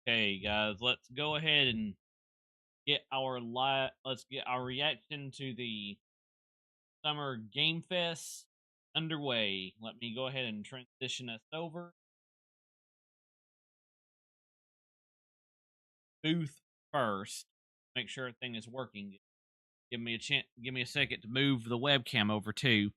Okay, guys, let's go ahead and get our let's get our reaction to the Summer Game Fest underway. Let me go ahead and transition us over. Booth first. Make sure everything is working. Give me a second to move the webcam over too.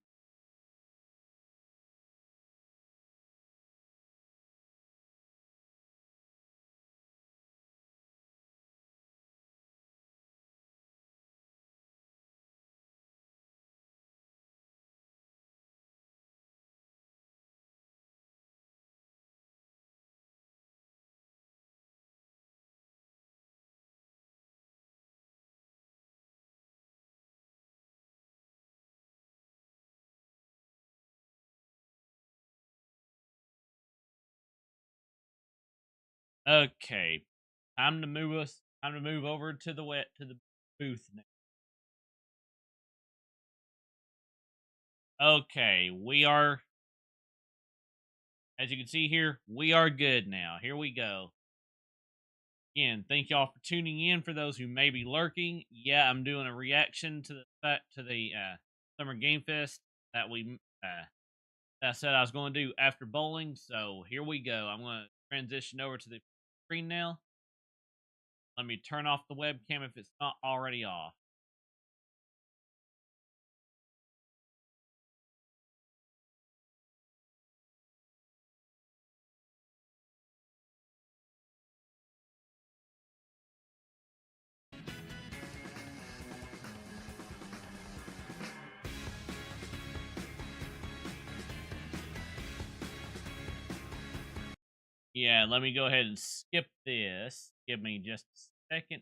Okay. Time to move over to the booth now. Okay, we are, as you can see here, we are good now. Here we go. Again, thank y'all for tuning in. For those who may be lurking, yeah, I'm doing a reaction to the Summer Game Fest that I said I was going to do after bowling. So here we go. I'm going to transition over to the screen now. Let me turn off the webcam if it's not already off. Yeah, let me go ahead and skip this. Give me just a second.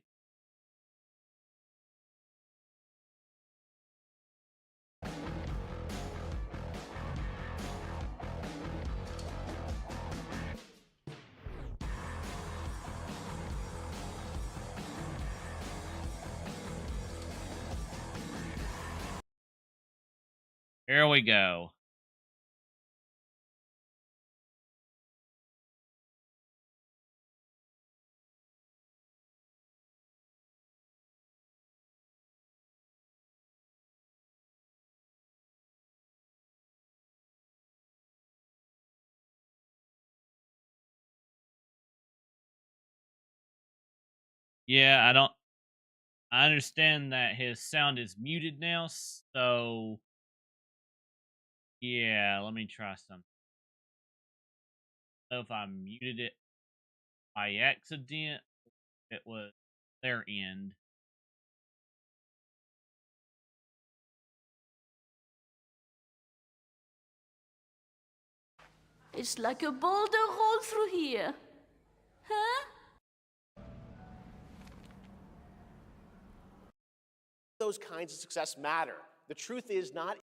Here we go. Yeah, I understand that his sound is muted now, so yeah, let me try something. So if I muted it by accident, it was their end. It's like a boulder rolled through here. Huh? Those kinds of success matter. The truth is not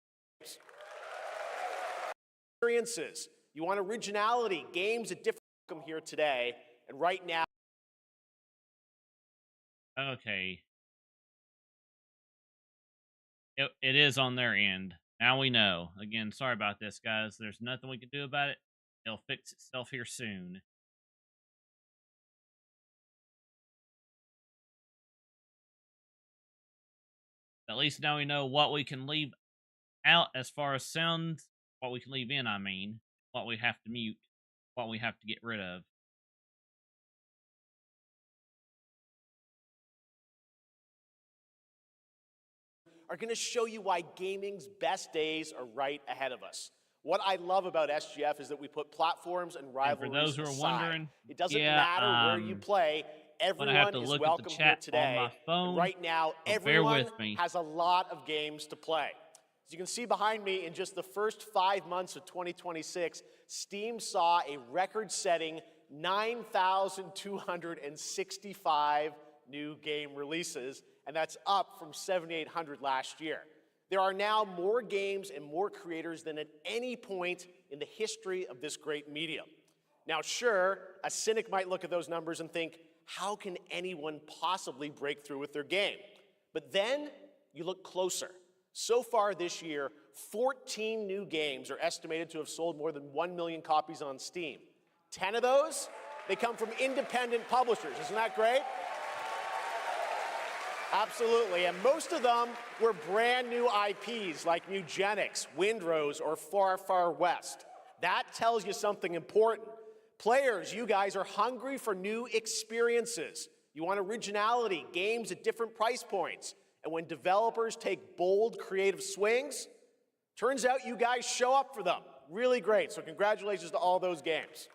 experiences. You want originality, games at different here today, and right now. Okay. It is on their end. Now we know. Again, sorry about this, guys. There's nothing we can do about it. It'll fix itself here soon. At least now we know what we can leave out as far as sound, what we can leave in, I mean, what we have to mute, what we have to get rid of. Are going to show you why gaming's best days are right ahead of us. What I love about SGF is that we put platforms and And for rivalries those who are aside. wondering, It doesn't yeah, matter where you play. but I have Everyone to is look at the welcome here chat on today. my And phone. right now, So bear everyone with me. has a lot of games to play. As you can see behind me, in just the first 5 months of 2026, Steam saw a record-setting 9,265 new game releases, and that's up from 7,800 last year. There are now more games and more creators than at any point in the history of this great medium. Now, sure, a cynic might look at those numbers and think, how can anyone possibly break through with their game? But then you look closer. So far this year, 14 new games are estimated to have sold more than 1 million copies on Steam. 10 of those, they come from independent publishers. Isn't that great? Absolutely, and most of them were brand new IPs like Mugenics, Windrose, or Far Far West. That tells you something important. Players, you guys are hungry for new experiences. You want originality, games at different price points. And when developers take bold, creative swings, turns out you guys show up for them. Really great, so congratulations to all those games.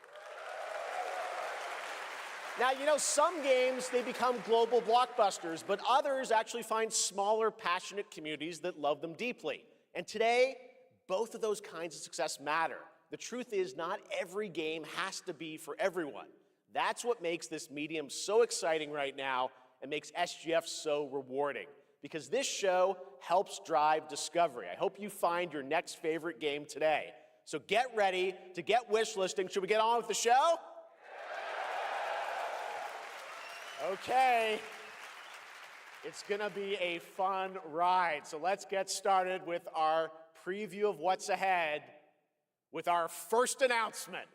Now, you know, some games, they become global blockbusters, but others actually find smaller, passionate communities that love them deeply. And today, both of those kinds of success matter. The truth is, not every game has to be for everyone. That's what makes this medium so exciting right now and makes SGF so rewarding, because this show helps drive discovery. I hope you find your next favorite game today. So get ready to get wishlisting. Should we get on with the show? Okay, it's gonna be a fun ride. So let's get started with our preview of what's ahead with our first announcement.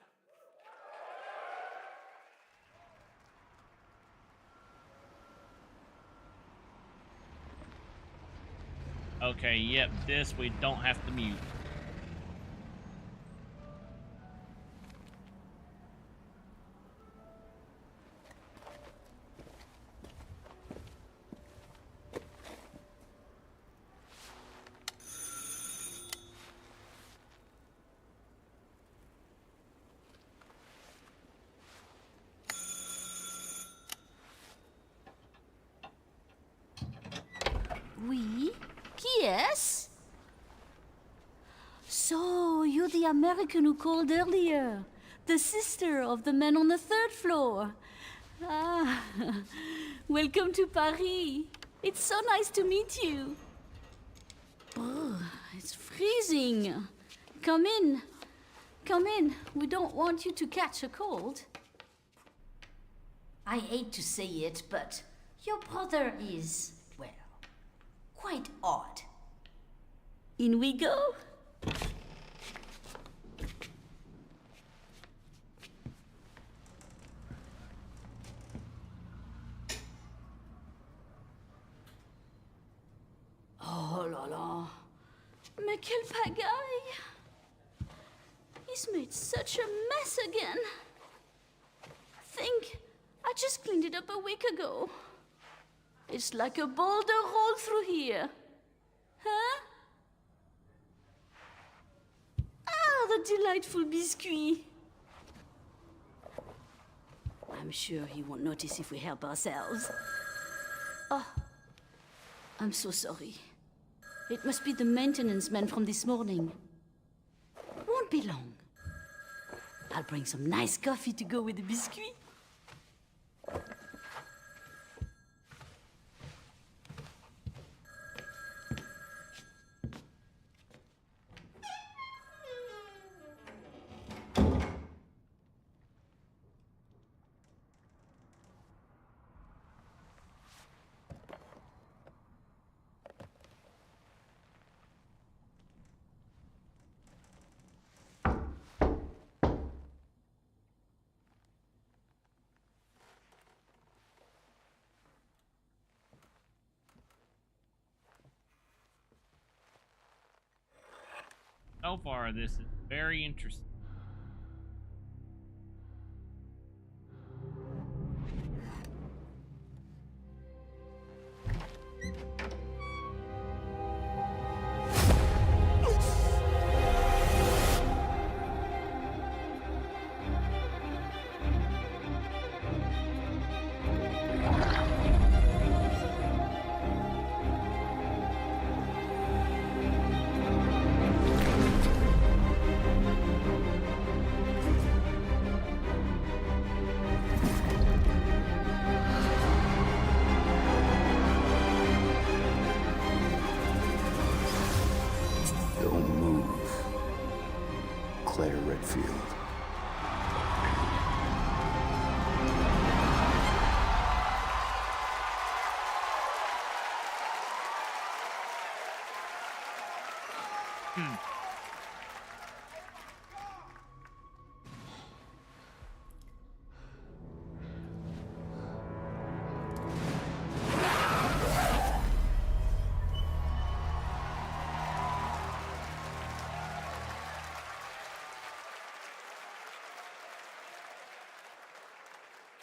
Okay, yep, this we don't have to mute. Oui? Qui est-ce? So, you're the American who called earlier. The sister of the man on the third floor. Ah, welcome to Paris. It's so nice to meet you. Brr, it's freezing. Come in. Come in. We don't want you to catch a cold. I hate to say it, but your brother is, well, quite odd. In we go. Oh là là. Mais quelle pagaille. He's made such a mess again. Think, I just cleaned it up a week ago. It's like a boulder rolled through here. Huh? Ah, the delightful biscuit. I'm sure he won't notice if we help ourselves. Oh, I'm so sorry. It must be the maintenance man from this morning. Won't be long. I'll bring some nice coffee to go with the biscuit. So far, this is very interesting. Don't move. Claire Redfield.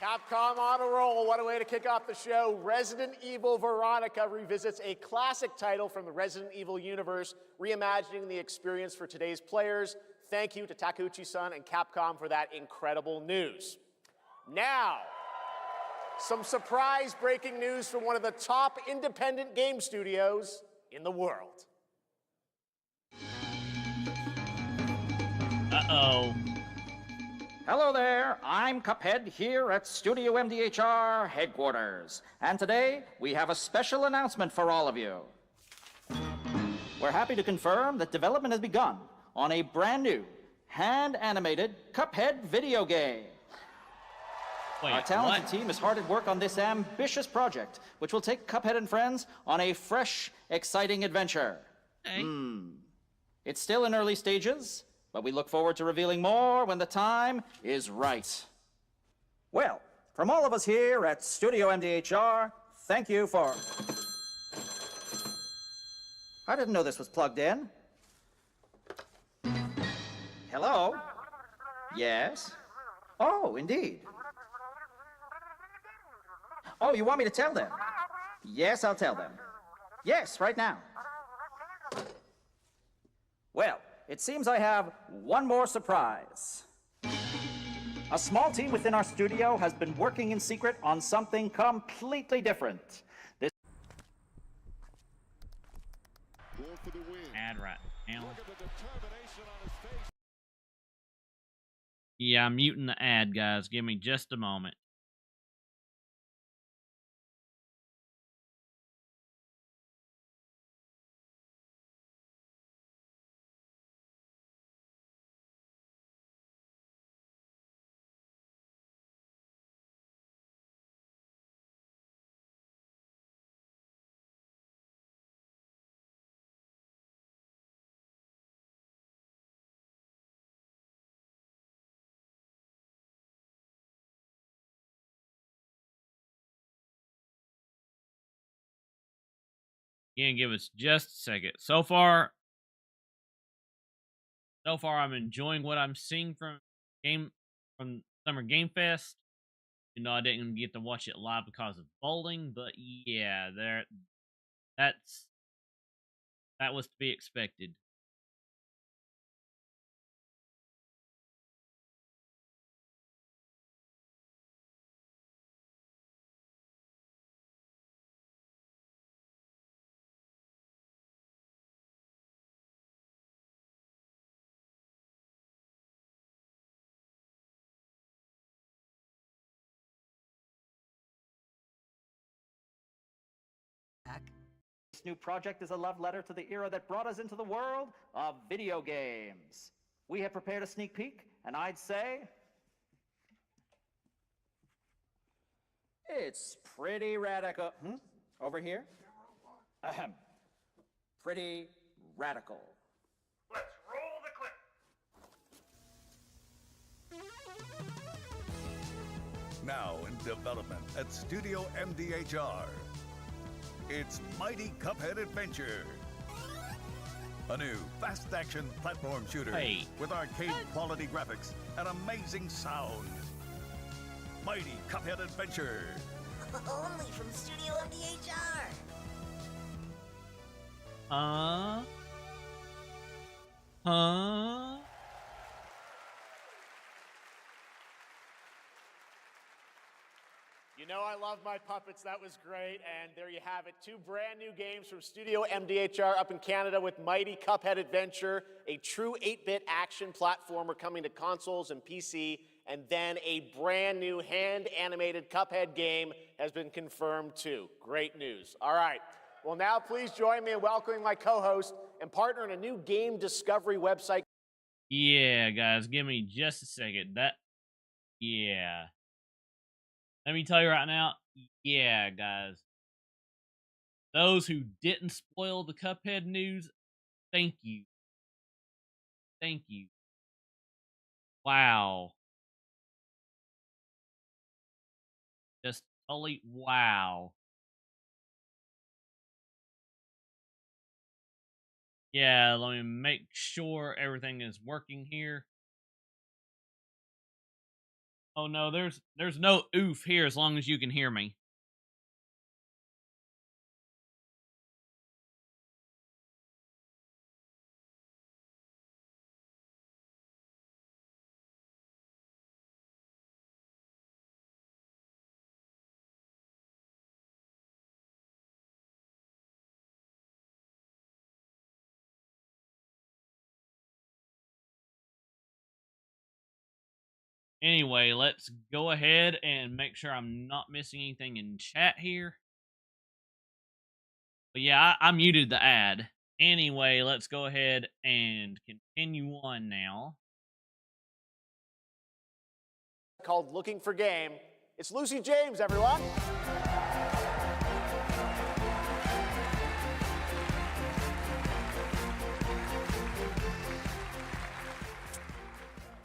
Capcom on a roll. What a way to kick off the show. Resident Evil Veronica revisits a classic title from the Resident Evil universe, reimagining the experience for today's players. Thank you to Takeuchi-san and Capcom for that incredible news. Now, some surprise breaking news from one of the top independent game studios in the world. Uh-oh. Hello there, I'm Cuphead here at Studio MDHR headquarters. And today, we have a special announcement for all of you. We're happy to confirm that development has begun on a brand new, hand-animated Cuphead video game. Wait, Our talented what? team is hard at work on this ambitious project, which will take Cuphead and friends on a fresh, exciting adventure. Hey. It's still in early stages, but we look forward to revealing more when the time is right. Well, from all of us here at Studio MDHR, thank you for... I didn't know this was plugged in. Hello? Yes? Oh, indeed. Oh, you want me to tell them? Yes, I'll tell them. Yes, right now. Well, it seems I have one more surprise. A small team within our studio has been working in secret on something completely different. This Ad right now. Yeah, I'm muting the ad, guys. Give me just a moment. Again, give us just a second. So far, I'm enjoying what I'm seeing from Summer Game Fest. You know, I didn't get to watch it live because of bowling, but yeah, that was to be expected. new project is a love letter to the era that brought us into the world of video games. We have prepared a sneak peek, and I'd say it's pretty radical. Over here? Ahem. Pretty radical. Let's roll the clip. Now in development at Studio MDHR. It's Mighty Cuphead Adventure. A new fast-action platform shooter Hey. with arcade-quality graphics and amazing sound. Mighty Cuphead Adventure. Only from Studio MDHR. Huh? You know I love my puppets. That was great. And there you have it. 2 brand new games from Studio MDHR up in Canada with Mighty Cuphead Adventure, a true 8-bit action platformer coming to consoles and PC, and then a brand new hand-animated Cuphead game has been confirmed too. Great news. All right. Well, now please join me in welcoming my co-host and partner in a new game discovery website. Yeah, guys, give me just a second. Yeah. Let me tell you right now, yeah, guys. Those who didn't spoil the Cuphead news, thank you. Thank you. Wow. Just totally wow. Yeah, let me make sure everything is working here. Oh no, there's no oof here as long as you can hear me. Anyway, let's go ahead and make sure I'm not missing anything in chat here. But yeah, I muted the ad. Anyway, let's go ahead and continue on now. Called Looking for Game. It's Lucy James, everyone.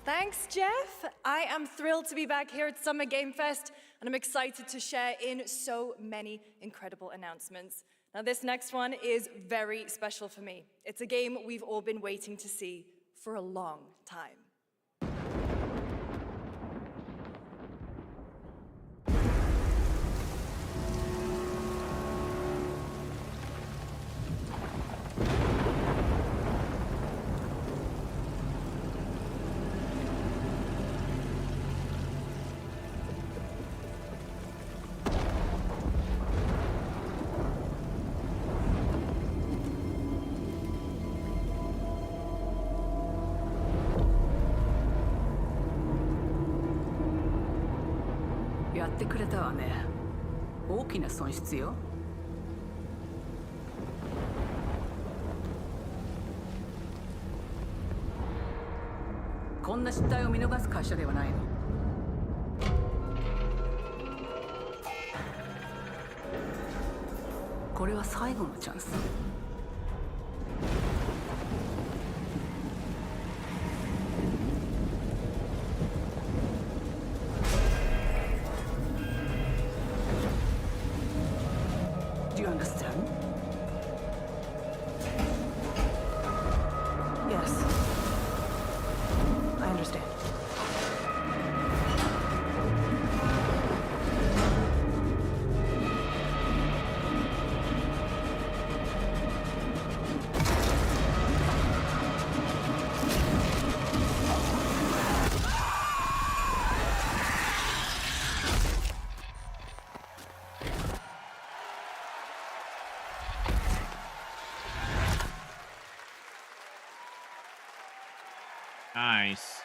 Thanks, Jeff. I am thrilled to be back here at Summer Game Fest, and I'm excited to share in so many incredible announcements. Now, this next one is very special for me. It's a game we've all been waiting to see for a long time.やってくれたわね。大きな損失よ。こんな失態を見逃す会社ではないの。これは最後のチャンス。Do you understand? Yes. I understand. Nice.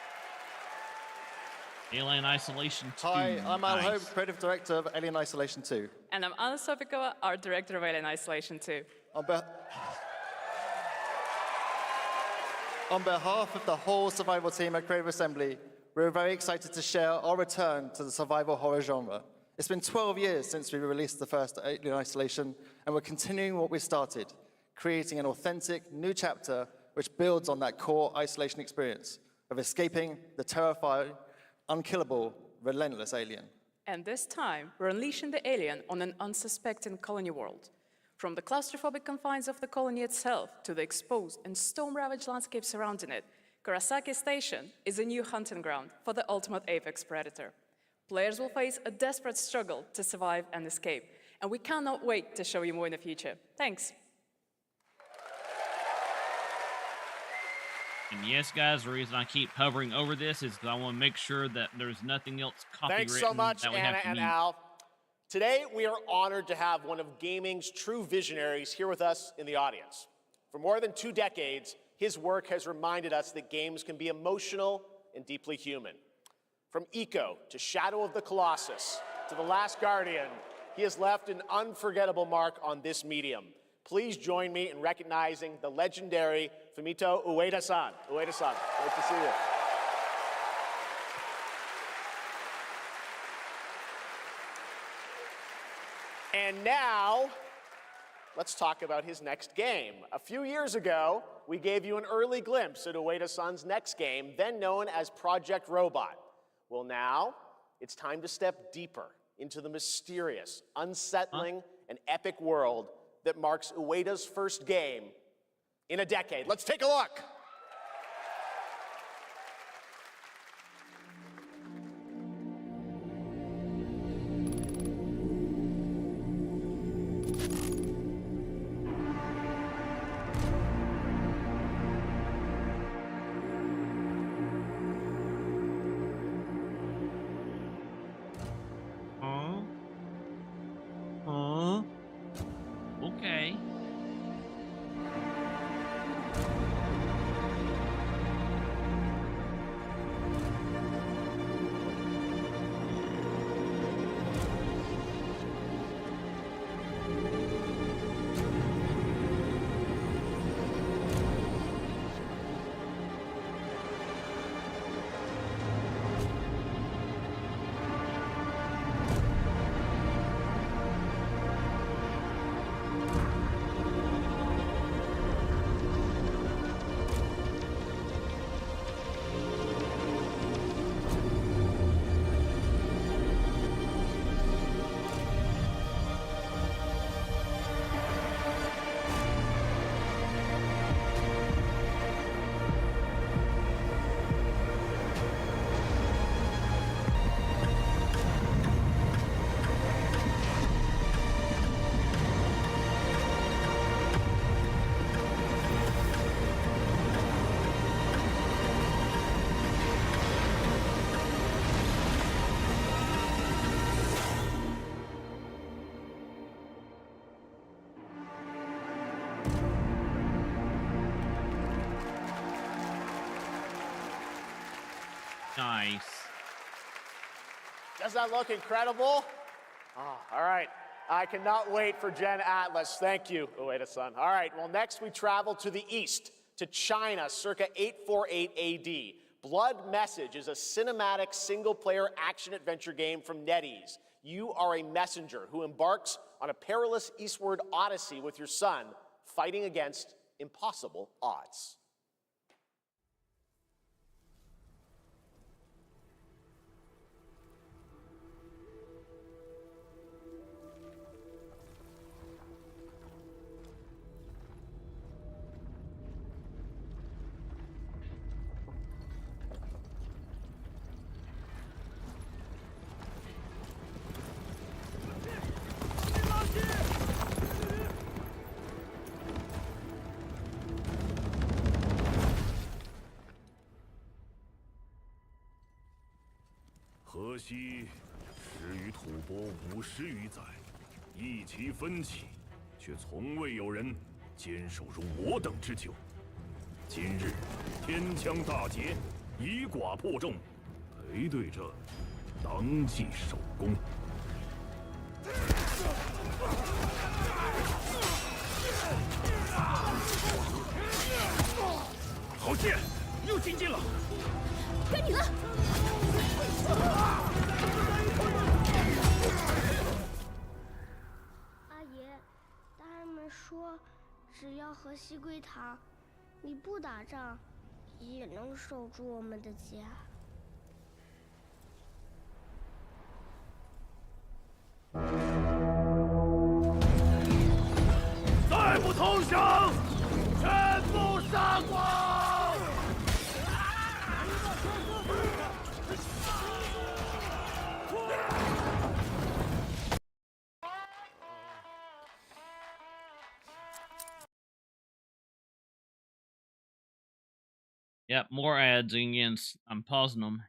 Alien Isolation 2. Hi, I'm Al nice. Hope, Creative Director of Alien Isolation 2. And I'm Anna Sovikova, Art Director of Alien Isolation 2. On behalf of the whole survival team at Creative Assembly, we're very excited to share our return to the survival horror genre. It's been 12 years since we released the first Alien Isolation, and we're continuing what we started, creating an authentic new chapter which builds on that core isolation experience of escaping the terrifying, unkillable, relentless alien. And this time, we're unleashing the alien on an unsuspecting colony world. From the claustrophobic confines of the colony itself to the exposed and storm-ravaged landscape surrounding it, Kurosaki Station is a new hunting ground for the ultimate apex predator. Players will face a desperate struggle to survive and escape, and we cannot wait to show you more in the future. Thanks. And yes, guys, the reason I keep hovering over this is because I want to make sure that there's nothing else copywritten Thanks so much, that we Anna have to and mute. Al. Today, we are honored to have one of gaming's true visionaries here with us in the audience. For more than 2 decades, his work has reminded us that games can be emotional and deeply human. From Eco to Shadow of the Colossus to The Last Guardian, he has left an unforgettable mark on this medium. Please join me in recognizing the legendary Fumito Ueda-san. Ueda-san, great to see you. And now, let's talk about his next game. A few years ago, we gave you an early glimpse at Ueda-san's next game, then known as Project Robot. Well, now, it's time to step deeper into the mysterious, unsettling, and epic world that marks Ueda's first game in a decade. Let's take a look. Okay. Nice. Does that look incredible? Oh, all right. I cannot wait for Gen Atlas. Thank you, Ueda-san. All right, well, next we travel to the east, to China, circa 848 AD. Blood Message is a cinematic single-player action-adventure game from NetEase. You are a messenger who embarks on a perilous eastward odyssey with your son, fighting against impossible odds.河西始于吐蕃50余载，一齐分起，却从未有人坚守如我等之久。今日天枪大捷，以寡破众，陪对者当即首功。好剑，又进进了。该你了。阿爷，大人们说，只要河西归唐，你不打仗，也能守住我们的家。投降，全部杀光！ Yep, more ads again. I'm pausing them.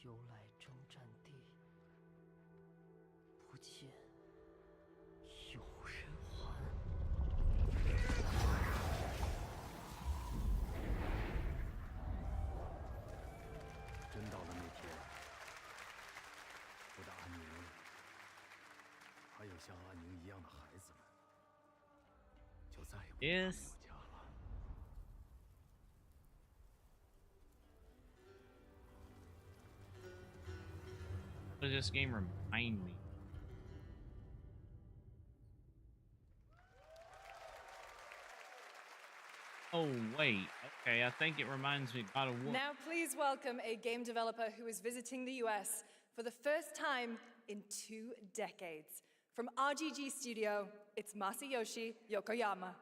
由来征战地，不见有人还。真到了那天，我的安宁，还有像安宁一样的孩子们，就再也不会没有家了。 What does this game remind me? Oh, wait. Okay, I think it reminds me of God of War. Now, please welcome a game developer who is visiting the US for the first time in 2 decades. From RGG Studio, it's Masayoshi Yokoyama.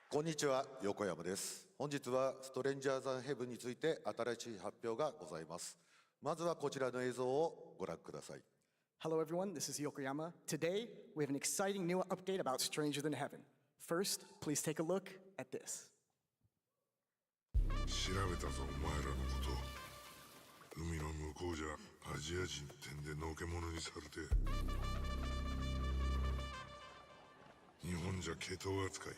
こんにちは、横山です。本日はストレンジャーズ・ヘブンについて新しい発表がございます。まずはこちらの映像をご覧ください。Hello everyone, this is Yokoyama. Today, we have an exciting new update about Stranger Than Heaven. First, please take a look at this. 調べたぞ、お前らのこと。海の向こうじゃアジア人ってんでのけ者にされて。日本じゃ毛頭扱い。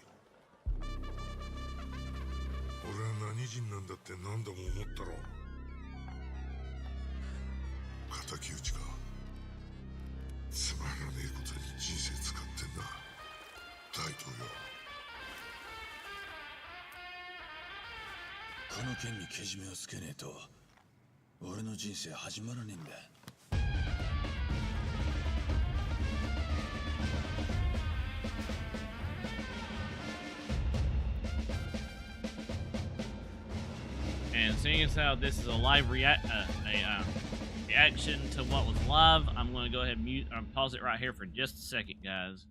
俺は何人なんだって何度も思ったろ。敵討ちか。つまらねえことに人生使ってんだ。大統領。この件にけじめをつけねえと、俺の人生始まらねえんだ。 And seeing as how this is a live reaction to what was live, I'm going to go ahead and pause it right here for just a second, guys.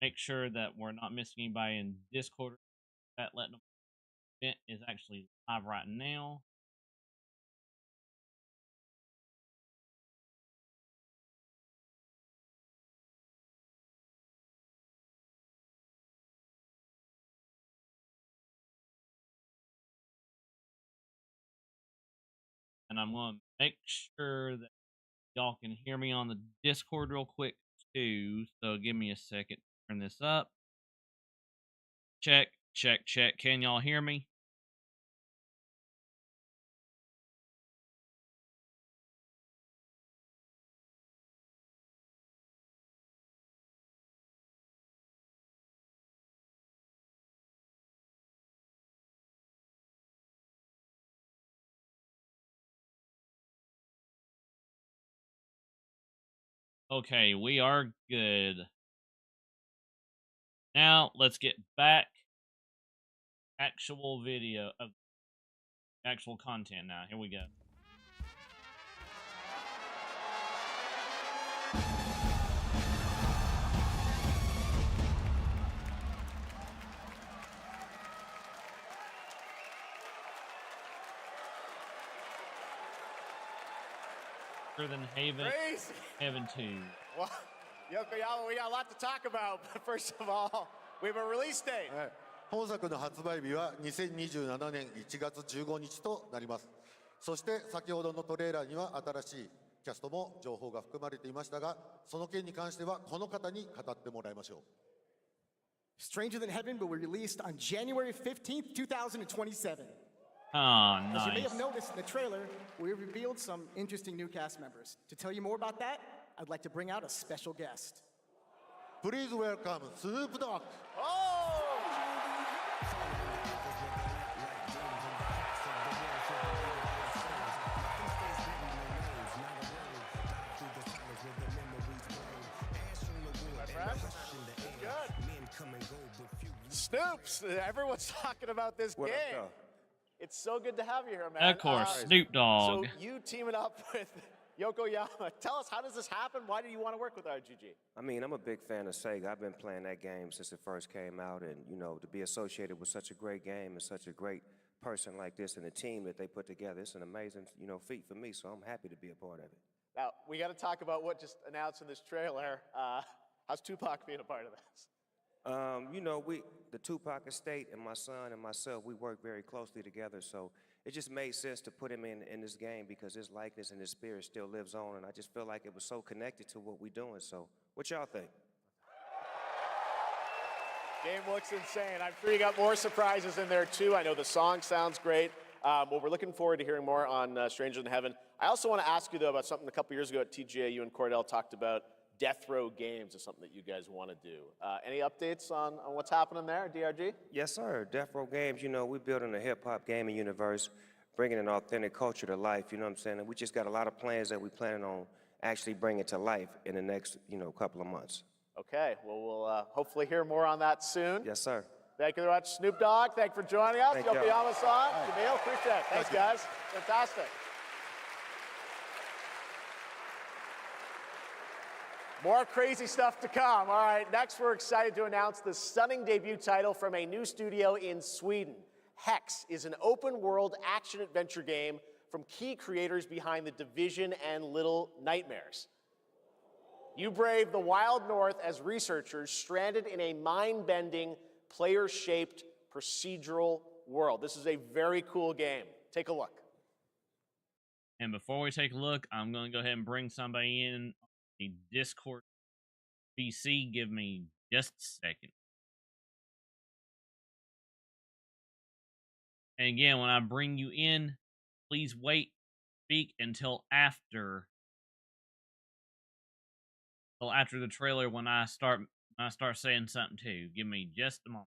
make sure that we're not missing anybody in Discord. That letting them event is actually live right now. And I'm going to make sure that y'all can hear me on the Discord real quick too. So give me a second to turn this up. Check, check, check. Can y'all hear me? Okay, we are good. Now let's get back actual video of actual content now. Here we go. Than Haven 2. Well, Yokoyama, we got a lot to talk about, but first of all, we have a release date. 本作の発売日は2027年1月15日となります。そして先ほどのトレーラーには新しいキャストも情報が含まれていましたが、その件に関してはこの方に語ってもらいましょう。Stranger Than Heaven will be released on January 15th, 2027. Oh, As you may nice. have noticed in the trailer, we revealed some interesting new cast members. To tell you more about that, I'd like to bring out a special guest. Please welcome Snoop Dogg. Snoops, everyone's talking about this What game. up, It's so good to have you here, man. Of course, Snoop Dogg. So you teaming up with Yokoyama. Tell us, how does this happen? Why do you want to work with RGG? I mean, I'm a big fan of Sega. I've been playing that game since it first came out, and you know, to be associated with such a great game and such a great person like this and the team that they put together, it's an amazing, feat for me. So I'm happy to be a part of it. Now, we got to talk about what just announced in this trailer. How's Tupac being a part of this? The Tupac estate and my son and myself, we work very closely together. So it just made sense to put him in this game because his likeness and his spirit still lives on. And I just feel like it was so connected to what we're doing. So what y'all think? Game looks insane. I'm sure you got more surprises in there too. I know the song sounds great. Well, we're looking forward to hearing more on Stranger Than Heaven. I also want to ask you though about something a couple years ago at TGA. You and Cordell talked about Death Row Games is something that you guys want to do. Any updates on what's happening there, DRG? Yes, sir. Death Row Games, we're building a hip-hop gaming universe, bringing an authentic culture to life, you know what I'm saying? And we just got a lot of plans that we're planning on actually bringing to life in the next, couple of months. Okay, well, we'll hopefully hear more on that soon. Yes, sir. Thank you very much, Snoop Dogg. Thank you for joining us. Thank y'all. Yokoyama-san, Jamil, appreciate it. Thanks, guys. Fantastic. More crazy stuff to come. All right, next we're excited to announce the stunning debut title from a new studio in Sweden. Hex is an open-world action-adventure game from key creators behind The Division and Little Nightmares. You brave the wild north as researchers stranded in a mind-bending, player-shaped procedural world. This is a very cool game. Take a look. And before we take a look, I'm going to go ahead and bring somebody in the Discord PC. Give me just a second. And again, when I bring you in, please wait, speak until after the trailer when I start saying something too. Give me just a moment.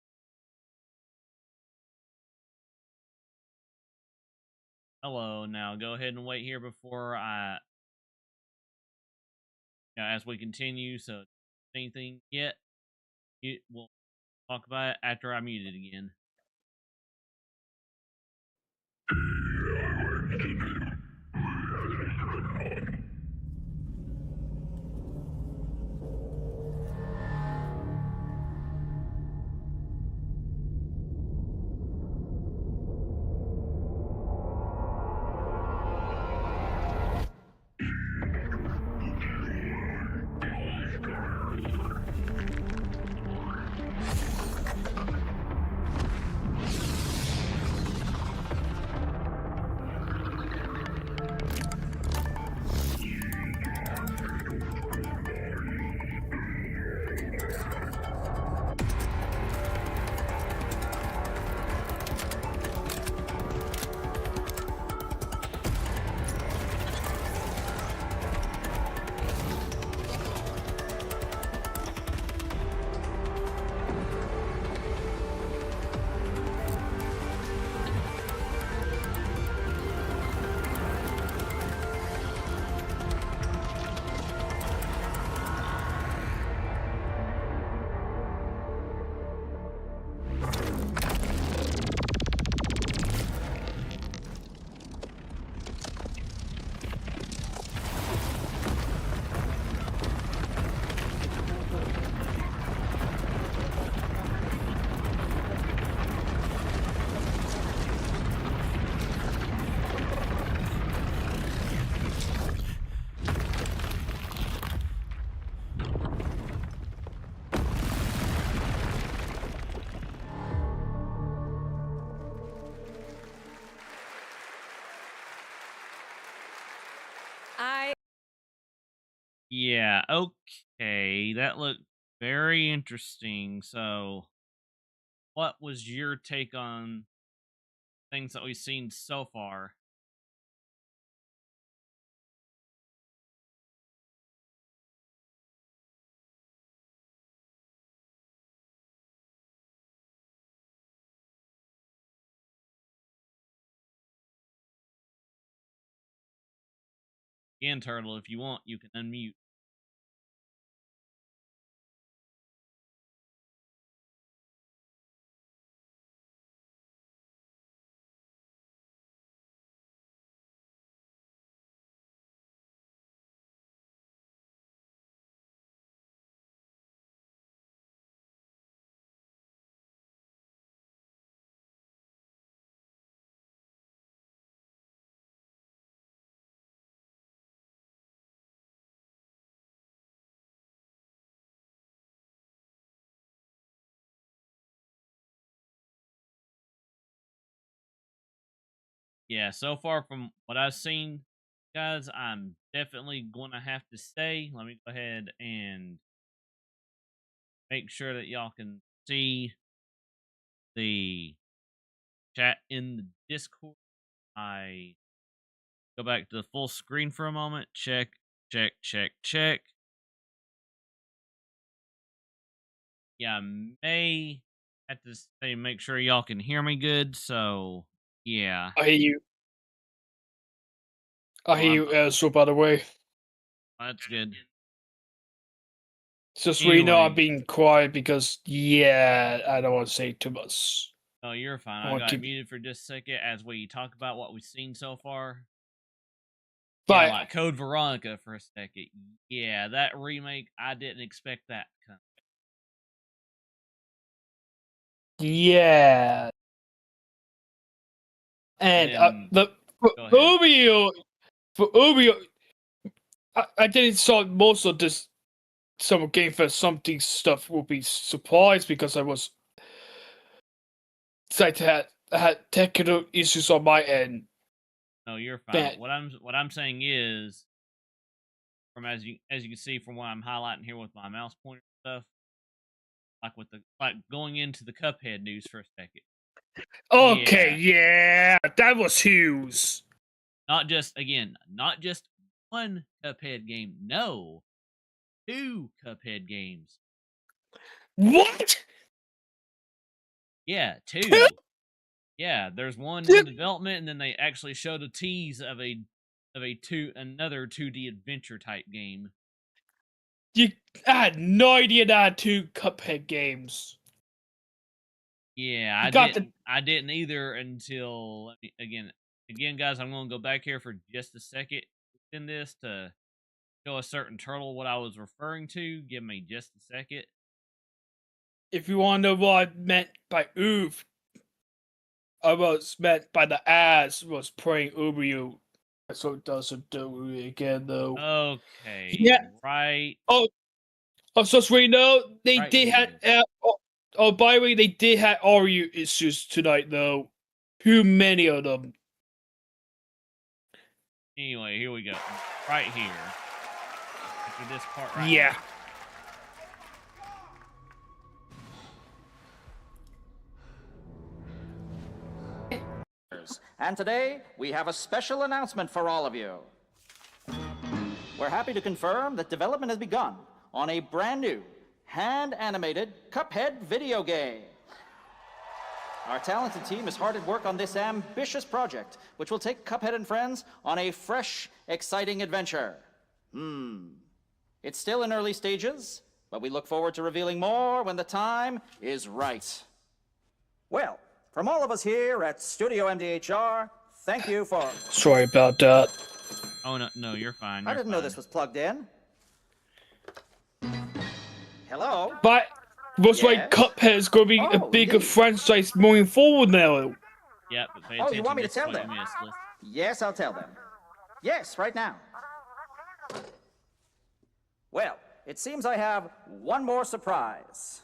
Hello, now go ahead and wait here before as we continue, so anything yet, we'll talk about it after I mute it again. Yeah, okay. That looked very interesting. So, what was your take on things that we've seen so far? Again, Turtle, if you want, you can unmute. Yeah, so far from what I've seen, guys, I'm definitely going to have to stay. Let me go ahead and make sure that y'all can see the chat in the Discord. I go back to the full screen for a moment. Check, check, check, check. Yeah, I may have to say make sure y'all can hear me good. So yeah. I hear you. I hear you, so by the way. That's good. Just so you know, I'm being quiet because, yeah, I don't want to say too much. Oh, you're fine. I got muted for just a second as we talk about what we've seen so far. But yeah, like Code Veronica for a second. Yeah, that remake, I didn't expect that to come. Yeah. And the for Ubio, I didn't saw most of this Summer Game Fest. Something stuff will be surprised because I was had technical issues on my end. No, you're fine. What I'm saying is, from as you can see from what I'm highlighting here with my mouse pointer stuff, like going into the Cuphead news for a second. Okay, yeah, that was huge. Not just one Cuphead game. No, 2 Cuphead games. What? Yeah, 2. Yeah, there's one in development, and then they actually showed a tease of another 2D adventure type game. I had no idea that I had 2 Cuphead games. Yeah, I didn't either until again, guys. I'm going to go back here for just a second in this to show a certain turtle what I was referring to. Give me just a second. If you want to know what I meant by oof, I was meant by the ass was praying over you. So it doesn't do it again though. Okay. Yeah. Right. Oh, so we know they right did have. By the way, they did have audio issues tonight though. Too many of them. Anyway, here we go. Right here. After this part right here. And today, we have a special announcement for all of you. We're happy to confirm that development has begun on a brand new, hand-animated Cuphead video game. Our talented team is hard at work on this ambitious project, which will take Cuphead and friends on a fresh, exciting adventure. It's still in early stages, but we look forward to revealing more when the time is right. Well, from all of us here at Studio MDHR, thank you for... Sorry about that. Oh, no, you're fine. I didn't know this was plugged in. Hello? But looks like Cuphead is going to be a bigger franchise moving forward now. Yeah, but pay oh, attention. You want me to This tell is what them? you missed. Listen. Yes, I'll tell them. Yes, right now. Well, it seems I have one more surprise.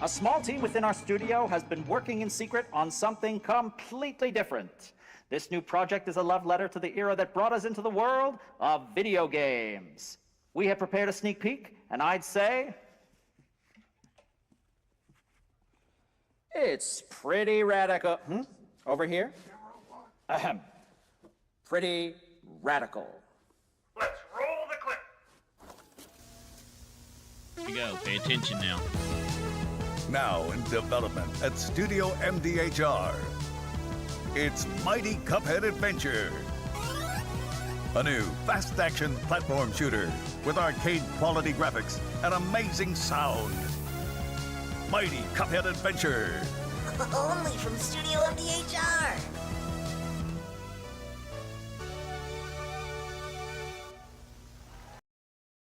A small team within our studio has been working in secret on something completely different. This new project is a love letter to the era that brought us into the world of video games. we have prepared a sneak peek, and I'd say it's pretty radical. Over here? Ahem. Pretty radical. Let's roll the clip. Here you go. Pay attention now. Now in development at Studio MDHR. It's Mighty Cuphead Adventure. A new fast-action platform shooter with arcade-quality graphics and amazing sound. Mighty Cuphead Adventure. Only from Studio MDHR.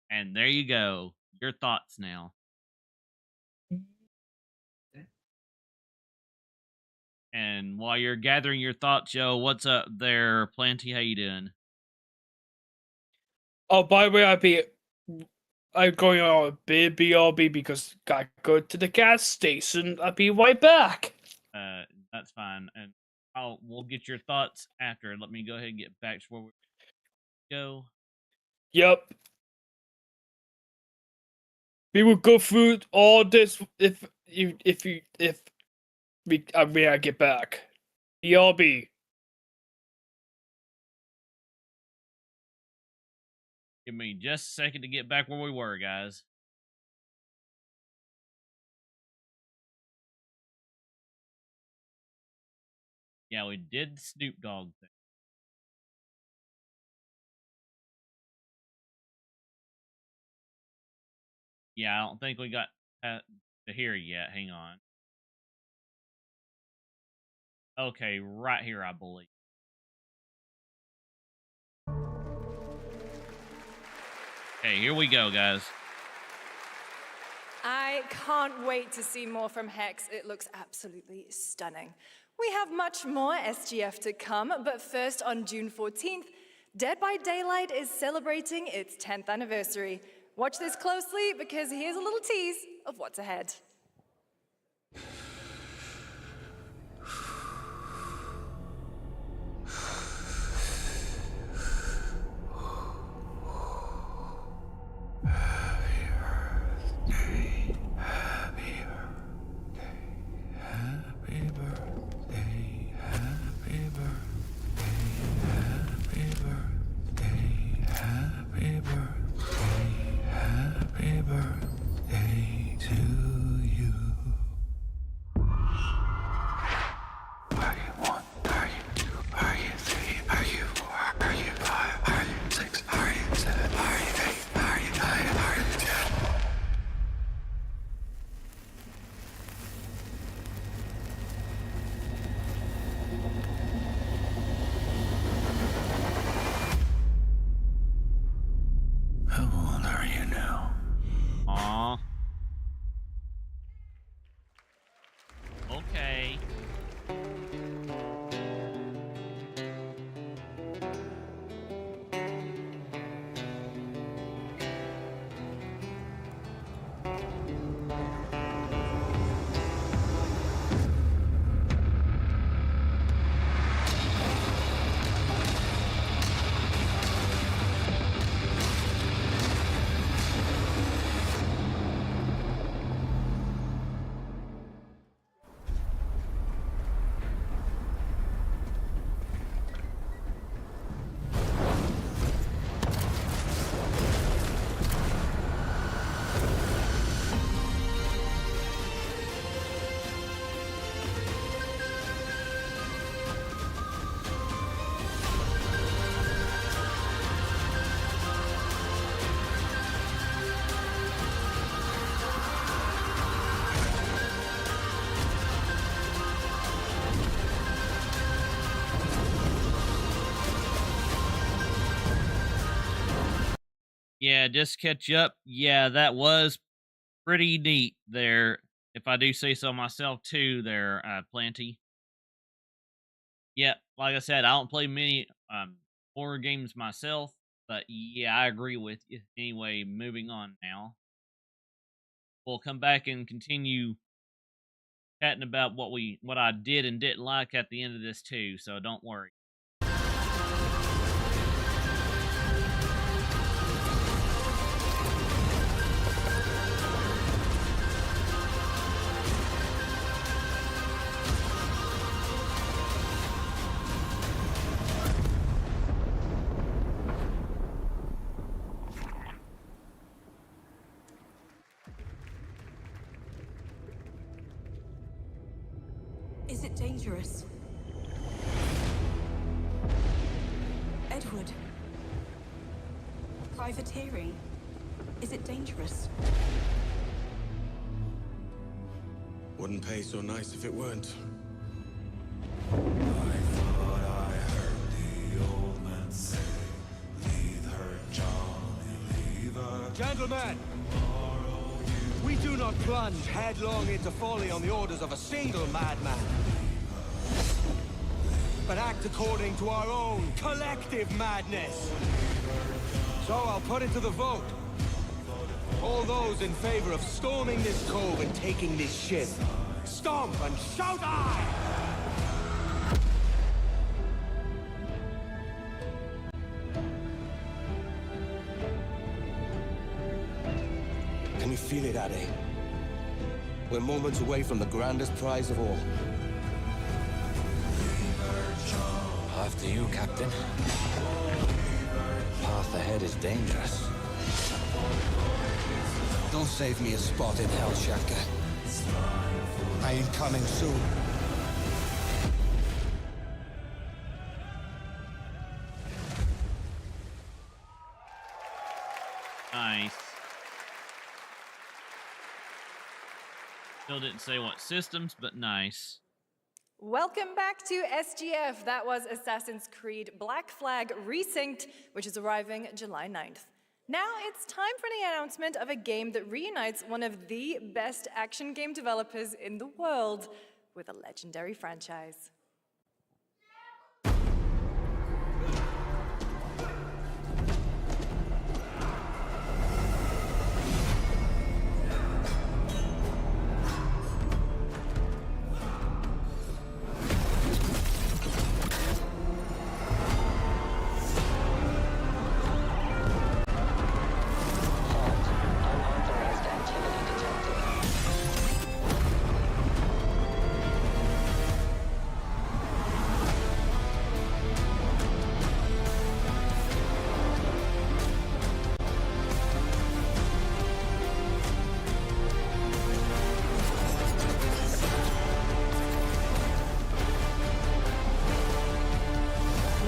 And there you go. Your thoughts now. And while you're gathering your thoughts, Joe, what's up there? Planty, how you doing? Oh, by the way, I'm going on a bit BRB because gotta go to the gas station. I'll be right back. That's fine. And we'll get your thoughts after. Let me go ahead and get back to where we go. Yep. We will go through all this if I get back. BRB. Give me just a second to get back where we were, guys. Yeah, we did the Snoop Dogg thing. Yeah, I don't think we got to here yet. Hang on. Okay, right here, I believe. Okay, here we go, guys. I can't wait to see more from Hex. It looks absolutely stunning. We have much more SGF to come, but first on June 14th, Dead by Daylight is celebrating its 10th anniversary. Watch this closely because here's a little tease of what's ahead. Okay. Yeah, just catch up. Yeah, that was pretty neat there, if I do say so myself too there, Planty. Yeah, like I said, I don't play many horror games myself, but yeah, I agree with you. Anyway, moving on now. We'll come back and continue chatting about what I did and didn't like at the end of this too, so don't worry. Is it dangerous? Edward. Privateering. Is it dangerous? Wouldn't pay so nice if it weren't. Gentlemen, we do not plunge headlong into folly on the orders of a single madman, but act according to our own collective madness. So I'll put it to the vote. All those in favor of storming this cove and taking this ship, stomp and shout aye! Can you feel it, Addy? We're moments away from the grandest prize of all. After you, Captain. Path ahead is dangerous. Don't save me a spot in hell, Shaka. I ain't coming soon. Nice. Still didn't say what systems, but nice. Welcome back to SGF. That was Assassin's Creed Black Flag Resynced, which is arriving July 9th. Now it's time for the announcement of a game that reunites one of the best action game developers in the world with a legendary franchise.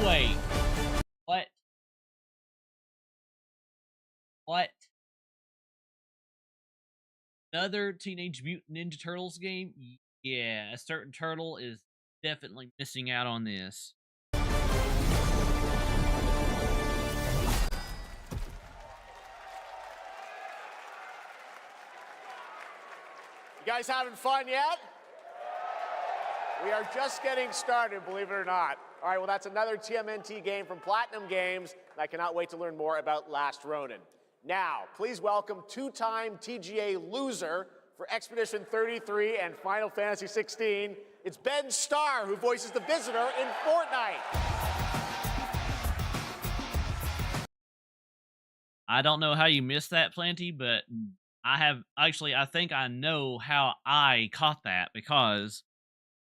Wait. What? What? Another Teenage Mutant Ninja Turtles game? Yeah, a certain turtle is definitely missing out on this. You guys having fun yet? We are just getting started, believe it or not. All right, well, that's another TMNT game from Platinum Games, and I cannot wait to learn more about Last Ronin. Now, please welcome two-time TGA loser for Expedition 33 and Final Fantasy 16. It's Ben Starr, who voices the Visitor in Fortnite. I don't know how you missed that, Plenty, but I think I know how I caught that, because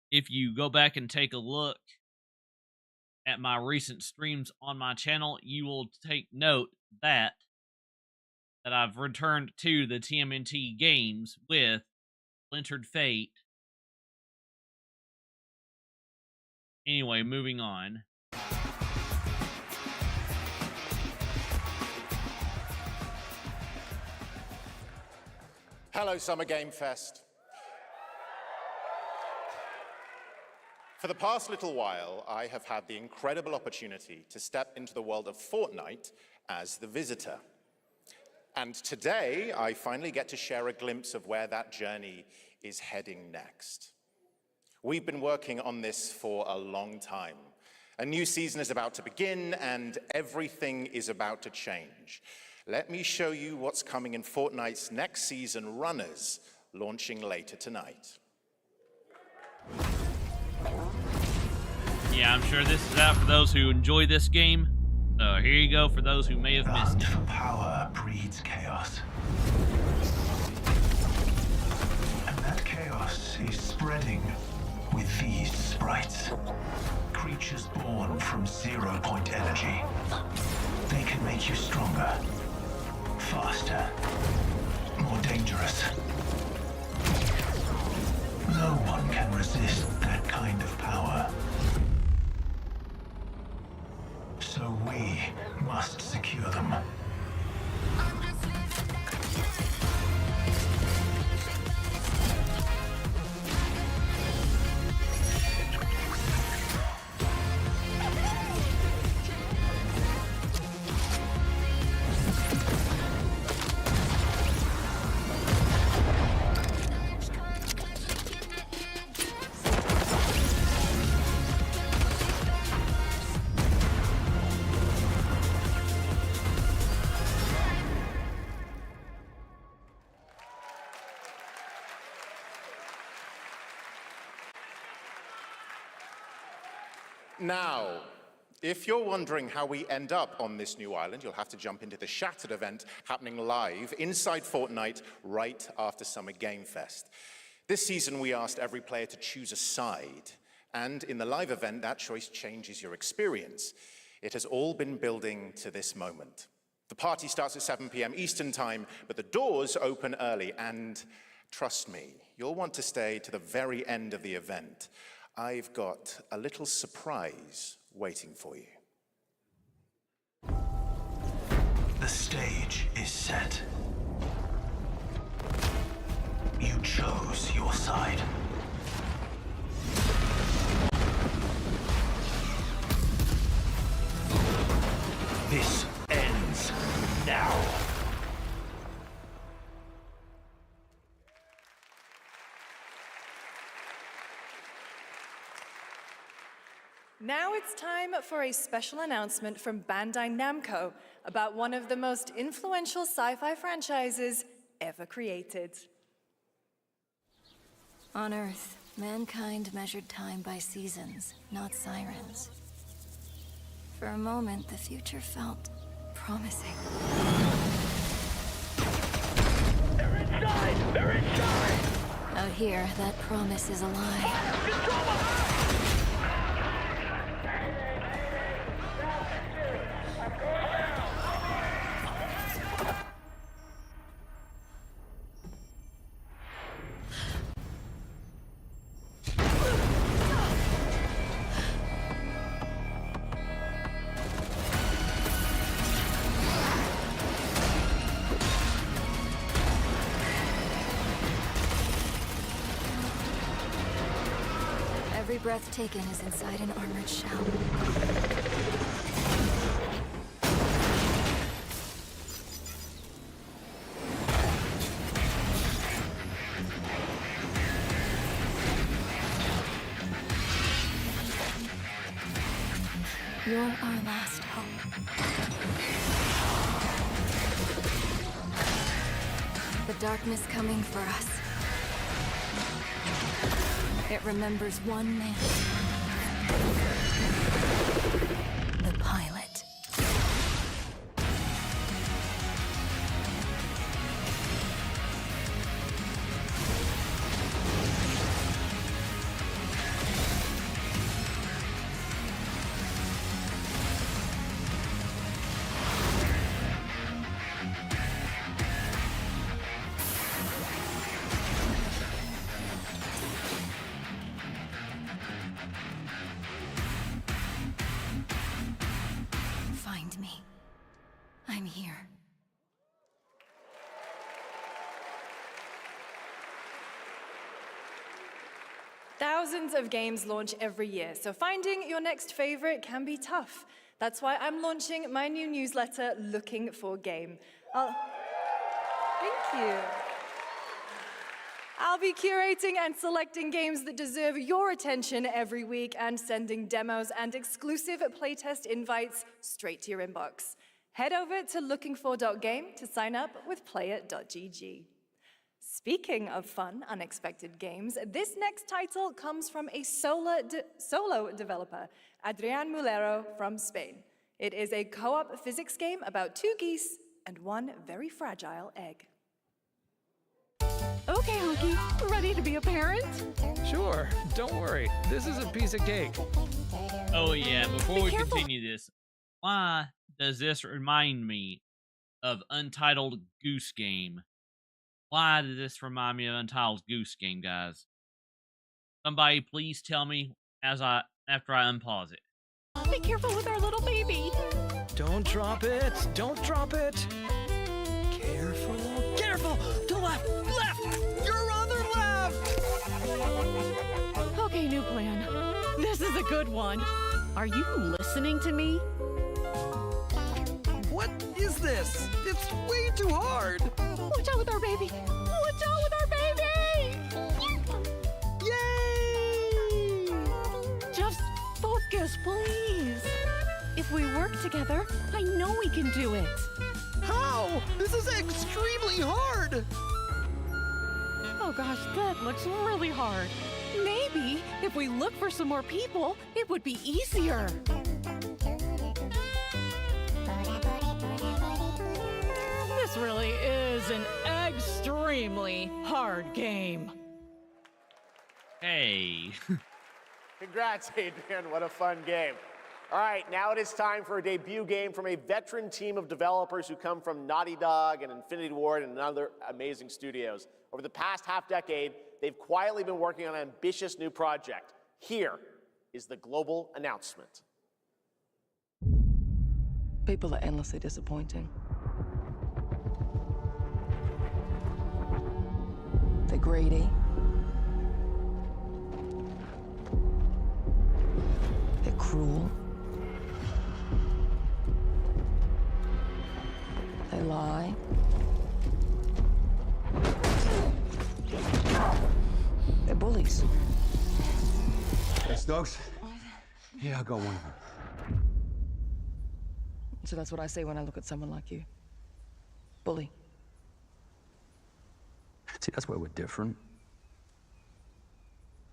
if you go back and take a look at my recent streams on my channel, you will take note that I've returned to the TMNT games with Splintered Fate. Anyway, moving on. Hello, Summer Game Fest. For the past little while, I have had the incredible opportunity to step into the world of Fortnite as the Visitor. And today, I finally get to share a glimpse of where that journey is heading next. We've been working on this for a long time. A new season is about to begin, and everything is about to change. Let me show you what's coming in Fortnite's next season, Runners, launching later tonight. Yeah, I'm sure this is out for those who enjoy this game. So here you go for those who may have missed it. For power breeds chaos. And that chaos is spreading with these sprites. Creatures born from 0-point energy. They can make you stronger, faster, more dangerous. No one can resist that kind of power. So we must secure them. Now, if you're wondering how we end up on this new island, you'll have to jump into the Shattered event happening live inside Fortnite right after Summer Game Fest. This season, we asked every player to choose a side, and in the live event, that choice changes your experience. It has all been building to this moment. The party starts at 7 p.m. Eastern Time, but the doors open early, and trust me, you'll want to stay to the very end of the event. I've got a little surprise waiting for you. The stage is set. You chose your side. This ends now. Now it's time for a special announcement from Bandai Namco about one of the most influential sci-fi franchises ever created. On Earth, mankind measured time by seasons, not sirens. For a moment, the future felt promising. They're inside! They're inside! Out here, that promise is a lie. Every breath taken is inside an armored shell. You're our last hope. The darkness coming for us. It remembers one man. The pilot. Find me. I'm here. Thousands of games launch every year, so finding your next favorite can be tough. That's why I'm launching my new newsletter, Looking for Game. Thank you. I'll be curating and selecting games that deserve your attention every week and sending demos and exclusive playtest invites straight to your inbox. Head over to lookingfor.game to sign up with player.gg. Speaking of fun, unexpected games, this next title comes from a solo developer, Adrián Mulero from Spain. It is a co-op physics game about two geese and one very fragile egg. Okay, Honky, ready to be a parent? Sure, don't worry. This is a piece of cake. Oh yeah, before we continue this, why does this remind me of Untitled Goose Game? Why did this remind me of Untitled Goose Game, guys? Somebody please tell me after I unpause it. Be careful with our little baby. Don't drop it. Don't drop it. Careful. Careful. To left. Left. Your other left. Okay, new plan. This is a good one. Are you listening to me? What is this? It's way too hard. Watch out with our baby. Watch out with our baby. Yay! Just focus, please. If we work together, I know we can do it. How? This is extremely hard. Oh gosh, that looks really hard. Maybe if we look for some more people, it would be easier. This really is an extremely hard game. Hey. Congrats, Adrian. What a fun game. All right, now it is time for a debut game from a veteran team of developers who come from Naughty Dog and Infinity Ward and other amazing studios. Over the past half-decade, they've quietly been working on an ambitious new project. Here is the global announcement. People are endlessly disappointing. They're greedy. They're cruel. They lie. They're bullies. Hey, Stokes? Yeah, I got one of them. So that's what I say when I look at someone like you. Bully. See, that's where we're different.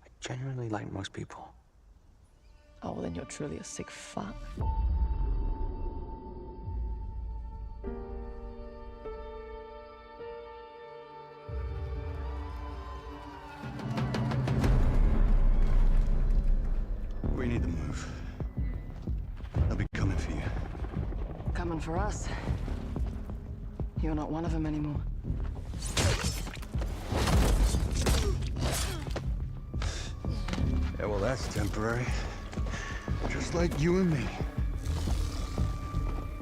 I genuinely like most people. Oh, well, then you're truly a sick fuck. We need to move. They'll be coming for you. Coming for us. You're not one of them anymore. Yeah, well, that's temporary. Just like you and me.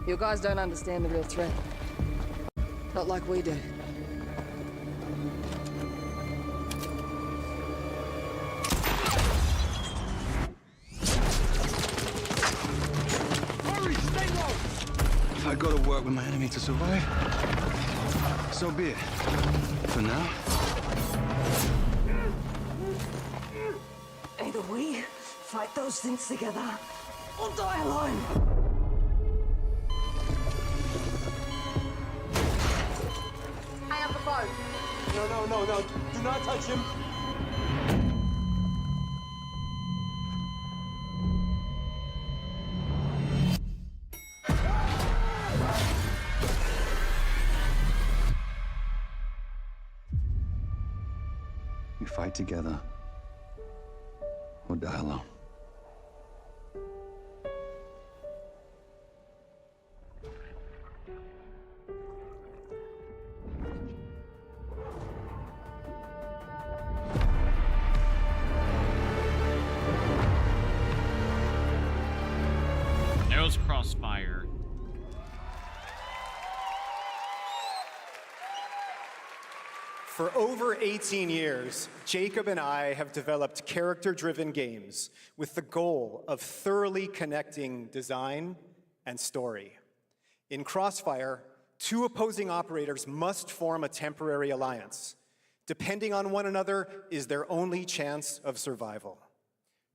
You guys don't understand the real threat. Not like we do. Hurry, stay low! If I go to work with my enemy to survive, so be it. For now. Either we fight those things together, or die alone. Hang up the phone. No. Do not touch him. We fight together, or die alone. There was Crossfire. For over 18 years, Jacob and I have developed character-driven games with the goal of thoroughly connecting design and story. In Crossfire, two opposing operators must form a temporary alliance. Depending on one another is their only chance of survival.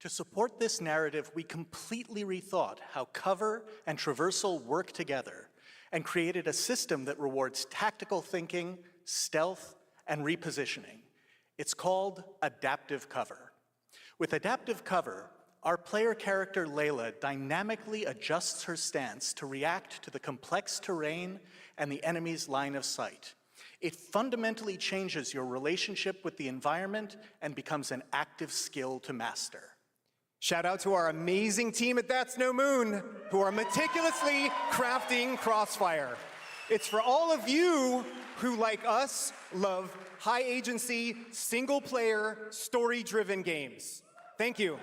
To support this narrative, we completely rethought how cover and traversal work together and created a system that rewards tactical thinking, stealth, and repositioning. It's called adaptive cover. With adaptive cover, our player character Layla dynamically adjusts her stance to react to the complex terrain and the enemy's line of sight. It fundamentally changes your relationship with the environment and becomes an active skill to master. Shout out to our amazing team at That's No Moon, who are meticulously crafting Crossfire. It's for all of you who, like us, love high-agency, single-player, story-driven games. Thank you.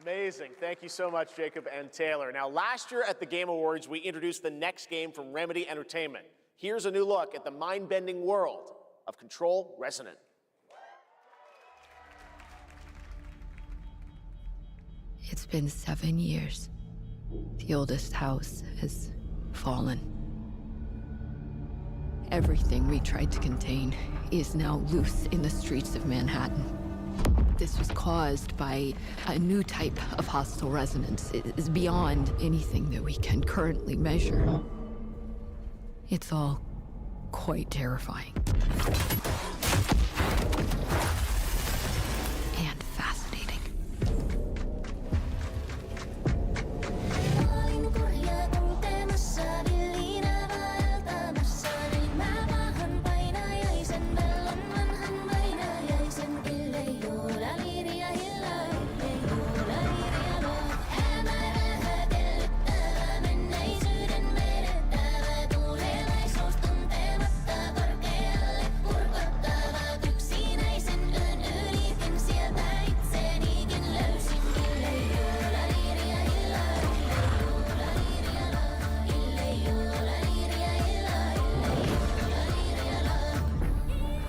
Amazing. Thank you so much, Jacob and Taylor. Now, last year at the Game Awards, we introduced the next game from Remedy Entertainment. Here's a new look at the mind-bending world of Control Resonant. It's been 7 years. The oldest house has fallen. Everything we tried to contain is now loose in the streets of Manhattan. This was caused by a new type of hostile resonance. It is beyond anything that we can currently measure. It's all quite terrifying. And fascinating.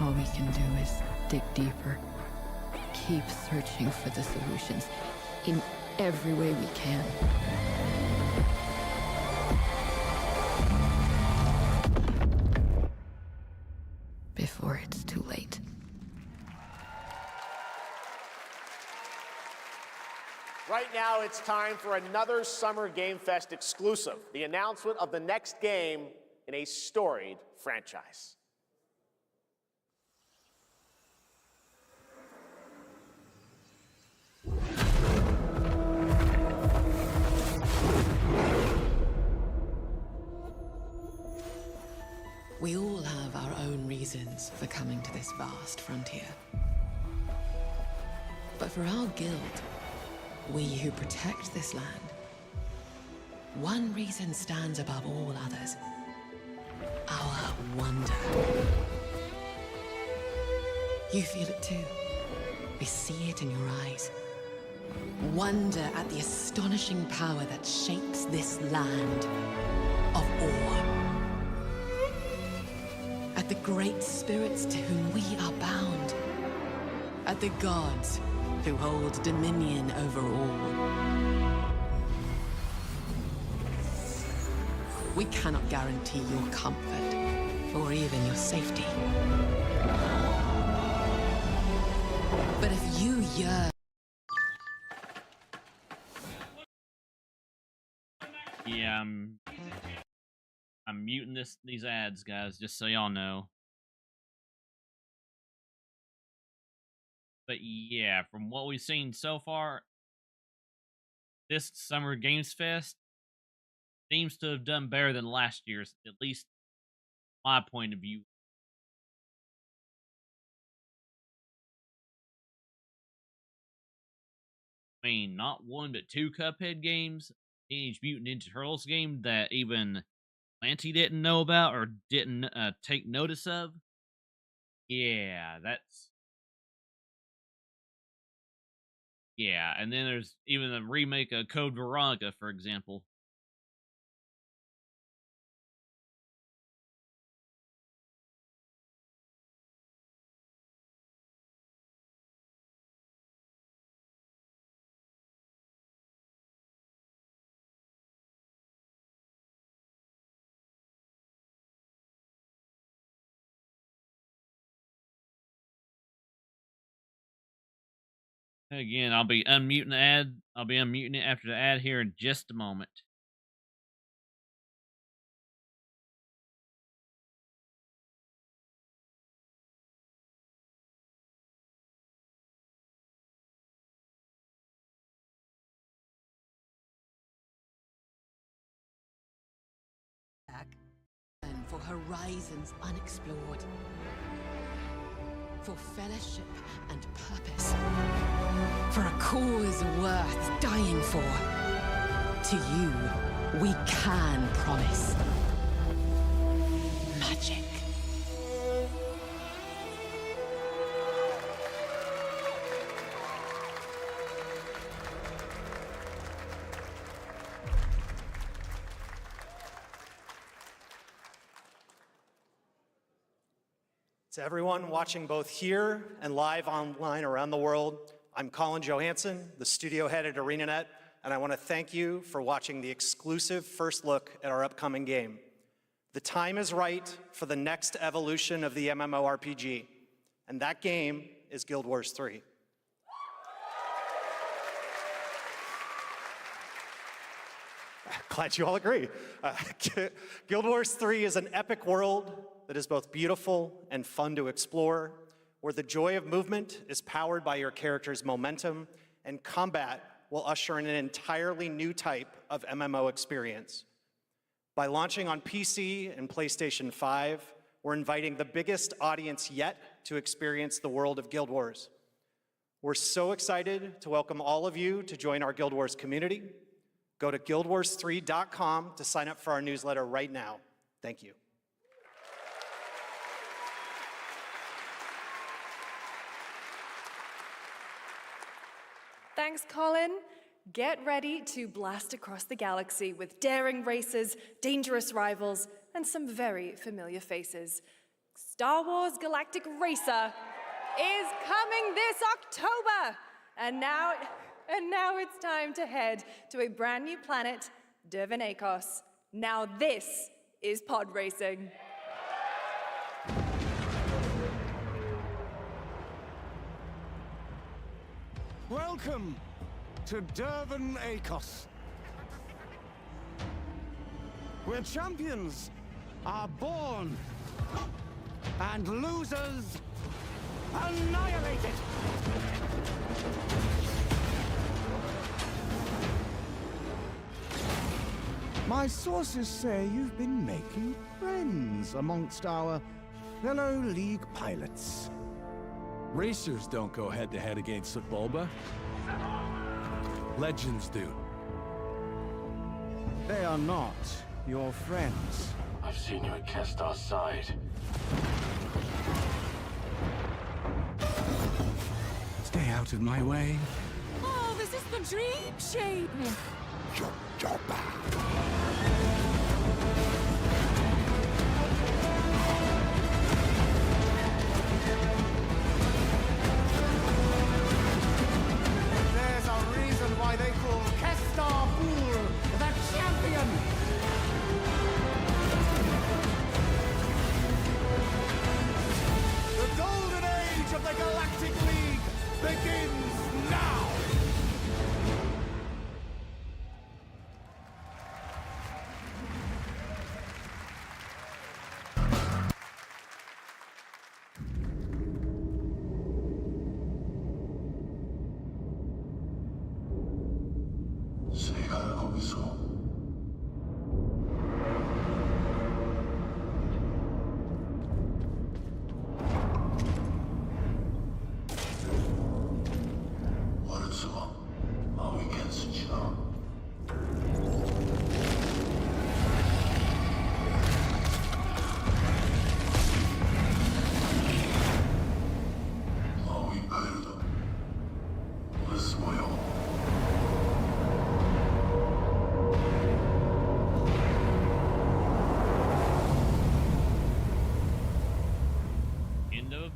All we can do is dig deeper, keep searching for the solutions in every way we can. Before it's too late. Right now, it's time for another Summer Game Fest exclusive, the announcement of the next game in a storied franchise. We all have our own reasons for coming to this vast frontier. But for our guild, we who protect this land, one reason stands above all others. Our wonder. You feel it too. We see it in your eyes. Wonder at the astonishing power that shapes this land of awe. At the great spirits to whom we are bound. At the gods who hold dominion over all. We cannot guarantee your comfort, or even your safety. But if you yearn... Yeah, I'm muting these ads, guys, just so y'all know. But yeah, from what we've seen so far, this Summer Games Fest seems to have done better than last year's, at least my point of view. I mean, not one but two Cuphead games, Teenage Mutant Ninja Turtles game that even Lanty didn't know about or didn't take notice of. Yeah, that's... Yeah, and then there's even a remake of Code Veronica, for example. Again, I'll be unmuting the ad. I'll be unmuting it after the ad here in just a moment. And for horizons unexplored. For fellowship and purpose. For a cause worth dying for. To you, we can promise magic. To everyone watching both here and live online around the world, I'm Colin Johansson, the studio head at ArenaNet, and I want to thank you for watching the exclusive first look at our upcoming game. The time is right for the next evolution of the MMORPG, and that game is Guild Wars 3. Glad you all agree. Guild Wars 3 is an epic world that is both beautiful and fun to explore, where the joy of movement is powered by your character's momentum, and combat will usher in an entirely new type of MMO experience. By launching on PC and PlayStation 5, we're inviting the biggest audience yet to experience the world of Guild Wars. We're so excited to welcome all of you to join our Guild Wars community. Go to guildwars3.com to sign up for our newsletter right now. Thank you. Thanks, Colin. Get ready to blast across the galaxy with daring races, dangerous rivals, and some very familiar faces. Star Wars Galactic Racer is coming this October! And now it's time to head to a brand new planet, Dervenakos. Now this is pod racing. Welcome to Dervenakos, where champions are born and losers annihilated. My sources say you've been making friends amongst our fellow League pilots. Racers don't go head-to-head against Bulba. Legends do. They are not your friends. I've seen you at Kestar's side. Stay out of my way. Oh, this is the dream shape! There's a reason why they call Kestar Bull the champion. The golden age of the Galactic League begins now. 세가 거기서 월수가 마위 캔스치나 마위 카일다 월수 모여 End of.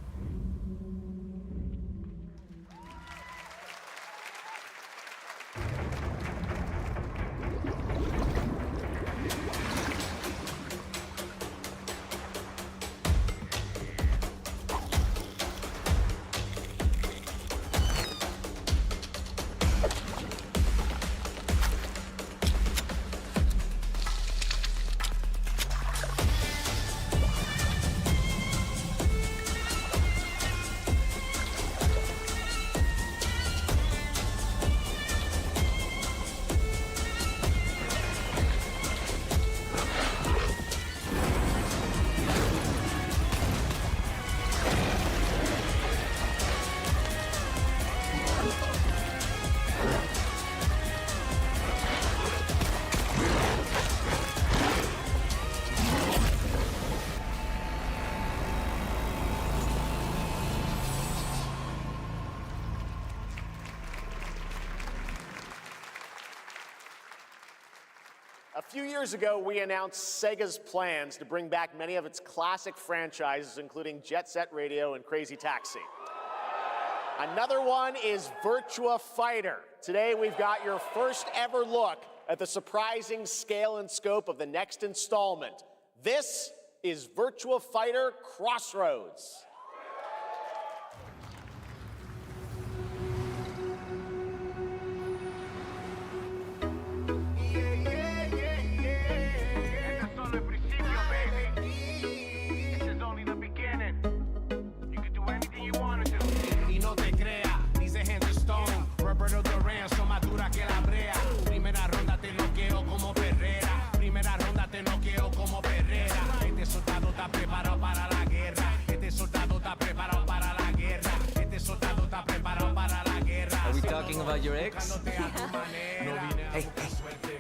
A few years ago, we announced Sega's plans to bring back many of its classic franchises, including Jet Set Radio and Crazy Taxi. Another one is Virtua Fighter. Today, we've got your first ever look at the surprising scale and scope of the next installment. This is Virtua Fighter Crossroads. About your ex? Hey,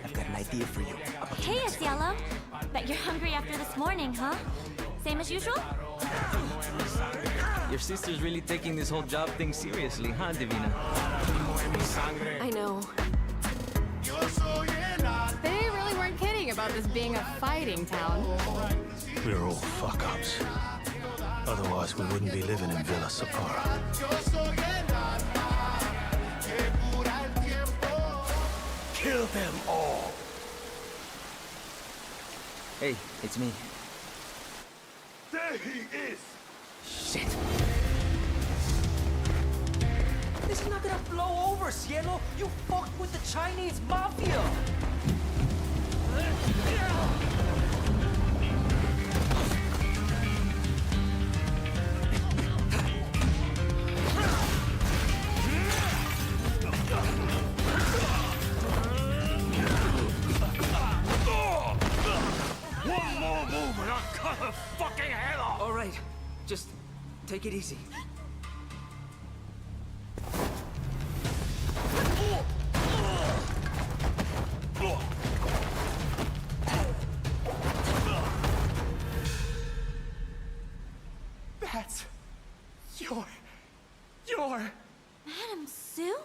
I've got an idea for you. Hey, it's Yellow. Bet you're hungry after this morning, huh? Same as usual? Your sister's really taking this whole job thing seriously, huh, Divina? I know. They really weren't kidding about this being a fighting town. We're all fuck-ups. Otherwise, we wouldn't be living in Villa Sapara. Kill them all! Hey, it's me. There he is! Shit! This is not gonna blow over, Cielo! You fucked with the Chinese mafia! One more move and I'll cut her fucking head off! All right, just take it easy. That's your... Madam Sue?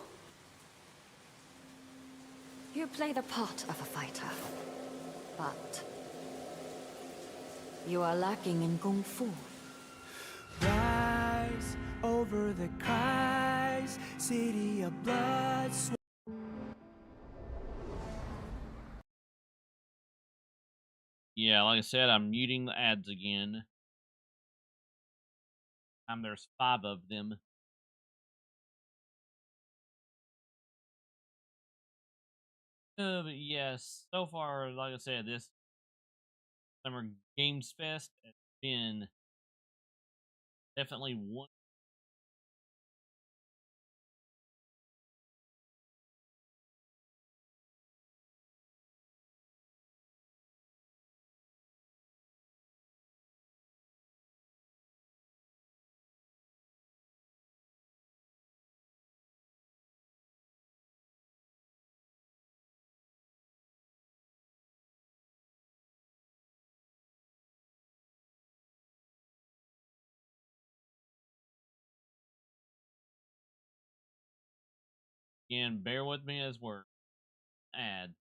You play the part of a fighter, but you are lacking in Kung Fu. Rise over the cries, city of blood. Yeah, like I said, I'm muting the ads again. There's 5 of them. But yes, so far, like I said, this Summer Games Fest has been definitely one. Again, bear with me as we're ad.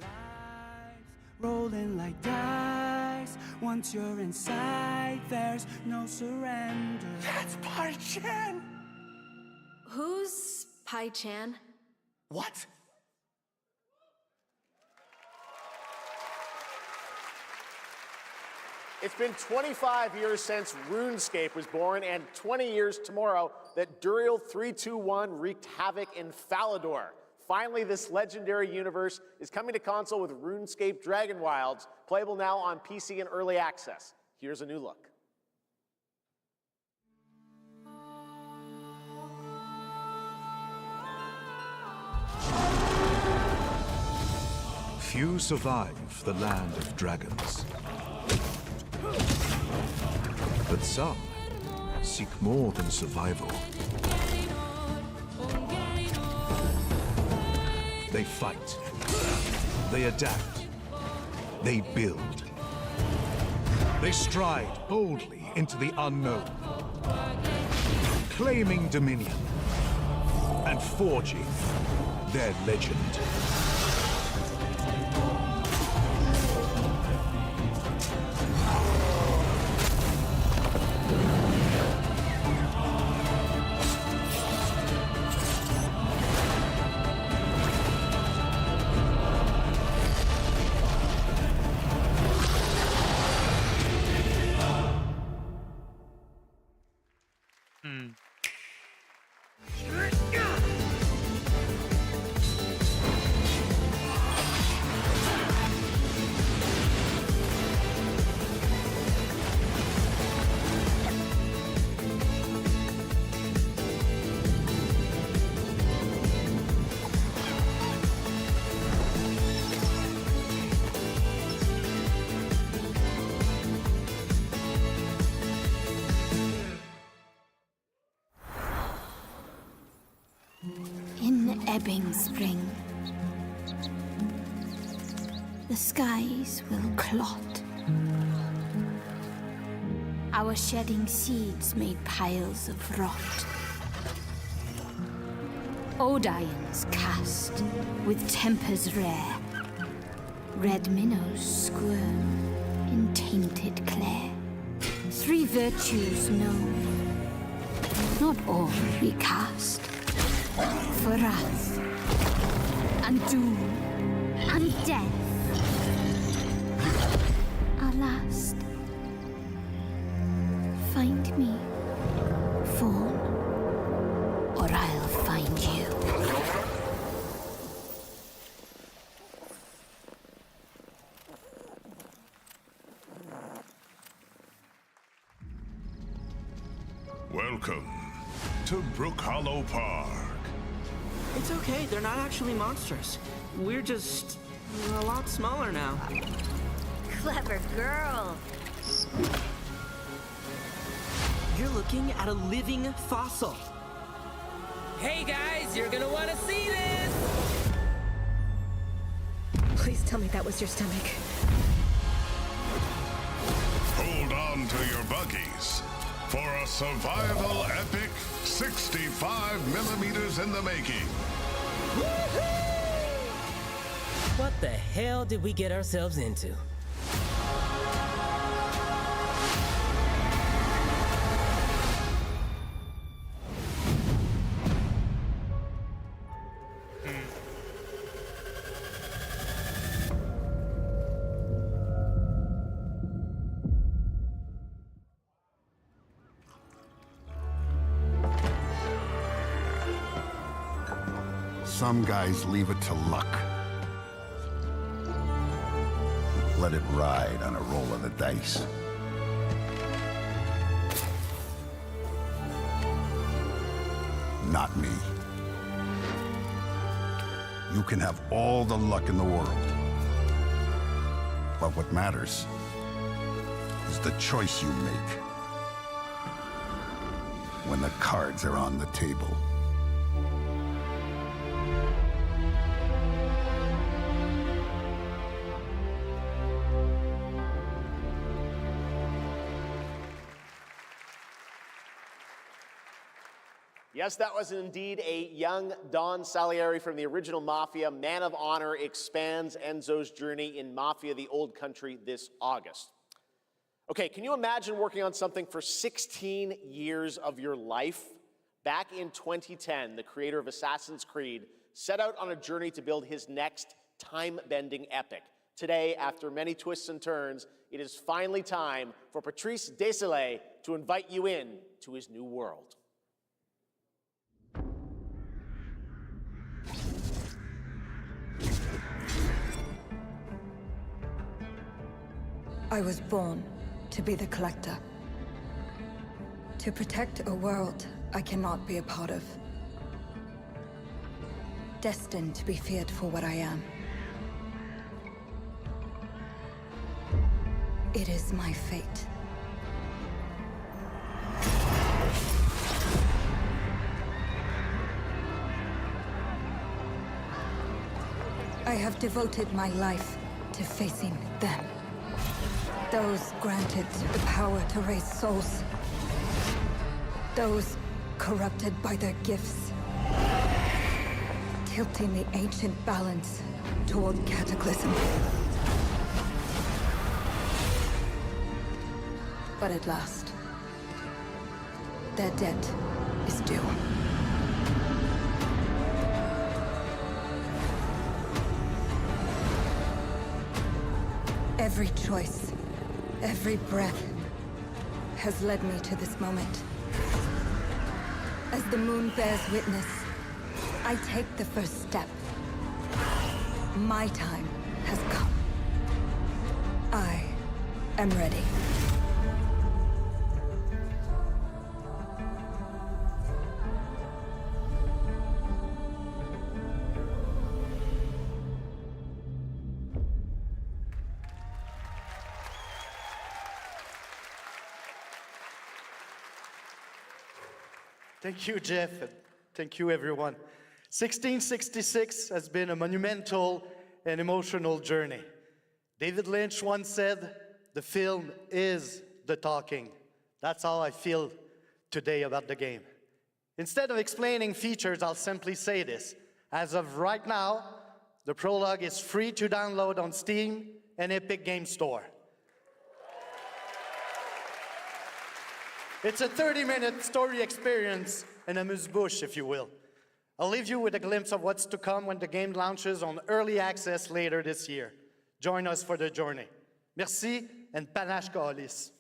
Lives rolling like dice. Once you're inside, there's no surrender. That's Pai Chan! Who's Pai Chan? What? It's been 25 years since RuneScape was born, and 20 years tomorrow that Duriel321 wreaked havoc in Falador. Finally, this legendary universe is coming to console with RuneScape Dragon Wilds, playable now on PC in early access. Here's a new look. Few survive the land of dragons. But some seek more than survival. They fight. They adapt. They build. They stride boldly into the unknown, claiming dominion and forging their legend. In ebbing spring, the skies will clot. Our shedding seeds made piles of rot. Odions cast with tempers rare. Red minnows squirm in tainted clay. Three virtues known, not all recast. For wrath, and doom, and death. Our last. Find me, Fawn, or I'll find you. Welcome to Brook Hollow Park. It's okay, they're not actually monsters. We're just a lot smaller now. Clever girl. You're looking at a living fossil. Hey guys, you're gonna want to see this! Please tell me that was your stomach. Hold on to your buggies for a survival epic 65 millimeters in the making. What the hell did we get ourselves into? Some guys leave it to luck. Let it ride on a roll of the dice. Not me. You can have all the luck in the world. But what matters is the choice you make when the cards are on the table. Yes, that was indeed a young Don Salieri from the original Mafia. Man of Honor expands Enzo's journey in Mafia: The Old Country this August. Okay, can you imagine working on something for 16 years of your life? Back in 2010, the creator of Assassin's Creed set out on a journey to build his next time-bending epic. Today, after many twists and turns, it is finally time for Patrice Désilets to invite you in to his new world. I was born to be the collector. To protect a world I cannot be a part of. Destined to be feared for what I am. It is my fate. I have devoted my life to facing them. Those granted the power to raise souls. Those corrupted by their gifts. Tilting the ancient balance toward cataclysm. But at last, their debt is due. Every choice, every breath has led me to this moment. As the moon bears witness, I take the first step. My time has come. I am ready. Thank you, Jeff, and thank you, everyone. 1666 has been a monumental and emotional journey. David Lynch once said, "The film is the talking." That's how I feel today about the game. Instead of explaining features, I'll simply say this. As of right now, the prologue is free to download on Steam and Epic Game Store. It's a 30-minute story experience, an amuse-bouche, if you will. I'll leave you with a glimpse of what's to come when the game launches on early access later this year. Join us for the journey. Merci, and panache Kaolis.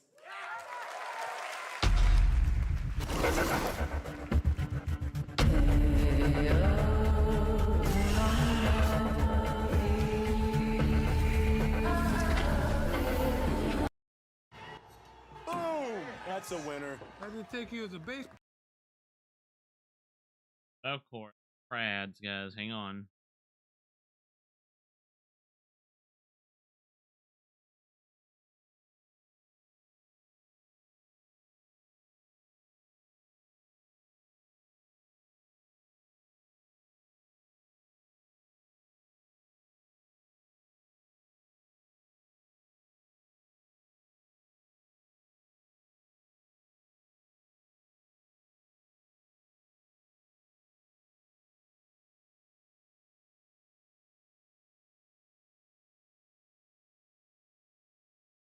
That's a winner. I didn't take you as a base. Of course. Prads, guys. Hang on.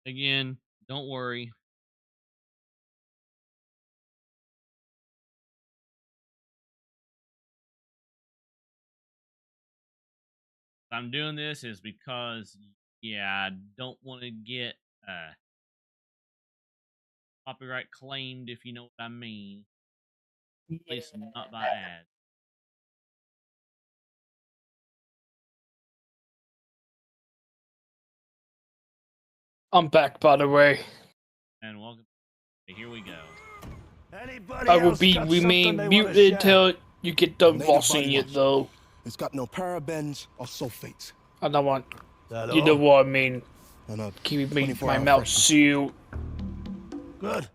Again, don't worry. I'm doing this is because, yeah, I don't want to get copyright claimed, if you know what I mean. At least not by ads. I'm back, by the way. And welcome. Here we go. I will remain muted until you get done bossing it, though. It's got no parabens or sulfates. I don't want. You know what I mean. Keep my mouth sealed. Good.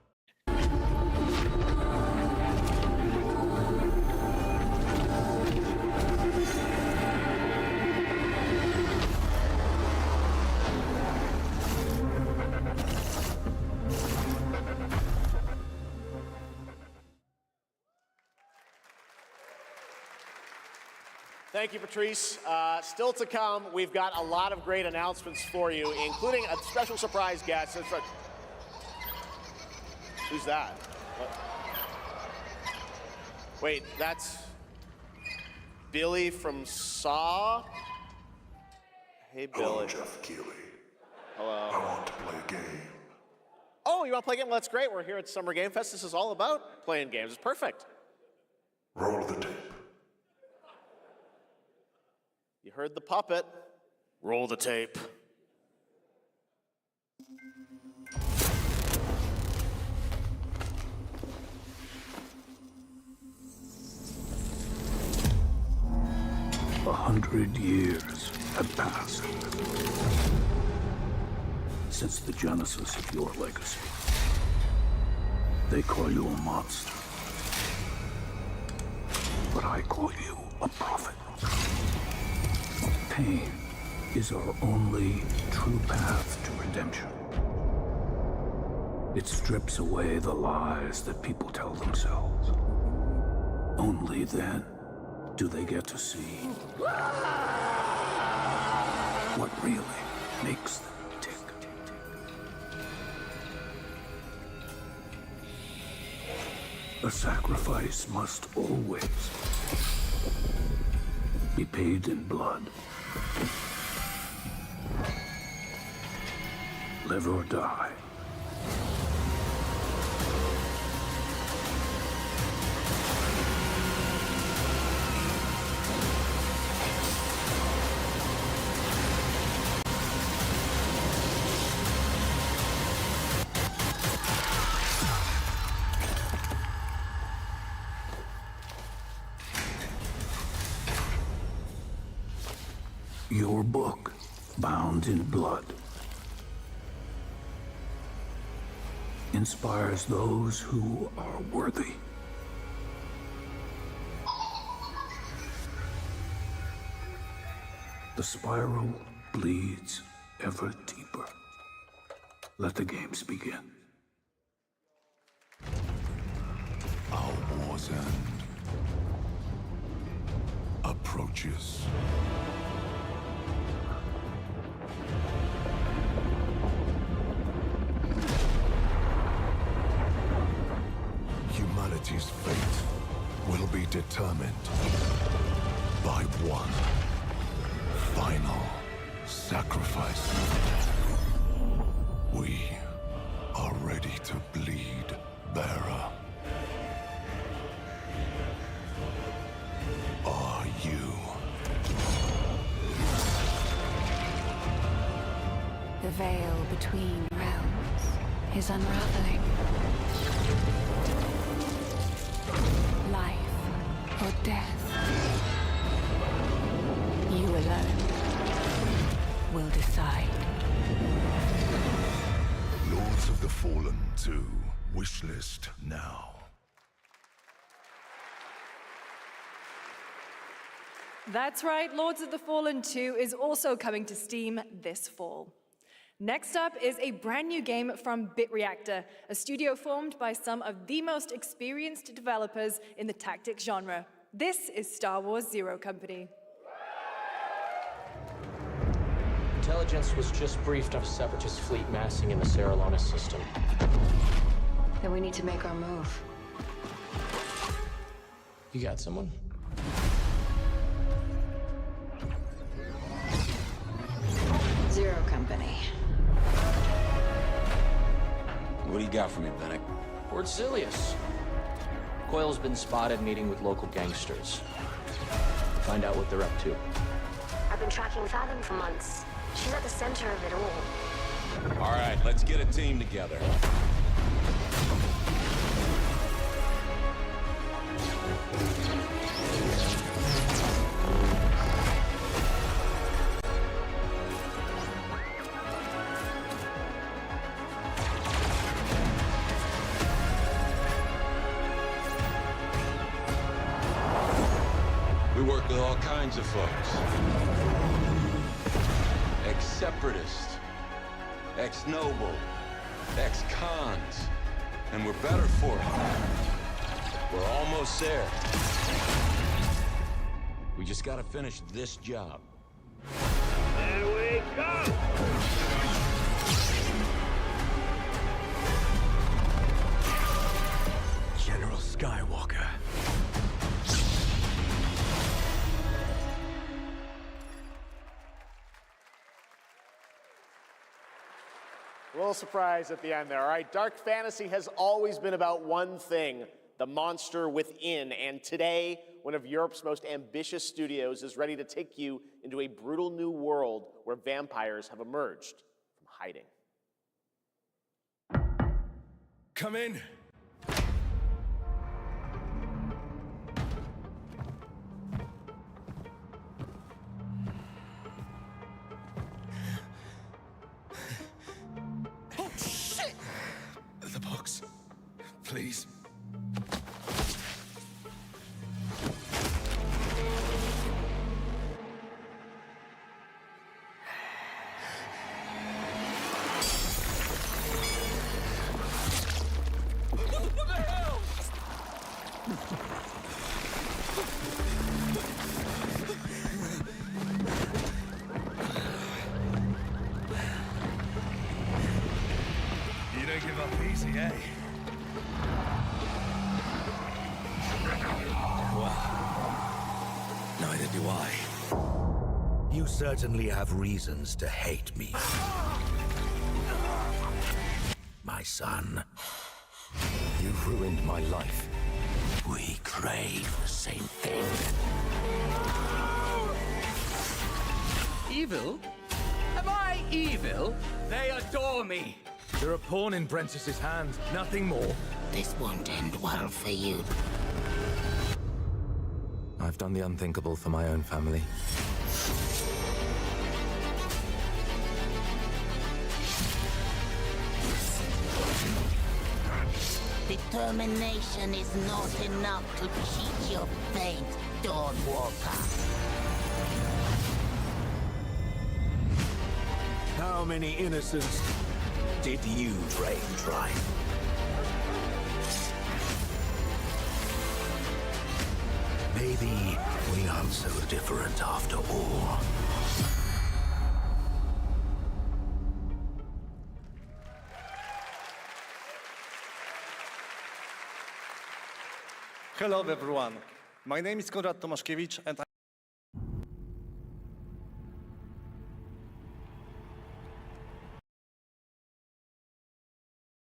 Thank you, Patrice. Still to come, we've got a lot of great announcements for you, including a special surprise guest. Who's that? What? Wait, that's Billy from Saw? Hey, Billy. Hello, Jeff Keighley. Hello. I want to play a game. Oh, you want to play a game? Well, that's great. We're here at Summer Game Fest. This is all about playing games. It's perfect. Roll the tape. You heard the puppet. Roll the tape. $100 years have passed. since the genesis of your legacy. They call you a monster, but I call you a prophet. Pain is our only true path to redemption. It strips away the lies that people tell themselves. Only then do they get to see what really makes them tick. A sacrifice must always be paid in blood. Live or die. Your book, bound in blood, inspires those who are worthy. The spiral bleeds ever deeper. Let the games begin. Our war's end approaches. Humanity's fate will be determined by one final sacrifice. We are ready to bleed, Bearer. Are you? The veil between realms is unraveling. Life or death. You alone will decide. Lords of the Fallen 2, wishlist now. That's right, Lords of the Fallen 2 is also coming to Steam this fall. Next up is a brand new game from BitReactor, a studio formed by some of the most experienced developers in the tactics genre. This is Star Wars Zero Company. Intelligence was just briefed of a Separatist fleet massing in the Serralana system. Then we need to make our move. You got someone? Zero Company. What do you got for me, Bennett? Word Silius. Coil's been spotted meeting with local gangsters. Find out what they're up to. I've been tracking Fathom for months. She's at the center of it all. All right, let's get a team together. We work with all kinds of folks. Ex-separatists, ex-noble, ex-cons, and we're better for it. We're almost there. We just gotta finish this job. There we go! General Skywalker. A little surprise at the end there. All right, dark fantasy has always been about one thing, the monster within. And today, one of Europe's most ambitious studios is ready to take you into a brutal new world where vampires have emerged from hiding. Come in. please. You don't give up easy, eh? Well, neither do I. You certainly have reasons to hate me. My son. You've ruined my life. We crave the same thing. Evil? Am I evil? They adore me. You're a pawn in Brentiss's hand, nothing more. This won't end well for you. I've done the unthinkable for my own family. Determination is not enough to cheat your fate, Dawnwalker. How many innocents Did you drain dry? Maybe we aren't so different after all. Hello, everyone. My name is Konrad Tomaszkiewicz, and I...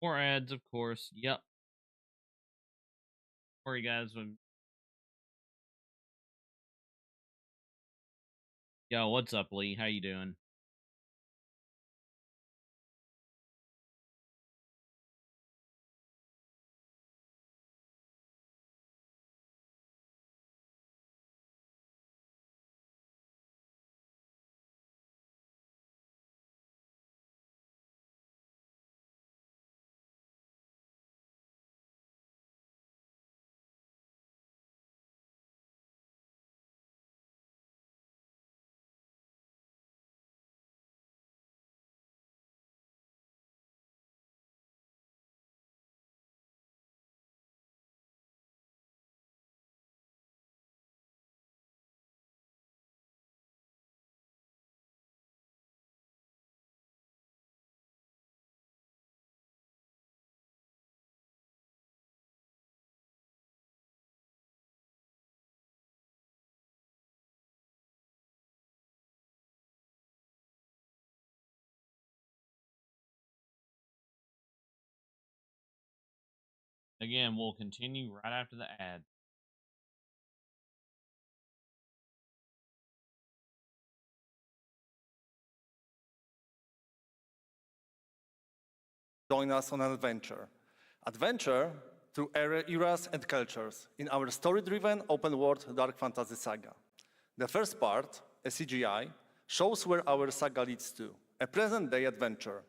More ads, of course. Yep. Sorry, guys. Yo, what's up, Lee? How you doing? Again, we'll continue right after the ad. Join us on an adventure. Adventure through eras and cultures in our story-driven open-world dark fantasy saga. The first part, a CGI, shows where our saga leads to, a present-day adventure.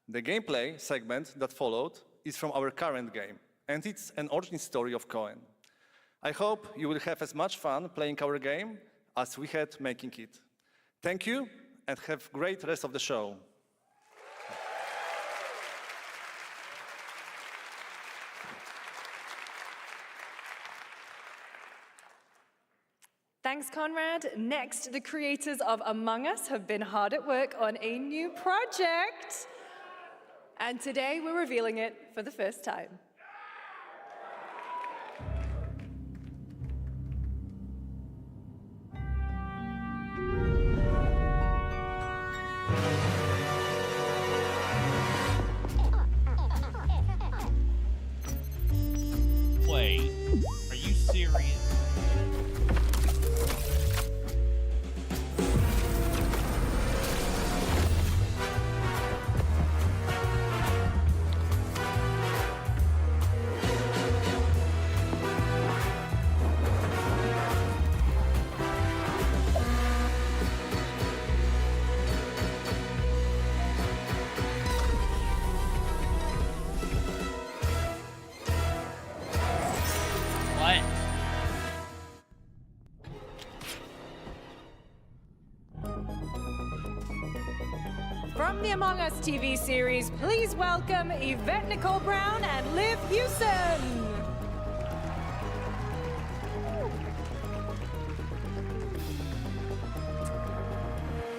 The gameplay segment that followed is from our current game, and it's an origin story of Cohen. I hope you will have as much fun playing our game as we had making it. Thank you, and have a great rest of the show. Thanks, Conrad. Next, the creators of Among Us have been hard at work on a new project. And today we're revealing it for the first time. Wait, are you serious? From the Among Us TV series, please welcome Yvette Nicole Brown and Liv Hewson.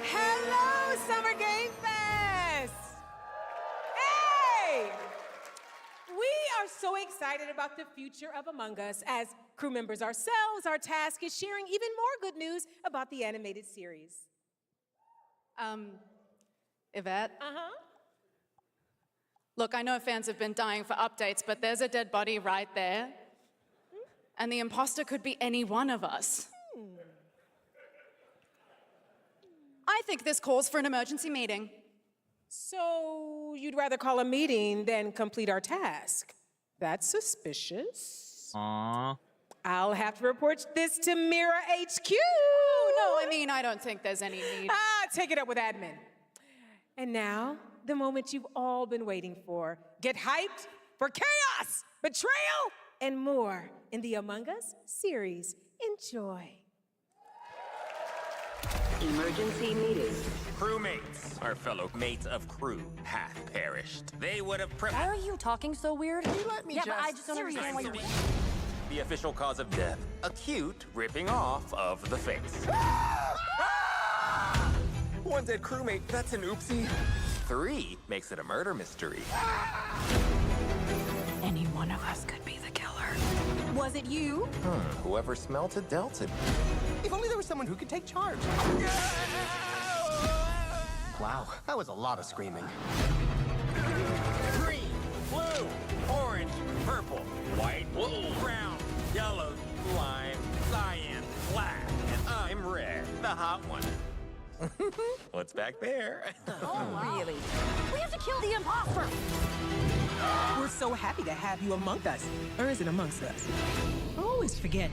Hello, Summer Game Fest! Hey! We are so excited about the future of Among Us. As crew members ourselves, our task is sharing even more good news about the animated series. Yvette? Uh-huh. Look, I know fans have been dying for updates, but there's a dead body right there. And the imposter could be any one of us. I think this calls for an emergency meeting. So you'd rather call a meeting than complete our task? That's suspicious. Aww. I'll have to report this to Mira HQ. Oh, no, I mean, I don't think there's any need. Take it up with admin. And now, the moment you've all been waiting for. Get hyped for chaos, betrayal, and more in the Among Us series. Enjoy. Emergency meeting. Crewmates, our fellow mates of crew, hath perished. They would have Why are you talking so weird? Can you let me but I just don't understand why you're... The official cause of death, acute ripping off of the face. One dead crewmate, that's an oopsie. 3 makes it a murder mystery. Any one of us could be the killer. Was it you? Whoever smelt it dealt it. If only there was someone who could take charge. Wow, that was a lot of screaming. Green, blue, orange, purple, white, brown, yellow, lime, cyan, black, and I'm red, the hot one. What's back there? Oh, really? We have to kill the imposter! We're so happy to have you among us. Or is it amongst us? I always forget.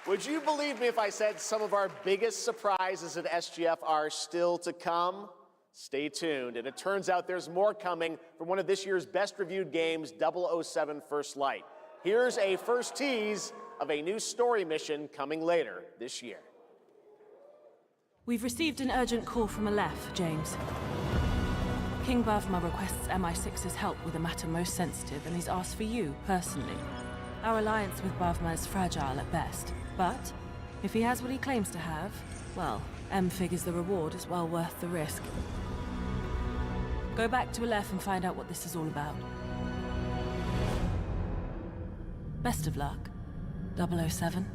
Would you believe me if I said some of our biggest surprises at SGF are still to come? Stay tuned. And it turns out there's more coming from one of this year's best reviewed games, 007 First Light. Here's a first tease of a new story mission coming later this year. We've received an urgent call from Aleph, James. King Bavma requests MI6's help with a matter most sensitive, and he's asked for you, personally. Our alliance with Bavma is fragile at best, but if he has what he claims to have, well, M figures the reward is well worth the risk. Go back to Aleph and find out what this is all about. Best of luck, 007.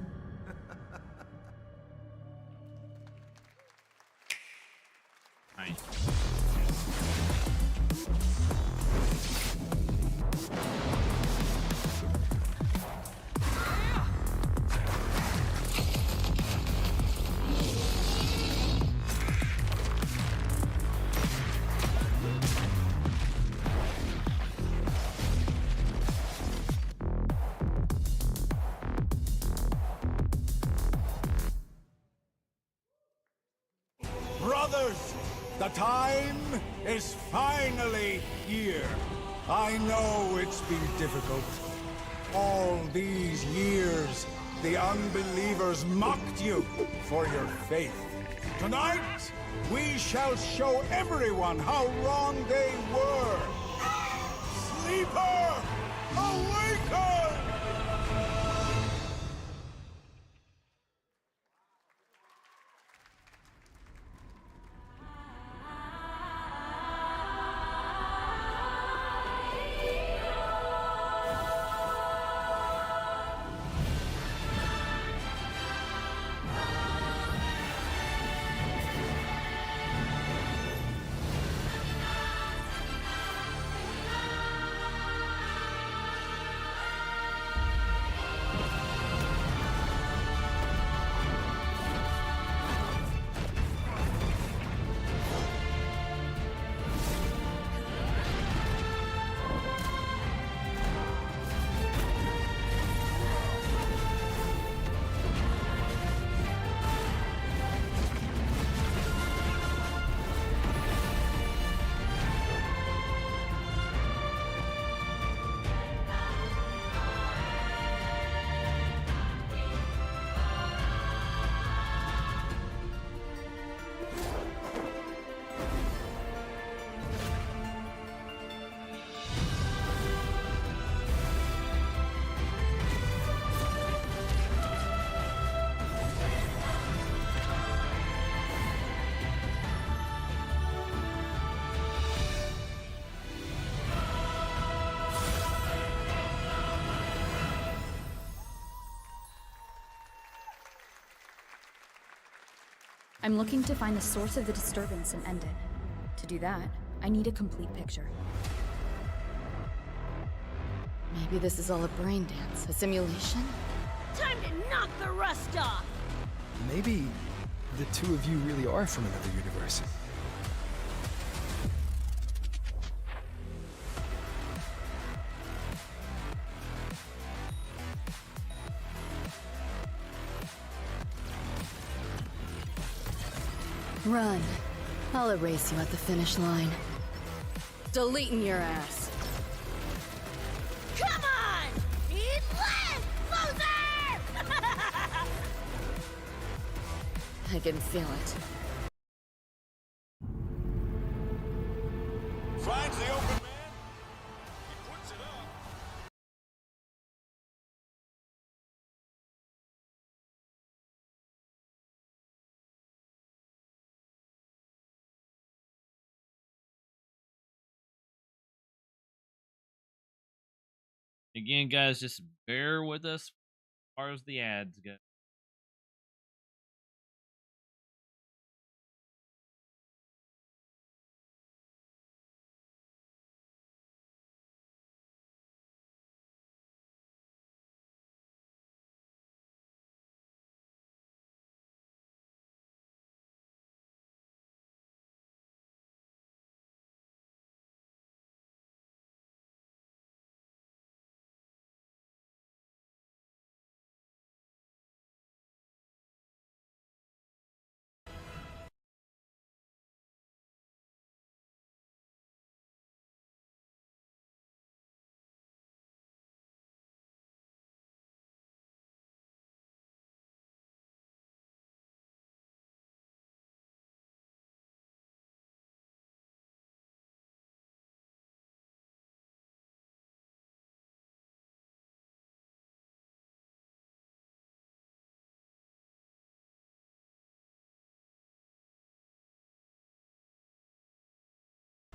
Nice. Brothers, the time is finally here. I know it's been difficult. All these years, the unbelievers mocked you for your faith. Tonight, we shall show everyone how wrong they were. Sleeper, awaken! I'm looking to find the source of the disturbance and end it. To do that, I need a complete picture. Maybe this is all a brain dance, a simulation? Time to knock the rust off! Maybe the two of you really are from another universe. Run. I'll erase you at the finish line. Deleting your ass. Come on! Eat less, loser! I can feel it. Finds the open man. He puts it up. Again, guys, just bear with us as far as the ads go.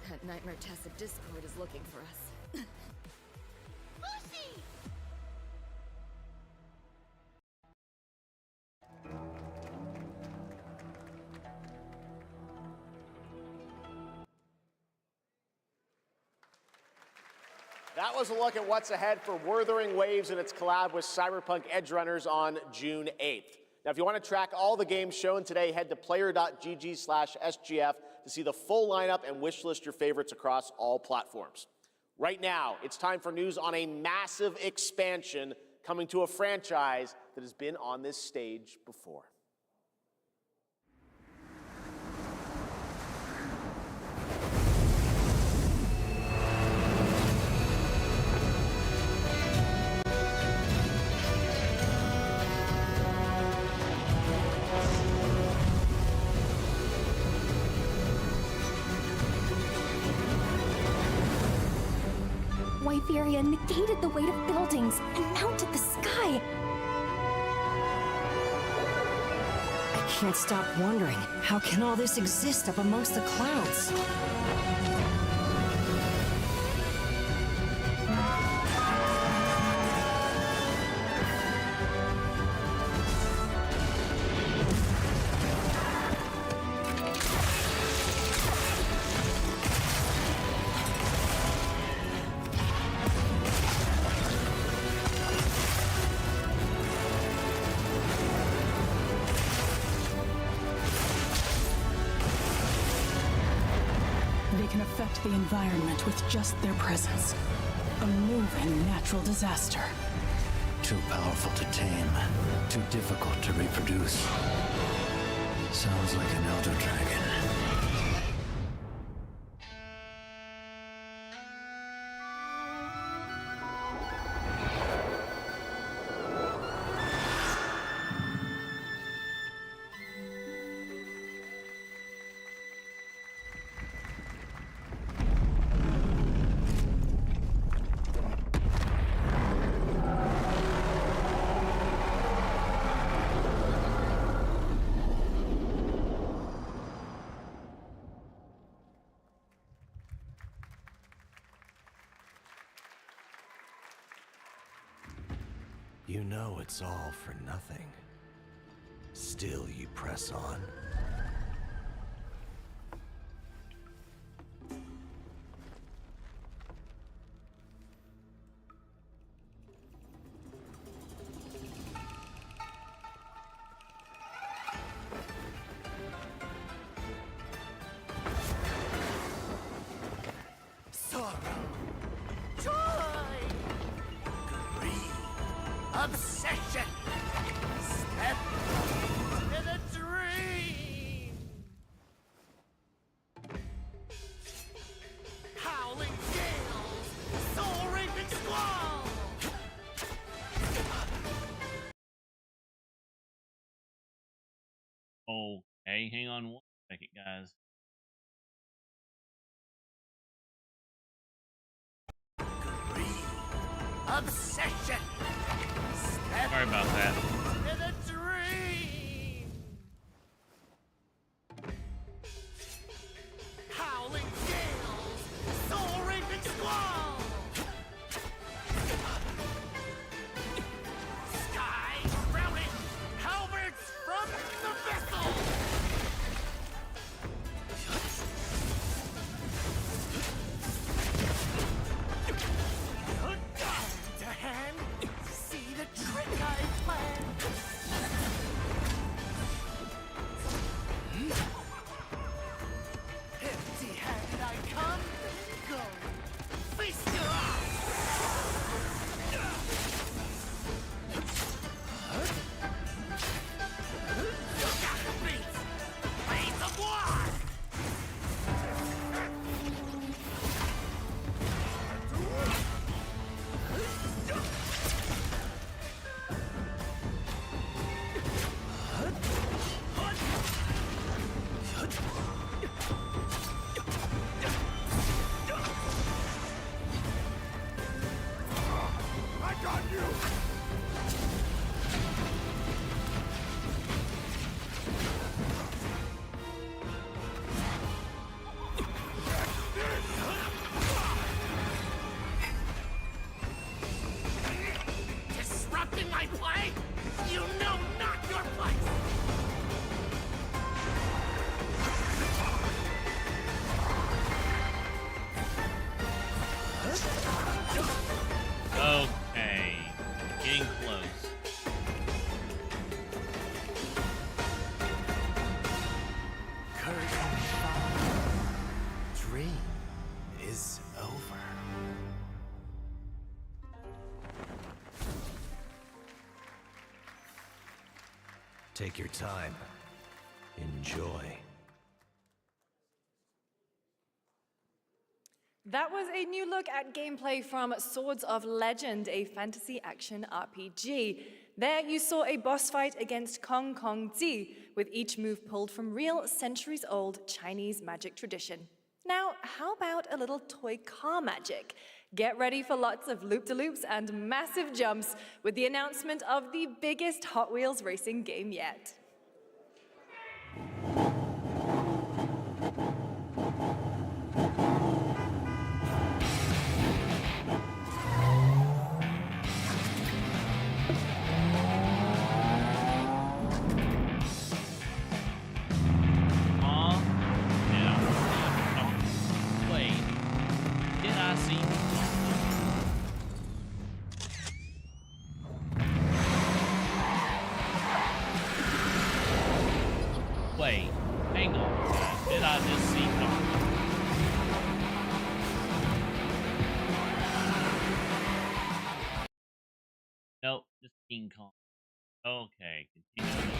That nightmare test of Discord is looking for us. Lucy! That was a look at what's ahead for Wuthering Waves and its collab with Cyberpunk Edgerunners on June 8th. Now, if you want to track all the games shown today, head to player.gg/SGF to see the full lineup and wishlist your favorites across all platforms. Right now, it's time for news on a massive expansion coming to a franchise that has been on this stage before. Wyveria negated the weight of buildings and mounted the sky. I can't stop wondering, how can all this exist up amongst the clouds? They can affect the environment with just their presence. A moving natural disaster. Too powerful to tame. Too difficult to reproduce. Sounds like an elder dragon. You know it's all for nothing. Still you press on. Obsession! Step to the dream! Howling gales! Soul-raping squall! Okay, hang on one second, guys. Obsession! Step Sorry about that. to the dream! Howling gales! Soul-raping squall! Sky routing! Halberds from the vessel! Hand to hand, see the trick I planned. Empty-handed I come, go. Feast your eyes. You got the beat. Blaze of war. I got you! Disrupting my play? You know not your place! Okay, getting close. Curtain fall. Dream is over. Take your time. Enjoy. That was a new look at gameplay from Swords of Legend, a fantasy action RPG. There you saw a boss fight against Kong Kong Zi, with each move pulled from real centuries-old Chinese magic tradition. Now, how about a little toy car magic? Get ready for lots of loop-de-loops and massive jumps with the announcement of the biggest Hot Wheels racing game yet. Wait, did I see? Wait, hang on. Did I just see something? Nope, just King Kong. Okay, continue.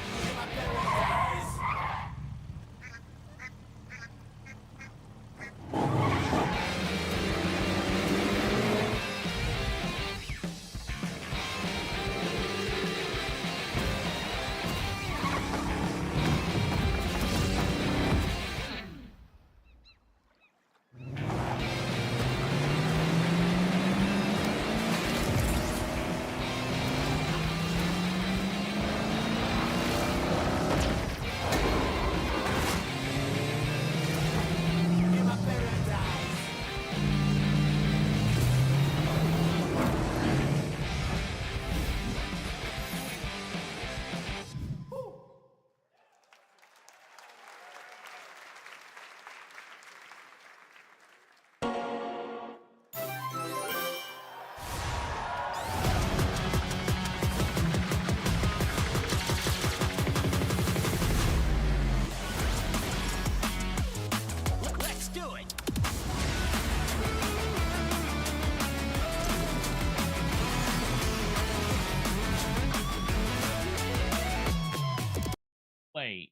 Wait.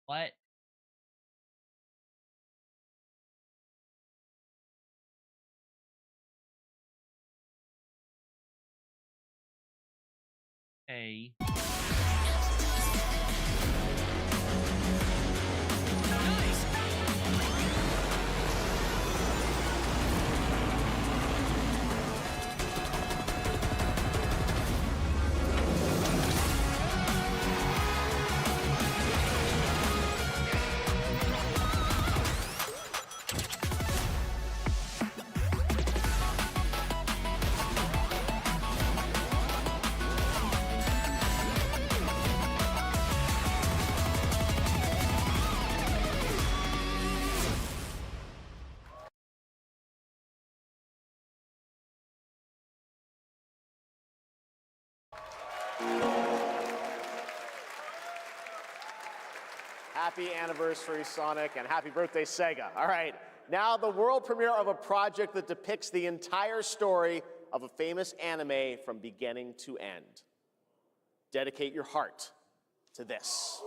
What? A. Happy anniversary, Sonic, and happy birthday, Sega. All right, now the world premiere of a project that depicts the entire story of a famous anime from beginning to end. Dedicate your heart to this.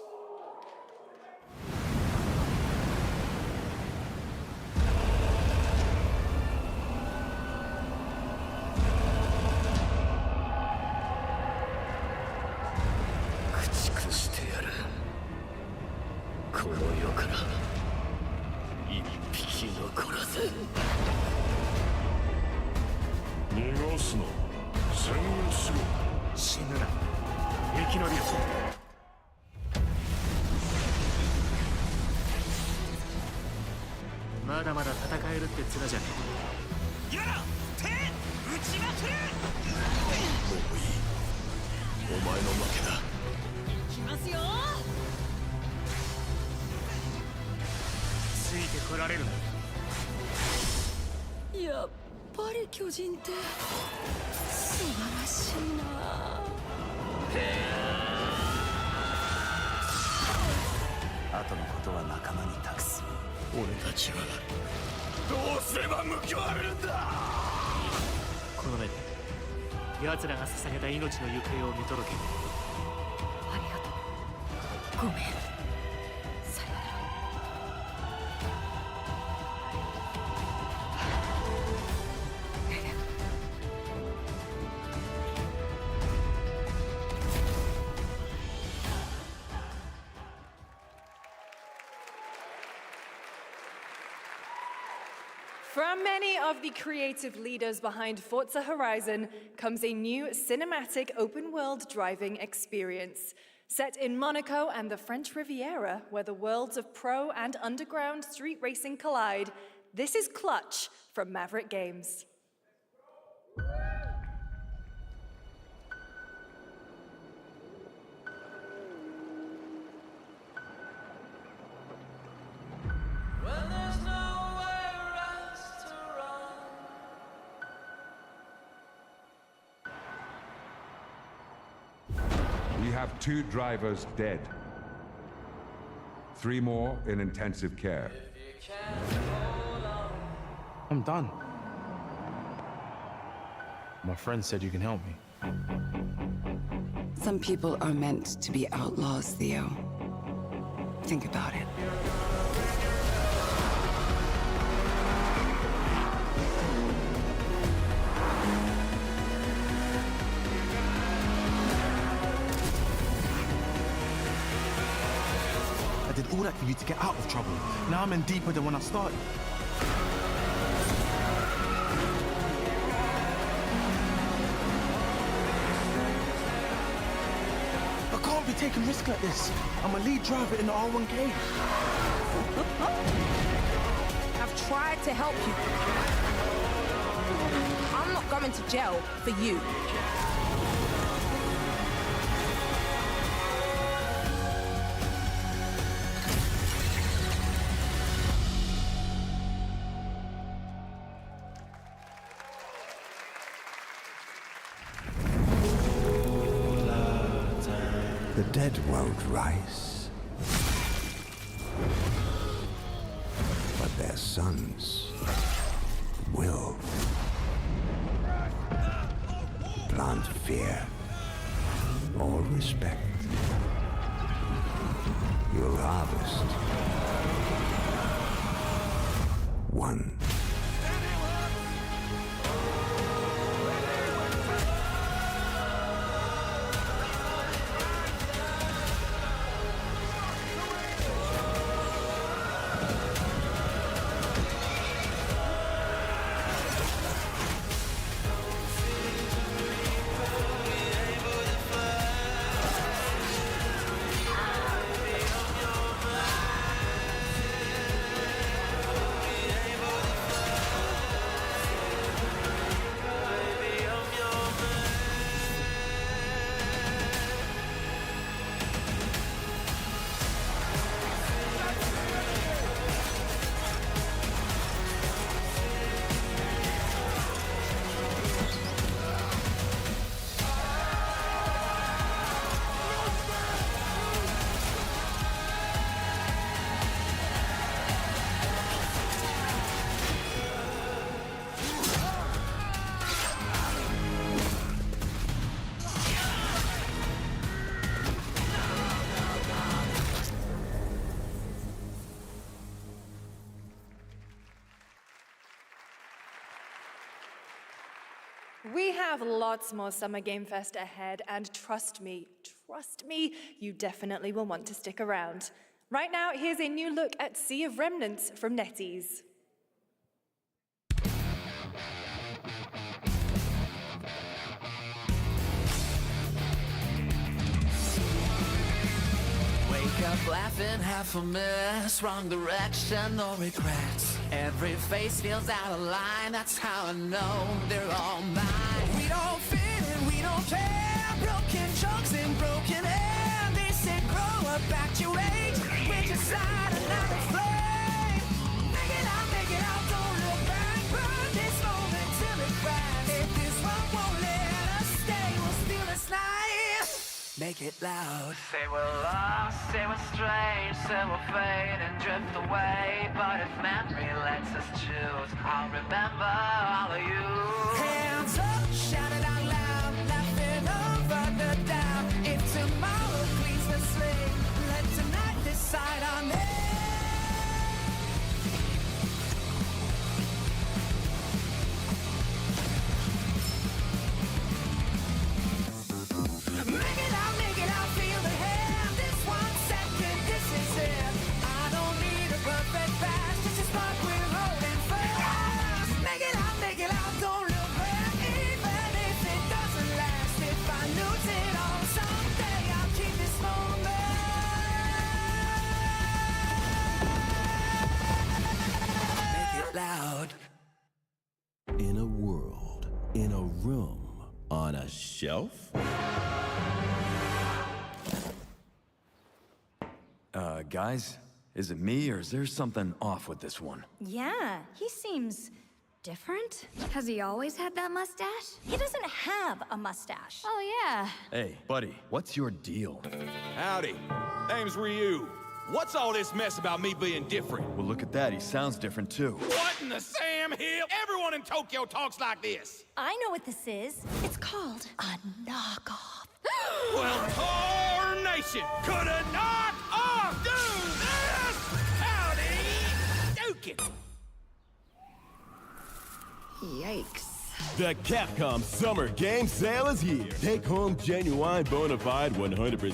やっぱり巨人って素晴らしいな。後のことは仲間に託す。俺たちはどうすれば報われるんだ。この目で奴らが捧げた命の行方を見届ける。ありがとう。ごめん。さよなら。From many of the creative leaders behind Forza Horizon comes a new cinematic open-world driving experience. Set in Monaco and the French Riviera, where the worlds of pro and underground street racing collide, this is Clutch from Maverick Games. We have 2 drivers dead. 3 more in intensive care. I'm done. My friend said you can help me. Some people are meant to be outlaws, Theo. Think about it. I did all that for you to get out of trouble. Now I'm in deeper than when I started. I can't be taking risks like this. I'm a lead driver in the R1K. I've tried to help you. I'm not going to jail for you. The dead won't rise, but their sons will. Plant fear or respect. You'll harvest one. We have lots more Summer Game Fest ahead, and trust me, you definitely will want to stick around. Right now, here's a new look at Sea of Remnants from NetEase. Wake up laughing, half a miss, wrong direction, no regrets. Every face feels out of line, that's how I know they're all mine. We don't fit and we don't care, broken chunks and broken air. They said grow up, act your age, with your side another flame. Make it out, don't look back, burn this moment till it cracks. If this one won't let us stay, we'll steal this night. Make it loud. Say we're lost, say we're strange, say we'll fade and drift away. But if memory lets us choose, I'll remember all of you. Hands up, shout it out loud, laughing over the doubt. If tomorrow cleans the slate, let tonight decide on it. Make it out, feel the hand. This 1 second, this is it. I don't need a perfect pass, just a spark we're holding fast. Make it out, don't look back, even if it doesn't last. If I lose it all someday, I'll keep this moment. Make it loud. In a world, in a room, on a shelf? Guys, is it me or is there something off with this one? Yeah, he seems different. Has he always had that mustache? He doesn't have a mustache. Oh, yeah. Hey, buddy, what's your deal? Howdy. Name's Ryu. What's all this mess about me being different? Well, look at that. He sounds different, too. What in the Sam Hill? Everyone in Tokyo talks like this. I know what this is. It's called a knockoff. Well, tarnation! Could a knock off do this? Howdy, Dukin. Yikes. The Capcom Summer Game Sale is here. Take home genuine, bona fide, 100%.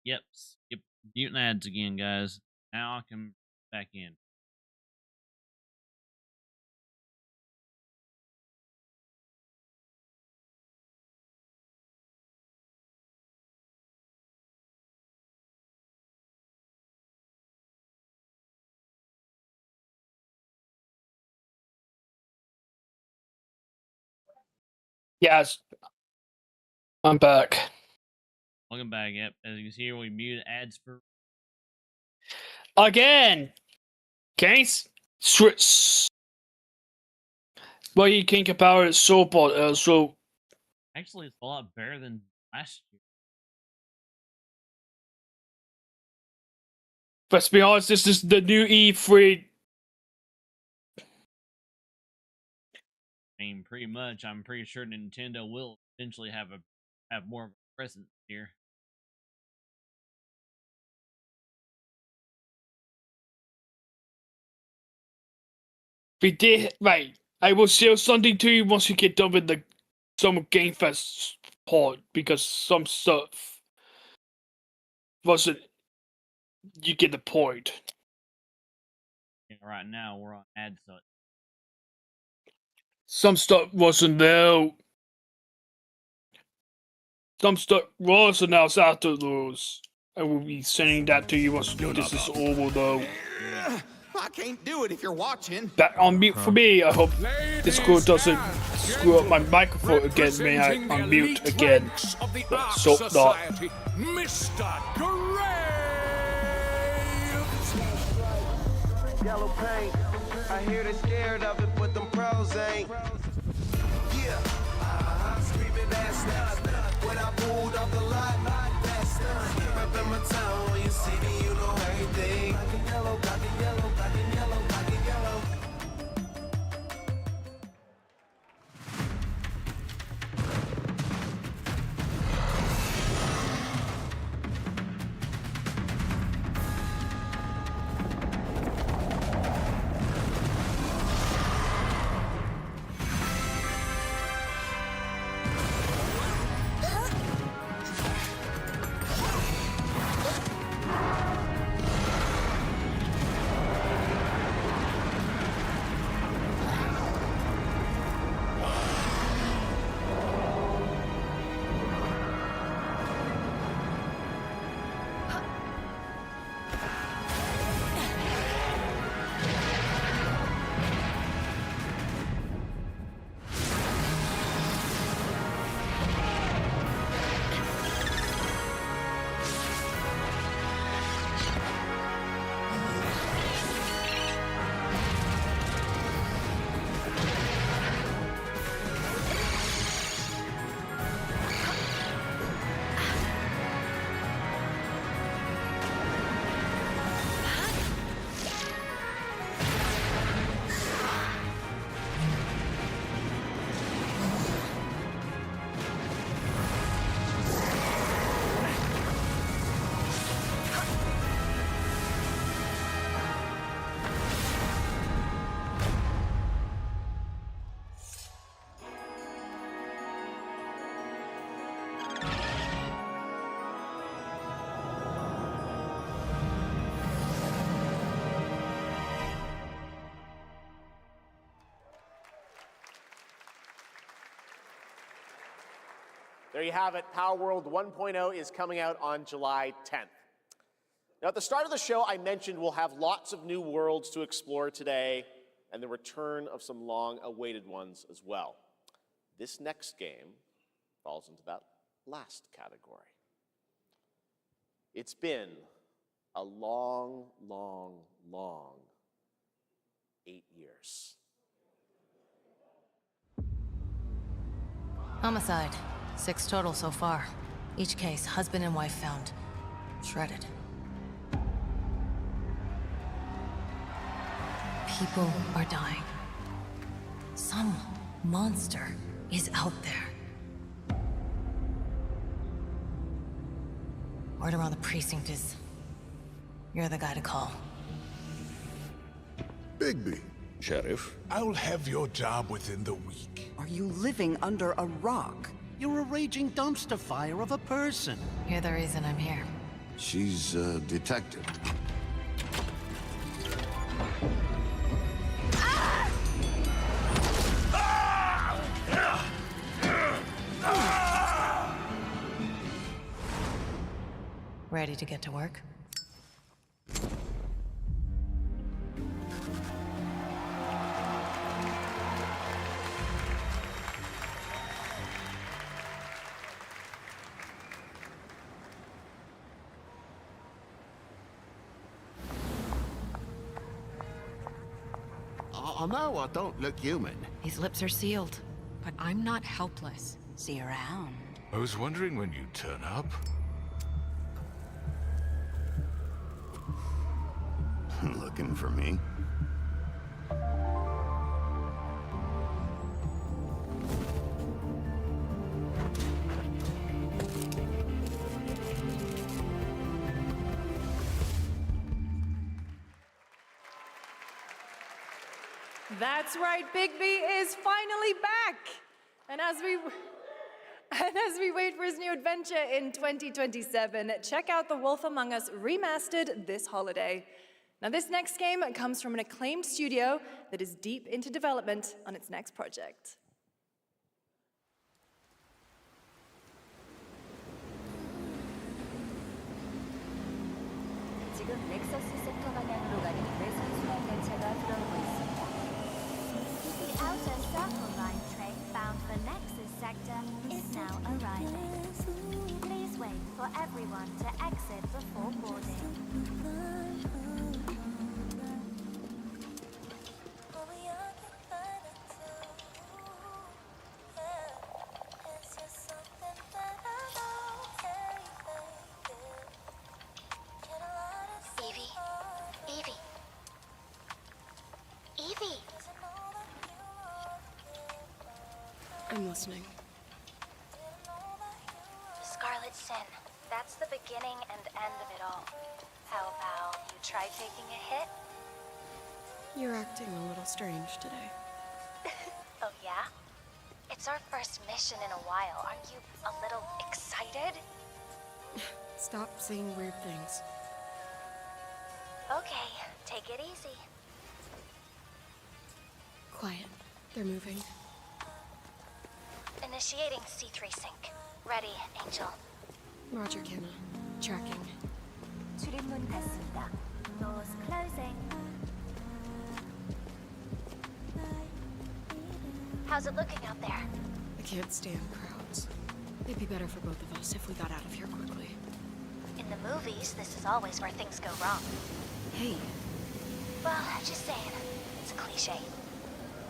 Yep. Skip mutant ads again, guys. Now I can back in. Yes. I'm back. Welcome back. Yep. As you can see here, we muted ads for Again! Case? What do you think about it so far? actually it's a lot better than last year. Let's be honest, this is the new E3. I mean, pretty much, I'm pretty sure Nintendo will eventually have a have more of a presence here. We did, right. I will share something to you once we get done with the Summer Game Fest part, because some stuff wasn't. You get the point. Yeah, right now we're on ad set. Some stuff wasn't there. Some stuff was announced after those. I will be sending that to you once this is over, though. I can't do it if you're watching. That on mute for me. I hope Discord doesn't screw up my microphone again when I unmute again. So not. Mr. Grave! Yellow paint. I hear they scared of it, but them pros ain't. Yeah, screaming that's not when I pulled off the lot. That's not repping my town. When you see me, you know everything. Black and yellow, black and yellow, black and yellow, black and yellow. There you have it. Power World 1.0 is coming out on July 10th. Now, at the start of the show, I mentioned we'll have lots of new worlds to explore today and the return of some long-awaited ones as well. This next game falls into that last category. It's been a long, long, long 8 years. Homicide. 6 total so far. Each case, husband and wife found. Shredded. People are dying. Some monster is out there. Word around the precinct is you're the guy to call. Bigby. Sheriff? I'll have your job within the week. Are you living under a rock? You're a raging dumpster fire of a person. You're the reason I'm here. She's a detective. Ready to get to work? Oh no, I don't look human. These lips are sealed, but I'm not helpless. See you around. I was wondering when you'd turn up. Looking for me? That's right, Bigby is finally back! And as we wait for his new adventure in 2027, check out The Wolf Among Us Remastered this holiday. Now, this next game comes from an acclaimed studio that is deep into development on its next project. 지금 넥서스 섹터 방향으로 가는 외선 수송 열차가 들어오고 있습니다. The outer circle line train bound for Nexus sector is now arriving. Please wait for everyone to exit before boarding. Evie! I'm listening. The Scarlet Sin. That's the beginning and end of it all. How about you try taking a hit? You're acting a little strange today. Oh yeah? It's our first mission in a while. Aren't you a little excited? Stop saying weird things. Okay, take it easy. Quiet. They're moving. Initiating C3 sync. Ready, Angel. Roger, Kenna. Tracking. 출입문 닫습니다. Doors closing. How's it looking out there? I can't stand crowds. It'd be better for both of us if we got out of here quickly. In the movies, this is always where things go wrong. Hey. Well, just saying. It's a cliche.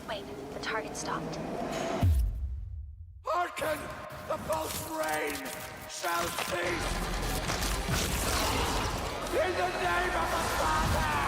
Wait, the target stopped. Hearken! The pulse rain shall cease! In the name of the Father!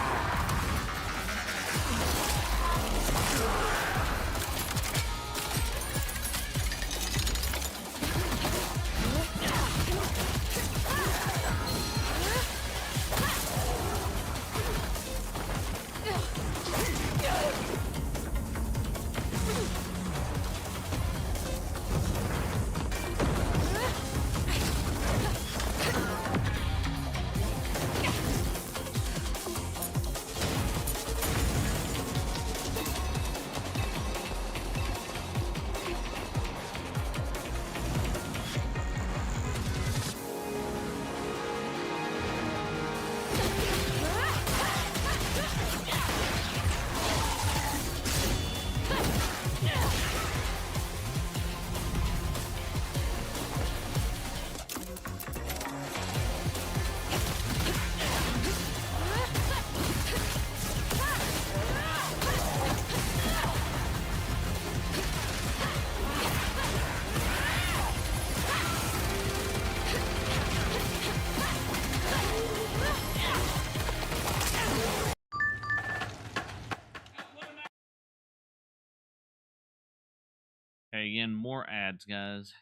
Okay, again, more ads, guys.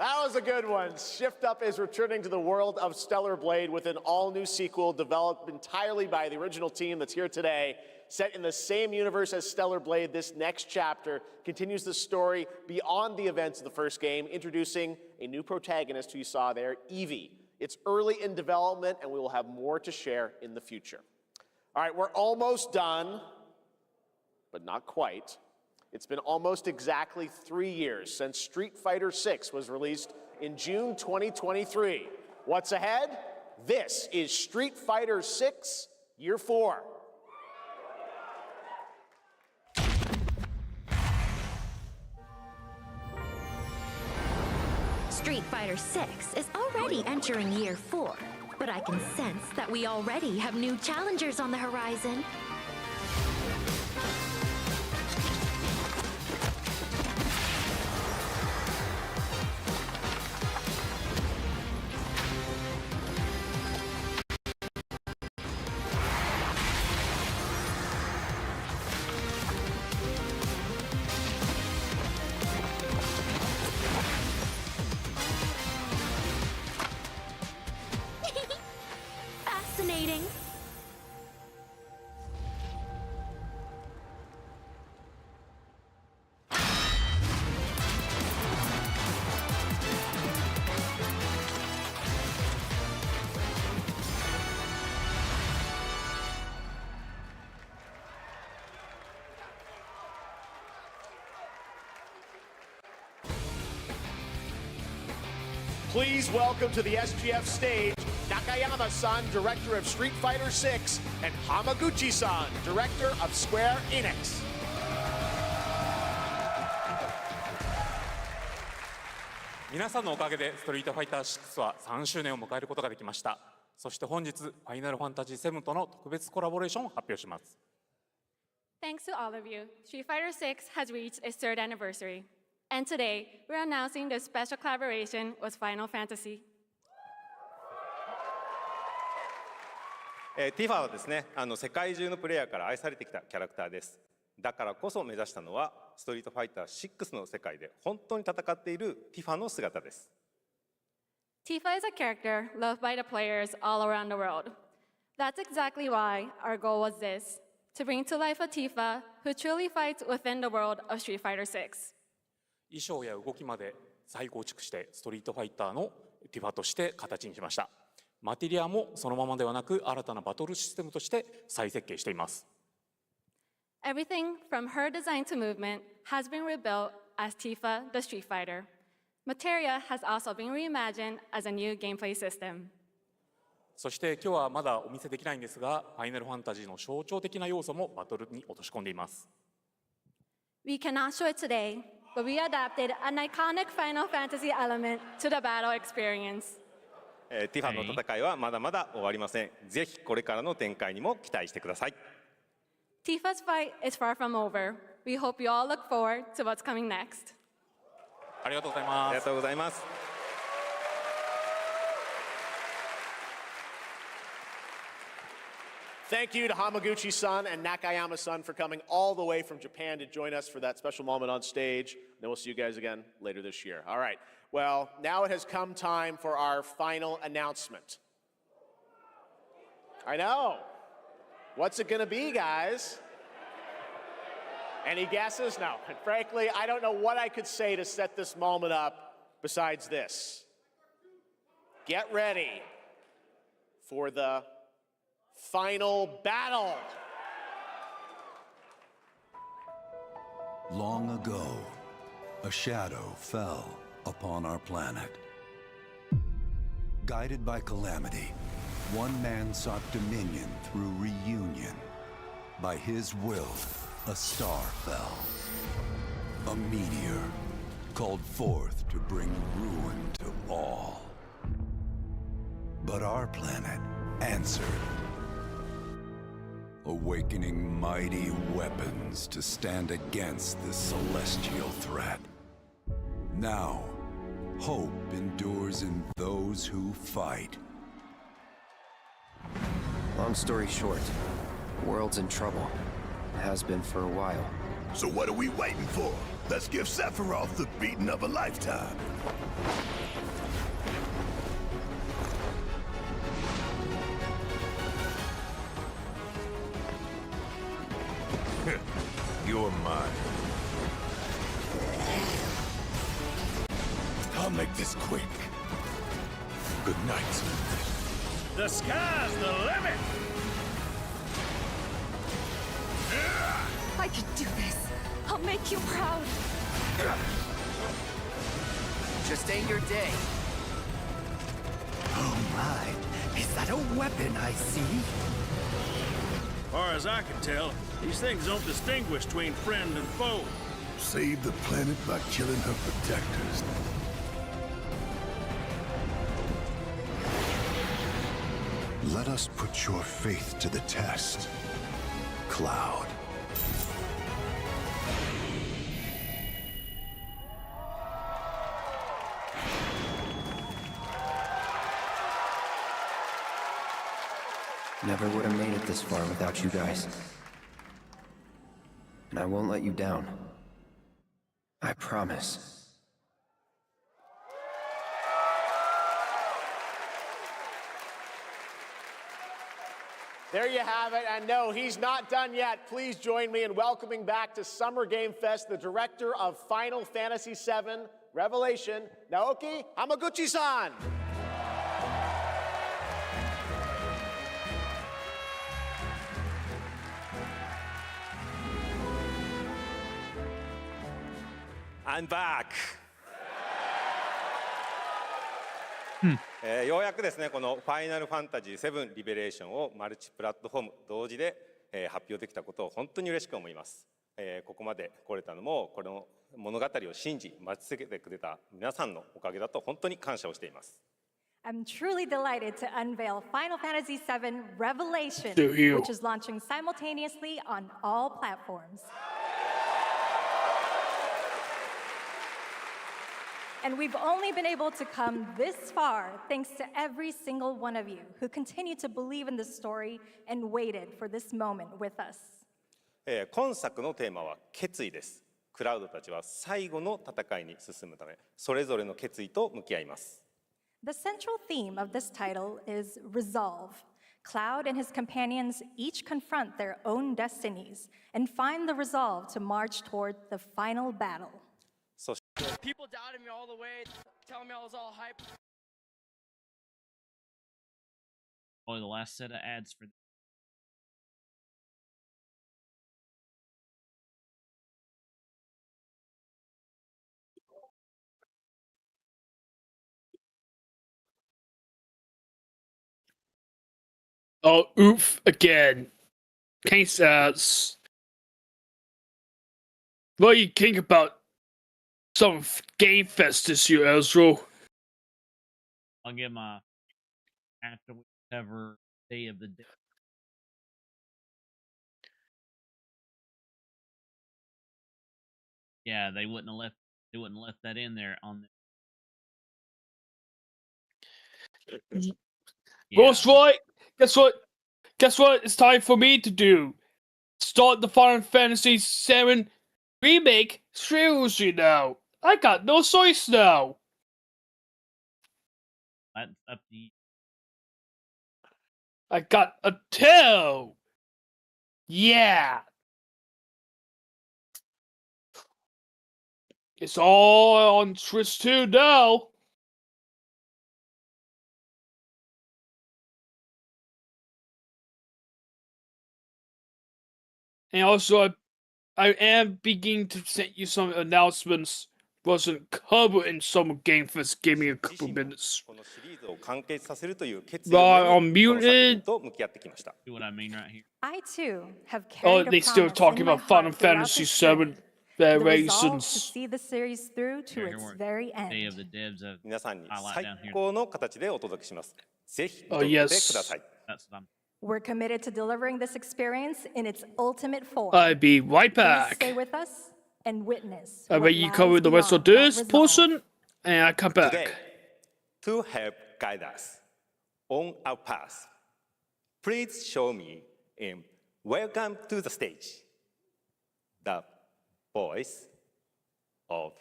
That was a good one. Shift Up is returning to the world of Stellar Blade with an all-new sequel developed entirely by the original team that's here today. Set in the same universe as Stellar Blade, this next chapter continues the story beyond the events of the first game, introducing a new protagonist who you saw there, Evie. It's early in development, and we will have more to share in the future. All right, we're almost done, but not quite. It's been almost exactly 3 years since Street Fighter VI was released in June 2023. What's ahead? This is Street Fighter VI Year 4. Street Fighter VI is already entering Year 4, but I can sense that we already have new challengers on the horizon. Fascinating. Please welcome to the SGF stage, Nakayama-san, Director of Street Fighter VI, and Hamaguchi-san, Director of Square Enix. 皆さんのおかげでストリートファイター6は3周年を迎えることができました。そして本日、ファイナルファンタジー7との特別コラボレーションを発表します。Thanks to all of you, Street Fighter VI has reached its 3rd anniversary. And today, we're announcing the special collaboration with Final Fantasy. ティファはですね、世界中のプレイヤーから愛されてきたキャラクターです。だからこそ目指したのは、ストリートファイター6の世界で本当に戦っているティファの姿です。Tifa is a character loved by the players all around the world. That's exactly why our goal was this, to bring to life a Tifa who truly fights within the world of Street Fighter VI. 衣装や動きまで再構築してストリートファイターのティファとして形にしました。マテリアもそのままではなく新たなバトルシステムとして再設計しています。Everything from her design to movement has been rebuilt as Tifa the Street Fighter. Materia has also been reimagined as a new gameplay system. そして今日はまだお見せできないんですが、ファイナルファンタジーの象徴的な要素もバトルに落とし込んでいます。We cannot show it today, but we adapted an iconic Final Fantasy element to the battle experience. ティファの戦いはまだまだ終わりません。ぜひこれからの展開にも期待してください。Tifa's fight is far from over. We hope you all look forward to what's coming next. ありがとうございます。ありがとうございます。Thank you to Hamaguchi-san and Nakayama-san for coming all the way from Japan to join us for that special moment on stage. Then we'll see you guys again later this year. All right. Well, now it has come time for our final announcement. I know. What's it going to be, guys? Any guesses? No. And frankly, I don't know what I could say to set this moment up besides this. Get ready for the final battle. Long ago, a shadow fell upon our planet. Guided by calamity, one man sought dominion through reunion. By his will, a star fell. A meteor called forth to bring ruin to all. But our planet answered, awakening mighty weapons to stand against this celestial threat. Now, hope endures in those who fight. Long story short, the world's in trouble. It has been for a while. So what are we waiting for? Let's give Sephiroth the beating of a lifetime. You're mine. I'll make this quick. Good night. The sky's the limit! I can do this. I'll make you proud. Just ain't your day. Oh my, is that a weapon I see? Far as I can tell, these things don't distinguish between friend and foe. Save the planet by killing her protectors. Let us put your faith to the test, Cloud. Never would have made it this far without you guys. And I won't let you down. I promise. There you have it, and no, he's not done yet. Please join me in welcoming back to Summer Game Fest the director of Final Fantasy VII Revelation, Naoki Hamaguchi-san. I'm back! ようやくですね、このファイナルファンタジー7リベレーションをマルチプラットフォーム同時で発表できたことを本当に嬉しく思います。ここまで来れたのも、この物語を信じ、待ち続けてくれた皆さんのおかげだと本当に感謝をしています。I'm truly delighted to unveil Final Fantasy VII Revelation, To you. which is launching simultaneously on all platforms. And we've only been able to come this far thanks to every single one of you who continue to believe in this story and waited for this moment with us. 今作のテーマは決意です。クラウドたちは最後の戦いに進むため、それぞれの決意と向き合います。The central theme of this title is resolve. Cloud and his companions each confront their own destinies and find the resolve to march toward the final battle. People doubted me all the way, telling me I was all hype. Probably the last set of ads for. Oh, oof again. Case says, what do you think about some Game Fest this year, Ezra? I'll get my after we cover Day of the Dead. Yeah, they wouldn't have left that in there on the. That's right. Guess what? Guess what? It's time for me to do. Start the Final Fantasy VII Remake trilogy now. I got no choice now. That's up to you. I got a tail. Yeah. It's all on Switch 2 now. And also, I am beginning to send you some announcements. Wasn't covered in some Game Fest. Give me a couple minutes. このシリーズを完結させるという決意 Right, を I'm 胸にこの作 muted. 品と向き合ってきました。 See what I mean right here. I too have Oh, carried they a still promise talking in my about Final heart throughout Fantasy this journey. VII The resolve to variations. see the series through to its very Day of end. the Devs of 皆さんに highlight 最 down here. 高の形でお届けします。ぜひ見 Oh, 届けて yes. ください。 That's what I'm. We're committed to delivering this experience in its ultimate form. I'll be right Please stay back. with us and witness I what bet you lies cover the rest of beyond that this resolve. portion, and I come Today, back. to help guide us on our path, please show me in Welcome to the Stage the voice of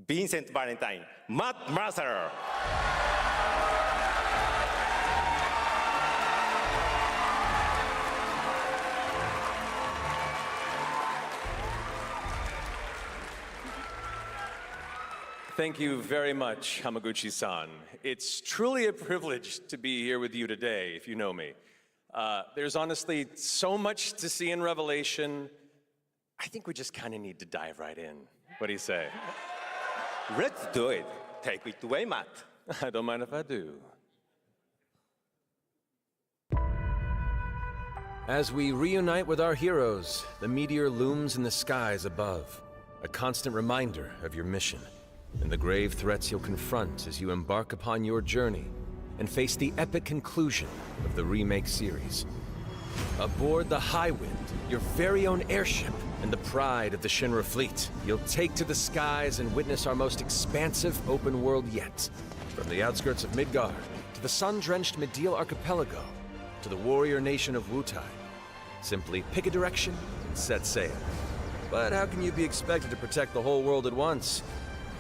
Vincent Valentine, Matt Mercer. Thank you very much, Hamaguchi-san. It's truly a privilege to be here with you today, if you know me. There's honestly so much to see in Revelation. I think we just kind of need to dive right in. What do you say? Let's do it. Take it away, Matt. I don't mind if I do. As we reunite with our heroes, the meteor looms in the skies above, a constant reminder of your mission and the grave threats you'll confront as you embark upon your journey and face the epic conclusion of the remake series. Aboard the Highwind, your very own airship and the pride of the Shinra fleet, you'll take to the skies and witness our most expansive open world yet. From the outskirts of Midgard, to the sun-drenched Medial Archipelago, to the warrior nation of Wutai. Simply pick a direction and set sail. But how can you be expected to protect the whole world at once?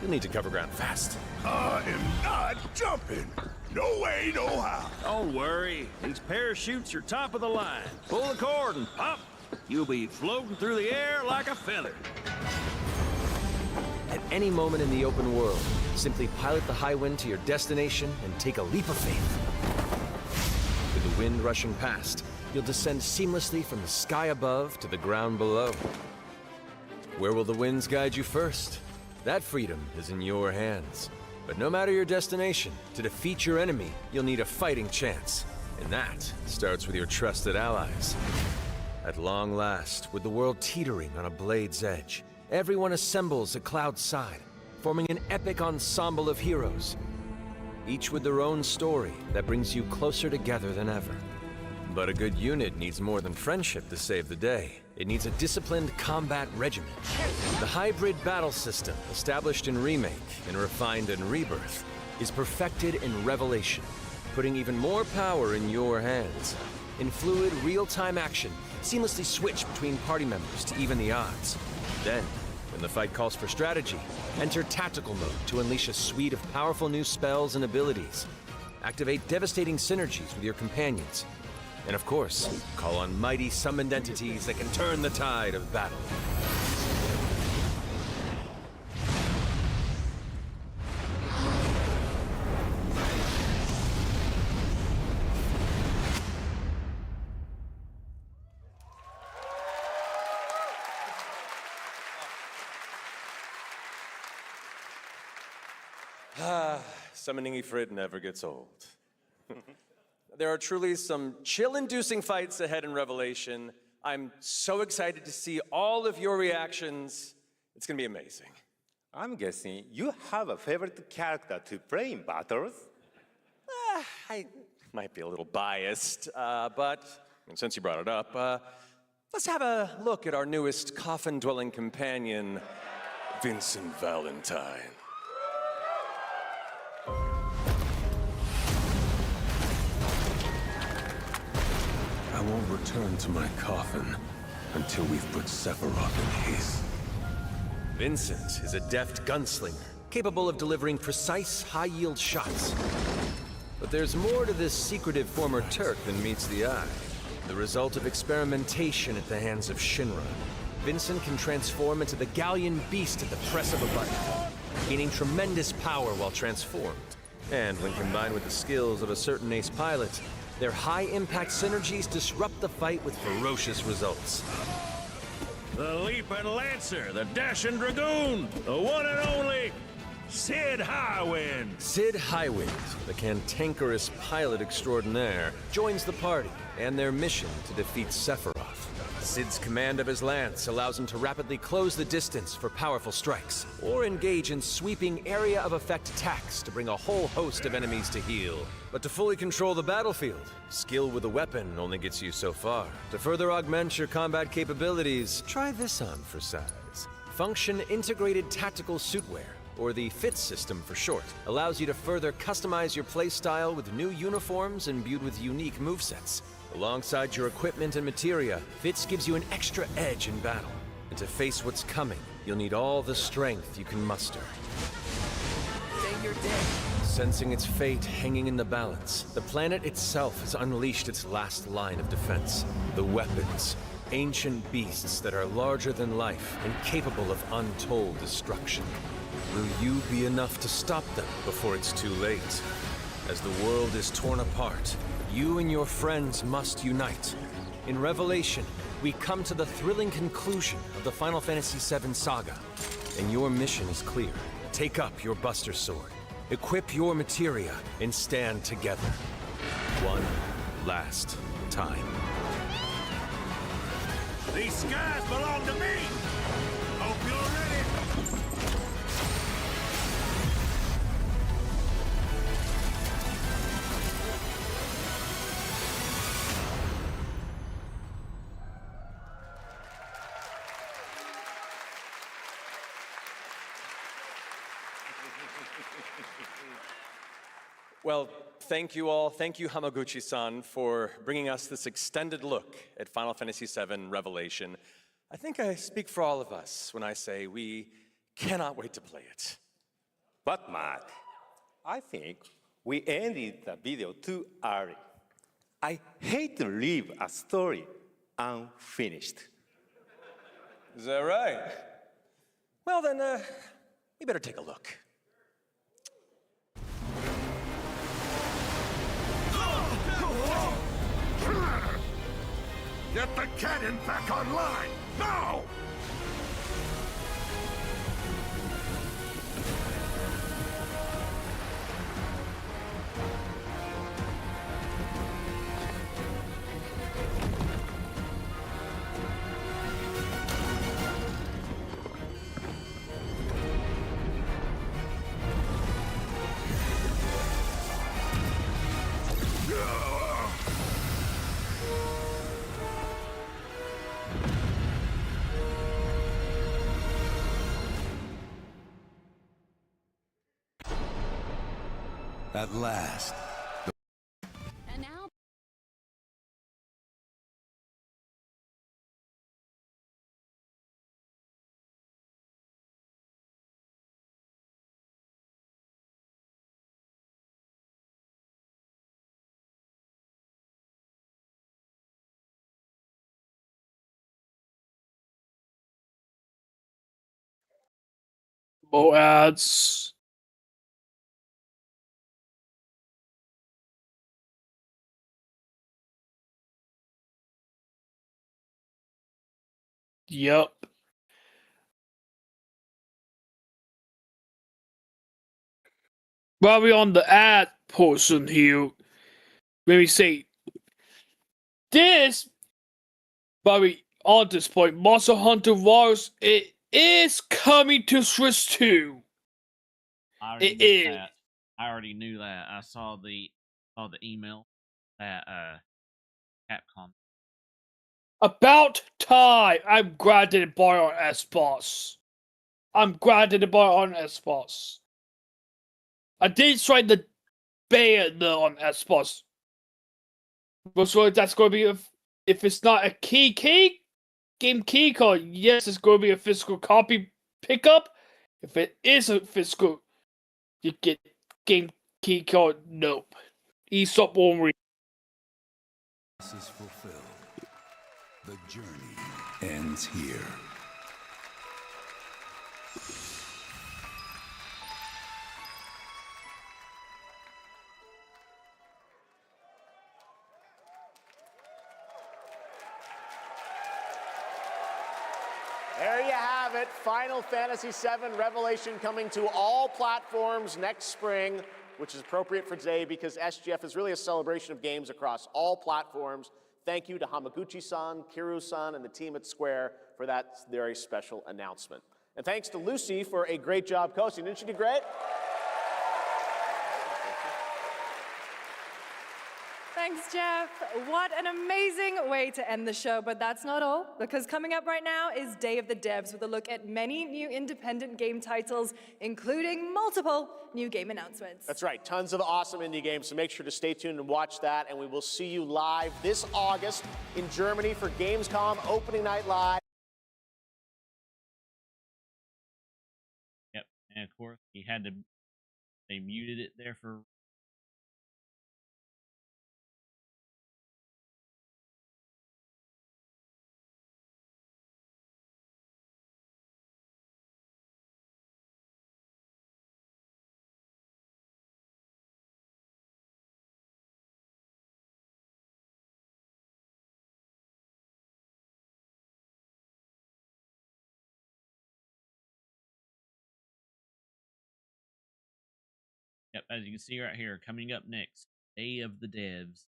You'll need to cover ground fast. I am not jumping. No way, no how. Don't worry. These parachutes are top of the line. Pull the cord and pop. You'll be floating through the air like a feather. At any moment in the open world, simply pilot the Highwind to your destination and take a leap of faith. With the wind rushing past, you'll descend seamlessly from the sky above to the ground below. Where will the winds guide you first? That freedom is in your hands. But no matter your destination, to defeat your enemy, you'll need a fighting chance. And that starts with your trusted allies. At long last, with the world teetering on a blade's edge, everyone assembles at Cloud's side, forming an epic ensemble of heroes, each with their own story that brings you closer together than ever. But a good unit needs more than friendship to save the day. It needs a disciplined combat regiment. The hybrid battle system, established in Remake and refined in Rebirth, is perfected in Revelation, putting even more power in your hands. In fluid, real-time action, seamlessly switch between party members to even the odds. Then, when the fight calls for strategy, enter tactical mode to unleash a suite of powerful new spells and abilities. Activate devastating synergies with your companions. And of course, call on mighty summoned entities that can turn the tide of battle. Summoning Ifrit never gets old. There are truly some chill-inducing fights ahead in Revelation. I'm so excited to see all of your reactions. It's gonna be amazing. I'm guessing you have a favorite character to play in battles? I might be a little biased, but since you brought it up, let's have a look at our newest coffin-dwelling companion, Vincent Valentine. I won't return to my coffin until we've put Sephiroth in his. Vincent is a deft gunslinger, capable of delivering precise, high-yield shots. But there's more to this secretive former Turk than meets the eye. The result of experimentation at the hands of Shinra, Vincent can transform into the Galleon beast at the press of a button, gaining tremendous power while transformed. And when combined with the skills of a certain ace pilot, their high-impact synergies disrupt the fight with ferocious results. The Leaping Lancer, the Dashing Dragoon, the one and only Sid Highwind. Sid Highwind, the cantankerous pilot extraordinaire, joins the party and their mission to defeat Sephiroth. Sid's command of his lance allows him to rapidly close the distance for powerful strikes, or engage in sweeping area of effect attacks to bring a whole host of enemies to heel. But to fully control the battlefield, skill with a weapon only gets you so far. To further augment your combat capabilities, try this on for size. Function Integrated Tactical Suitwear, or the FITS system for short, allows you to further customize your playstyle with new uniforms imbued with unique movesets. Alongside your equipment and materia, FITS gives you an extra edge in battle. And to face what's coming, you'll need all the strength you can muster. Day your day. Sensing its fate hanging in the balance, the planet itself has unleashed its last line of defense. The weapons, ancient beasts that are larger than life and capable of untold destruction. Will you be enough to stop them before it's too late? As the world is torn apart, you and your friends must unite. In Revelation, we come to the thrilling conclusion of the Final Fantasy VII saga, and your mission is clear. Take up your Buster Sword, equip your materia, and stand together. One last time. These skies belong to me! Hope you're ready! Well, thank you all. Thank you, Hamaguchi-san, for bringing us this extended look at Final Fantasy VII Revelation. I think I speak for all of us when I say we cannot wait to play it. But Mark, I think we ended the video too early. I hate to leave a story unfinished. Is that right? Well then, we better take a look. Get the cannon back online, now! At last. And now. More ads. Yep. While we're on the ad portion here, let me say this. While we on this point, Monster Hunter Wars, it is coming to Switch 2. It is. That. I already knew that. I saw the email that Capcom. About time. I'm glad they bought it on Xbox. I'm glad they bought it on Xbox. I did try the beta on Xbox. But so that's going to be if it's not a game key card, yes, it's going to be a physical copy pickup. If it is a physical, you get game key card. Nope. Aesop won't read. This is fulfilled. The journey ends here. There you have it. Final Fantasy VII Revelation coming to all platforms next spring, which is appropriate for today because SGF is really a celebration of games across all platforms. Thank you to Hamaguchi-san, Kiru-san, and the team at Square for that very special announcement. And thanks to Lucy for a great job coaching. Didn't she do great? Thanks, Jeff. What an amazing way to end the show, but that's not all, because coming up right now is Day of the Devs with a look at many new independent game titles, including multiple new game announcements. That's right, tons of awesome indie games, so make sure to stay tuned and watch that, and we will see you live this August in Germany for Gamescom Opening Night Live. And of course, they muted it there for. Yep, as you can see right here, coming up next, Day of the Devs.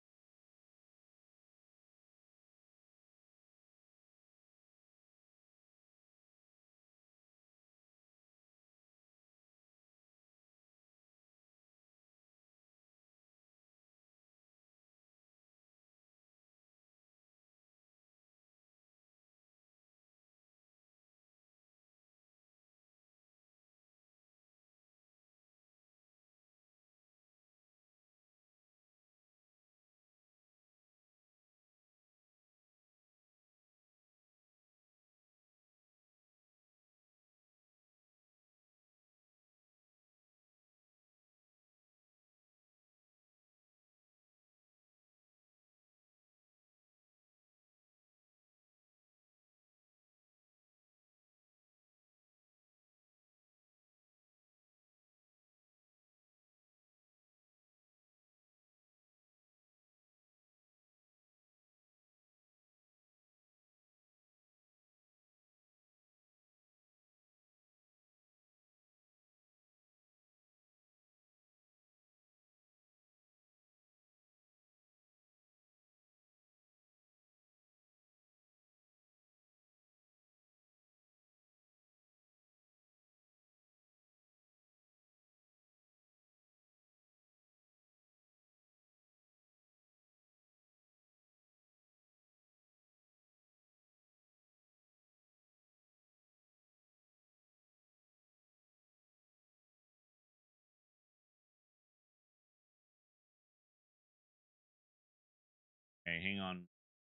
Okay, hang on.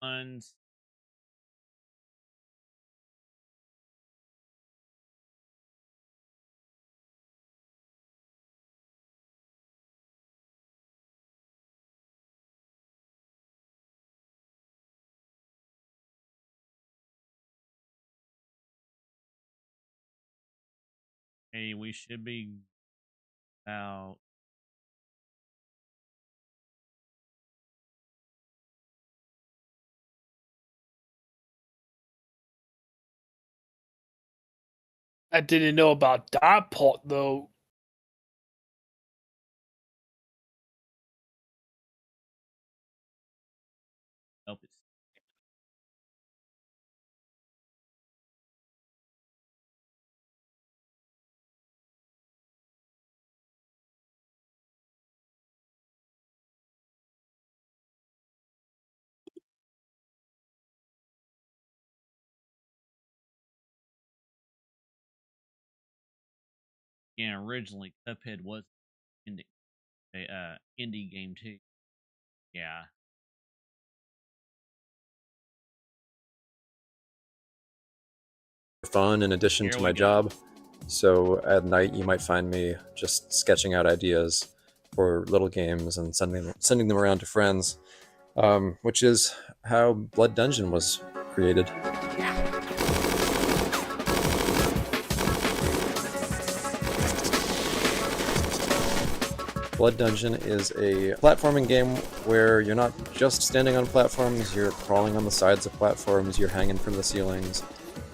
Ones. Hey, we should be about. I didn't know about that part though. Help it. Yeah, originally Cuphead was indie, indie game too. Yeah. Fun in addition Here to we my go. job. So at night you might find me just sketching out ideas for little games and sending them around to friends, which is how Blood Dungeon was created. Blood Dungeon is a platforming game where you're not just standing on platforms, you're crawling on the sides of platforms, you're hanging from the ceilings,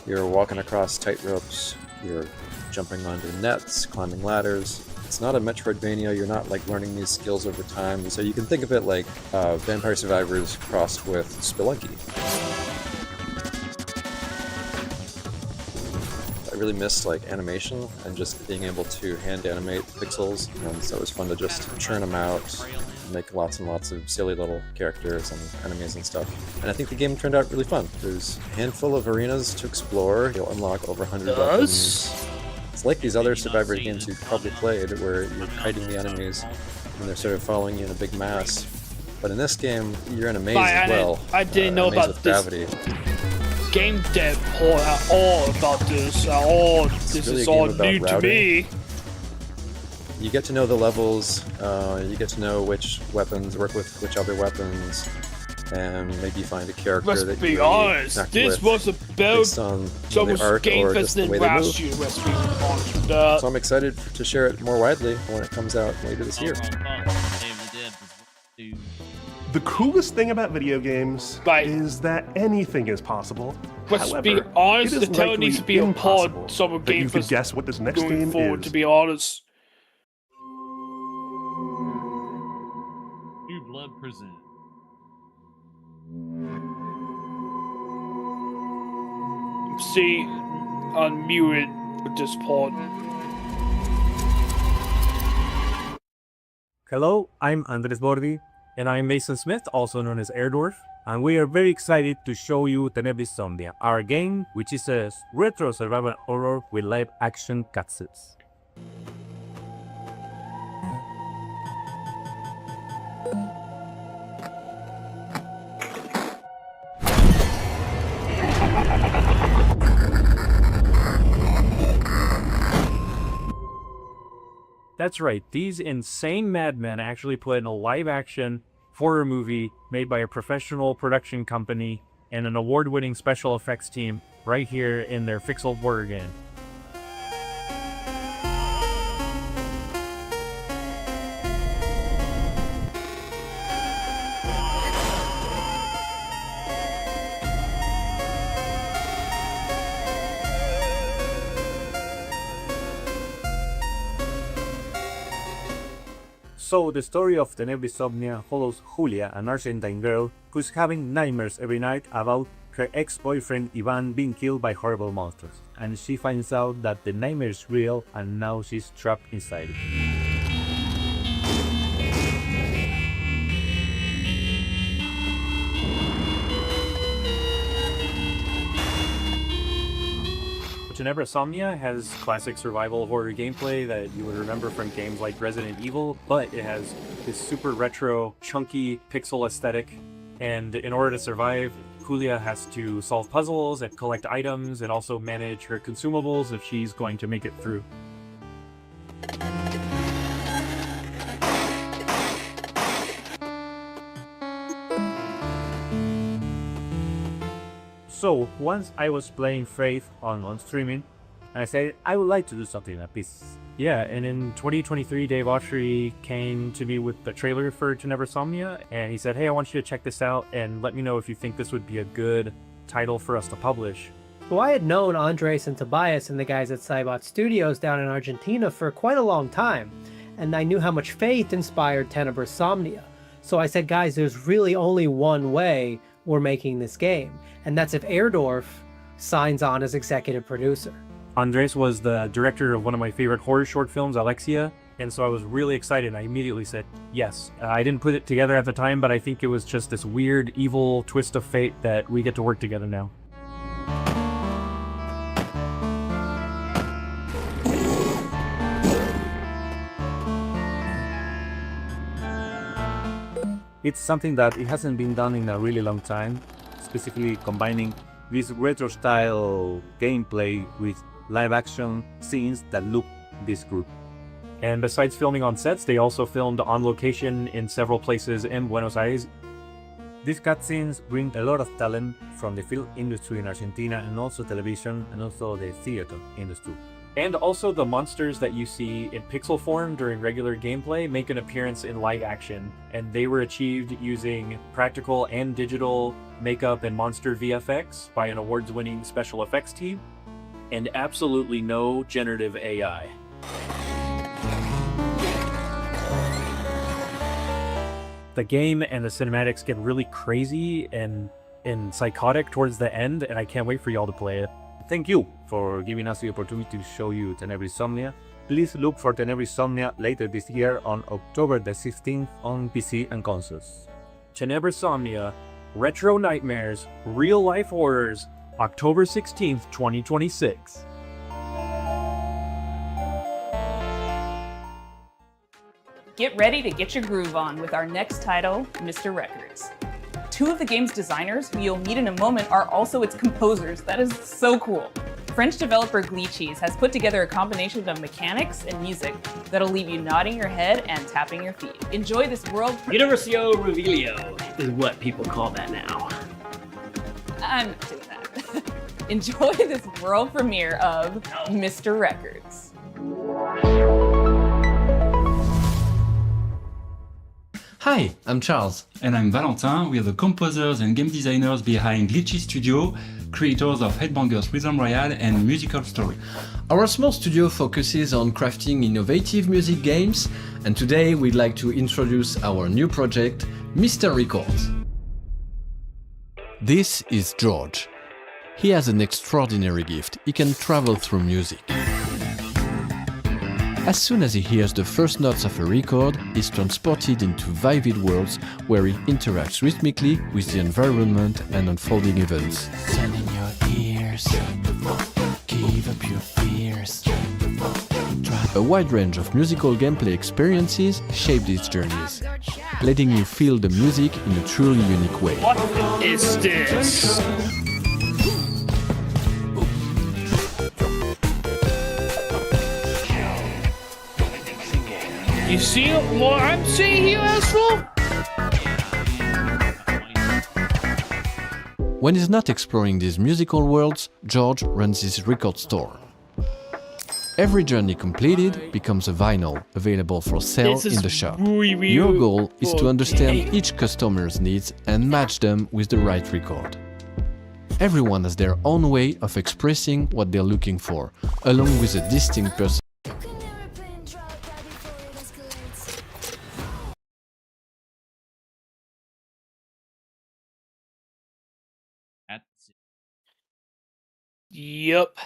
you're walking across tight ropes, you're jumping onto nets, climbing ladders. It's not a Metroidvania, you're not like learning these skills over time, so you can think of it like Vampire Survivors crossed with Spelunky. I really missed like animation and just being able to hand animate pixels, and so it was fun to just churn them out, make lots and lots of silly little characters and enemies and stuff. And I think the game turned out really fun. There's a handful of arenas to explore. You'll unlock over 100 weapons. It's like these other Survivor games you've probably played where you're kiting the enemies and they're sort of following you in a big mass. But in this game, you're in a maze as well. I didn't know about this game dev at all about this at all. This is all new to me. You get to know the levels, you get to know which weapons work with which other weapons, and maybe find a character Let's that be you honest, connect this with was about based on so the much art Game or Fest just the than way they move. last year, let's be honest. So I'm excited to share it more widely when it comes out later this year. The coolest thing about video games is that anything is possible. Let's However, be honest, it the is talent needs to likely be a impossible pod. Summer that Game you could Fest guess what this next going game forward, is. to be honest. New Blood present. See, unmute it with this pod. Hello, I'm Andres Bordi. And I'm Mason Smith, also known as Airdorf. And we are very excited to show you Tenebris Somnia, our game, which is a retro survival horror with live action cutscenes. That's right, these insane madmen actually put in a live-action horror movie made by a professional production company and an award-winning special effects team right here in their Pixel horror game. So, the story of Tenebris Somnia follows Julia, an Argentine girl who's having nightmares every night about her ex-boyfriend Ivan being killed by horrible monsters. And she finds out that the nightmare is real and now she's trapped inside it. Tenebris Somnia has classic survival horror gameplay that you would remember from games like Resident Evil, but it has this super retro, chunky pixel aesthetic, and in order to survive, Julia has to solve puzzles and collect items and also manage her consumables if she's going to make it through. So, once I was playing Faith on streaming, and I said, I would like to do something like this. Yeah, and in 2023, Dave Autry came to me with the trailer for Tenebris Somnia, and he said, hey, I want you to check this out, and let me know if you think this would be a good title for us to publish. Well, I had known Andres and Tobias and the guys at Cybot Studios down in Argentina for quite a long time, and I knew how much Faith inspired Tenebris Somnia. So I said, guys, there's really only one way we're making this game, and that's if Airdorf signs on as executive producer. Andres was the director of one of my favorite horror short films, Alexia, and so I was really excited. I immediately said yes. I didn't put it together at the time, but I think it was just this weird, evil twist of fate that we get to work together now. It's something that it hasn't been done in a really long time, specifically combining this retro style gameplay with live action scenes that look this good. And besides filming on sets, they also filmed on location in several places in Buenos Aires. These cutscenes bring a lot of talent from the film industry in Argentina and also television and also the theater industry. And also the monsters that you see in pixel form during regular gameplay make an appearance in live action, and they were achieved using practical and digital makeup and monster VFX by an awards-winning special effects team, and absolutely no generative AI. The game and the cinematics get really crazy and psychotic towards the end, and I can't wait for y'all to play it. Thank you for giving us the opportunity to show you Tenebris Somnia. Please look for Tenebris Somnia later this year on October the 16th on PC and consoles. Tenebris Somnia, Retro Nightmares, Real Life Horrors, October 16th, 2026. Get ready to get your groove on with our next title, Mr. Records. Two of the game's designers, who you'll meet in a moment, are also its composers. That is so cool. French developer Glitches has put together a combination of mechanics and music that'll leave you nodding your head and tapping your feet. Enjoy this world. Universio Revelio is what people call that now. I'm not doing that. Enjoy this world premiere of Mr. Records. Hi, I'm Charles. And I'm Valentin. We are the composers and game designers behind Glitchy Studio, creators of Headbangers Rhythm Royale and Musical Story. Our small studio focuses on crafting innovative music games, and today we'd like to introduce our new project, Mr. Records. This is George. He has an extraordinary gift. He can travel through music. As soon as he hears the first notes of a record, he's transported into vivid worlds where he interacts rhythmically with the environment and unfolding events. Turn in your ears, give up your fears. A wide range of musical gameplay experiences shape these journeys, letting you feel the music in a truly unique way. What is this? You see what I'm seeing here, EZLO? When he's not exploring these musical worlds, George runs his record store. Every journey completed becomes a vinyl available for sale in the shop. Your goal is to understand each customer's needs and match them with the right record. Everyone has their own way of expressing what they're looking for, along with a distinct personality. Yep.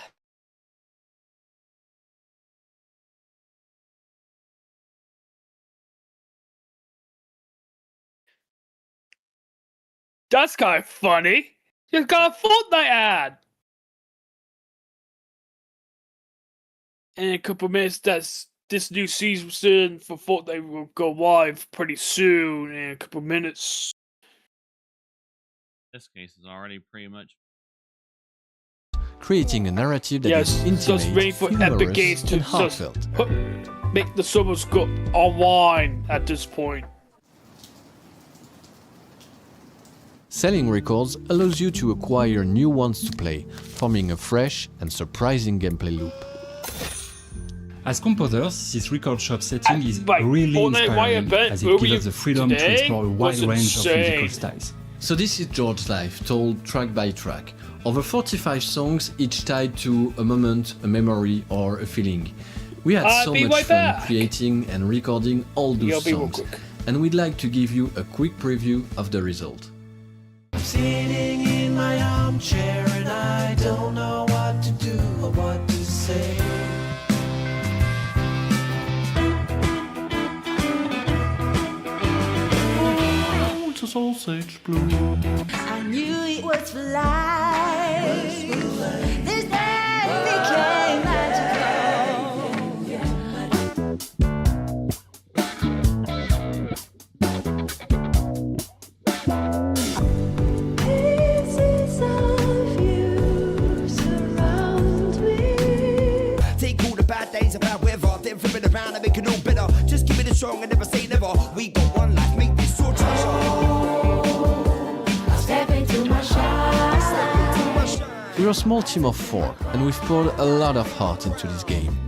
That's kind of funny. You got a Fortnite ad. In a couple of minutes, this new season for Fortnite will go live pretty soon. In a couple of minutes. This case is already pretty much. Creating a narrative that is intimate, humorous, and heartfelt. Make the servers go online at this point. Selling records allows you to acquire new ones to play, forming a fresh and surprising gameplay loop. As composers, this record shop setting is really inspiring as it gives us the freedom to explore a wide range of musical styles. So this is George's life, told track by track. Over 45 songs, each tied to a moment, a memory, or a feeling. We had so much fun creating and recording all those songs, and we'd like to give you a quick preview of the result. I'm sitting in my armchair and I don't know what to do or what to say. Oh, it's a sausage blue. I knew it was for life. This day became magical. Pieces of you surround me. Take all the bad days about weather, then flip it around and make it all better. Just give it a strong and never say never. We got one life, make this so treasure. We're a small team of 4, and we've poured a lot of heart into this game.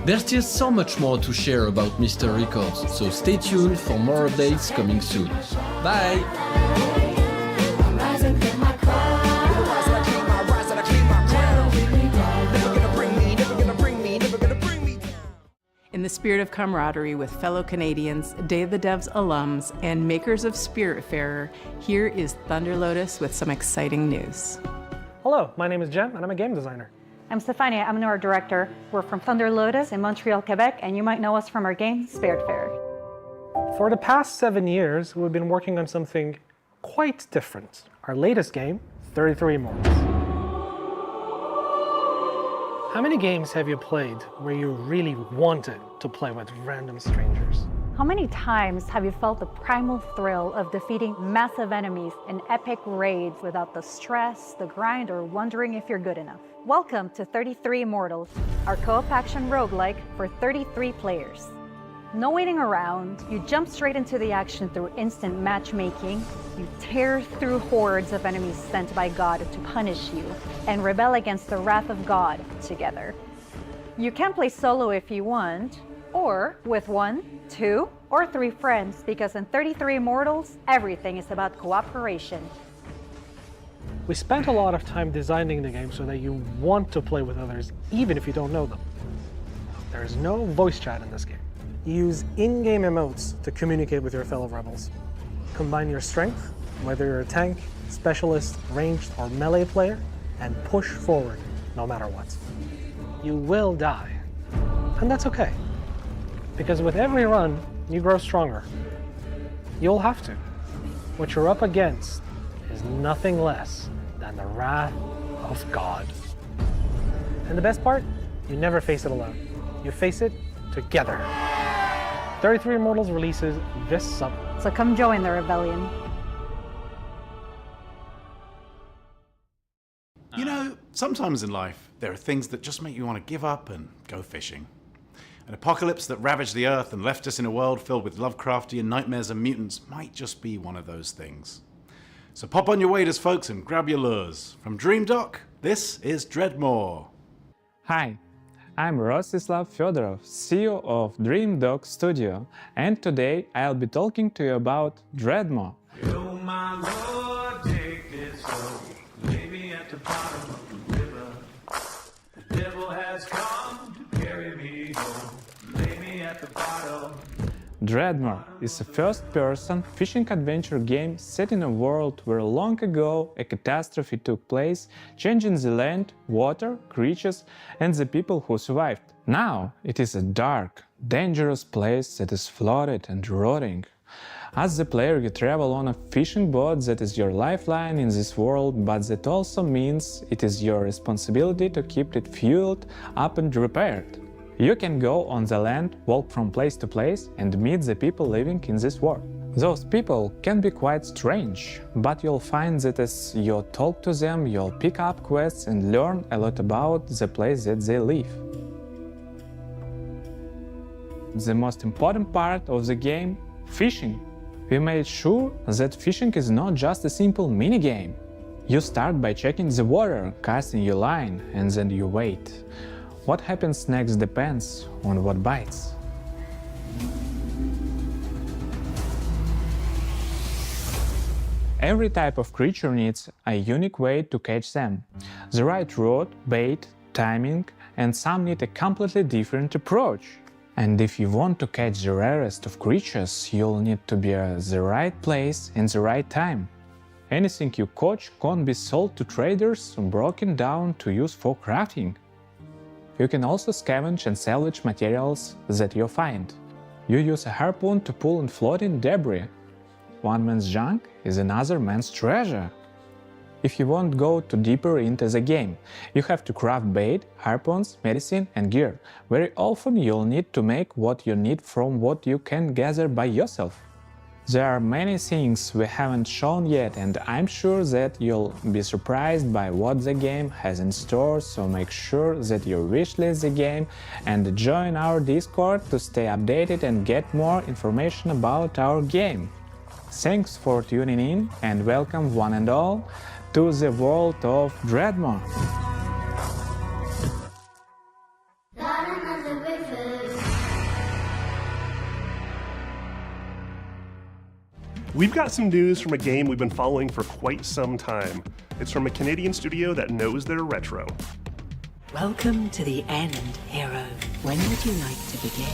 There's still so much more to share about Mr. Records, so stay tuned for more updates coming soon. Bye! In the spirit of camaraderie with fellow Canadians, Day of the Devs alums, and makers of Spiritfarer, here is Thunder Lotus with some exciting news. Hello, my name is Jem, and I'm a game designer. I'm Stefania, I'm an art director. We're from Thunder Lotus in Montreal, Quebec, and you might know us from our game, Spiritfarer. For the past 7 years, we've been working on something quite different. Our latest game, 33 Immortals. How many games have you played where you really wanted to play with random strangers? How many times have you felt the primal thrill of defeating massive enemies in epic raids without the stress, the grind, or wondering if you're good enough? Welcome to 33 Immortals, our co-op action roguelike for 33 players. No waiting around, you jump straight into the action through instant matchmaking, you tear through hordes of enemies sent by God to punish you, and rebel against the wrath of God together. You can play solo if you want, or with 1, 2, or 3 friends, because in 33 Immortals, everything is about cooperation. We spent a lot of time designing the game so that you want to play with others, even if you don't know them. There is no voice chat in this game. Use in-game emotes to communicate with your fellow rebels. Combine your strength, whether you're a tank, specialist, ranged, or melee player, and push forward no matter what. You will die, and that's okay. Because with every run, you grow stronger. You'll have to. What you're up against is nothing less than the wrath of God. And the best part? You never face it alone. You face it together. 33 Immortals releases this summer. So come join the rebellion. You know, sometimes in life, there are things that just make you want to give up and go fishing. An apocalypse that ravaged the Earth and left us in a world filled with Lovecraftian nightmares and mutants might just be one of those things. So pop on your waders, folks, and grab your lures. From Dream Dock, this is Dreadmore. Hi, I'm Rostislav Fedorov, CEO of Dream Dock Studio, and today I'll be talking to you about Dreadmore. Yo, my Lord, take this slow. Lay me at the bottom of the river. The devil has come to carry me home. Lay me at the bottom. Dreadmore is a first-person fishing adventure game set in a world where long ago a catastrophe took place, changing the land, water, creatures, and the people who survived. Now it is a dark, dangerous place that is flooded and rotting. As the player, you travel on a fishing boat that is your lifeline in this world, but that also means it is your responsibility to keep it fueled up and repaired. You can go on the land, walk from place to place, and meet the people living in this world. Those people can be quite strange, but you'll find that as you talk to them, you'll pick up quests and learn a lot about the place that they live. The most important part of the game, fishing. We made sure that fishing is not just a simple minigame. You start by checking the water, casting your line, and then you wait. What happens next depends on what bites. Every type of creature needs a unique way to catch them. The right rod, bait, timing, and some need a completely different approach. And if you want to catch the rarest of creatures, you'll need to be at the right place in the right time. Anything you catch can't be sold to traders or broken down to use for crafting. You can also scavenge and salvage materials that you find. You use a harpoon to pull in floating debris. One man's junk is another man's treasure. If you won't go too deeper into the game, you have to craft bait, harpoons, medicine and gear. Very often you'll need to make what you need from what you can gather by yourself. There are many things we haven't shown yet, and I'm sure that you'll be surprised by what the game has in store, so make sure that you wishlist the game and join our Discord to stay updated and get more information about our game. Thanks for tuning in and welcome one and all to the world of Dreadmore. We've got some news from a game we've been following for quite some time. It's from a Canadian studio that knows their retro. Welcome to the end, hero. When would you like to begin?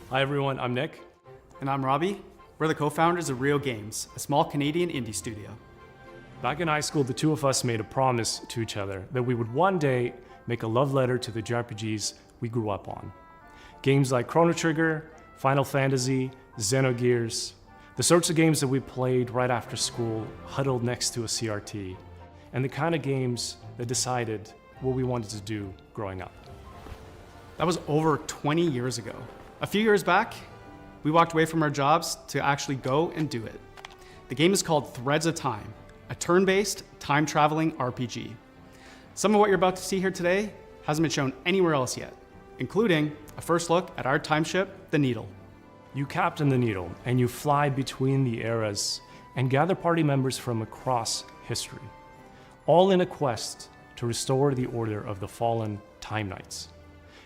Hi everyone, I'm Nick. And I'm Robbie. We're the co-founders of Real Games, a small Canadian indie studio. Back in high school, the two of us made a promise to each other that we would one day make a love letter to the JRPGs we grew up on. Games like Chrono Trigger, Final Fantasy, Xenogears, the sorts of games that we played right after school, huddled next to a CRT. and the kind of games that decided what we wanted to do growing up. That was over 20 years ago. A few years back, we walked away from our jobs to actually go and do it. The game is called Threads of Time, a turn-based, time-traveling RPG. Some of what you're about to see here today hasn't been shown anywhere else yet, including a first look at our time ship, the Needle. You captain the Needle, and you fly between the eras and gather party members from across history, all in a quest to restore the order of the fallen Time Knights.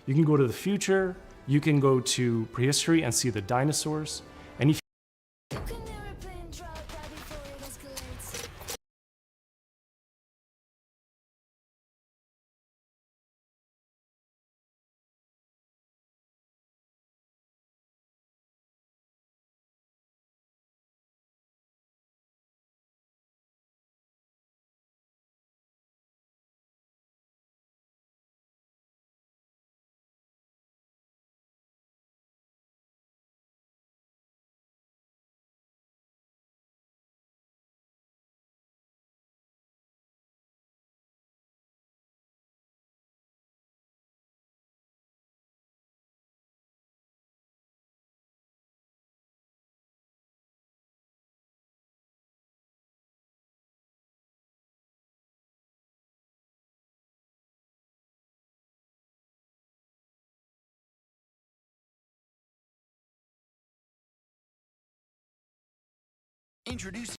You can go to the future, you can go to prehistory and see the dinosaurs, and if Introducing.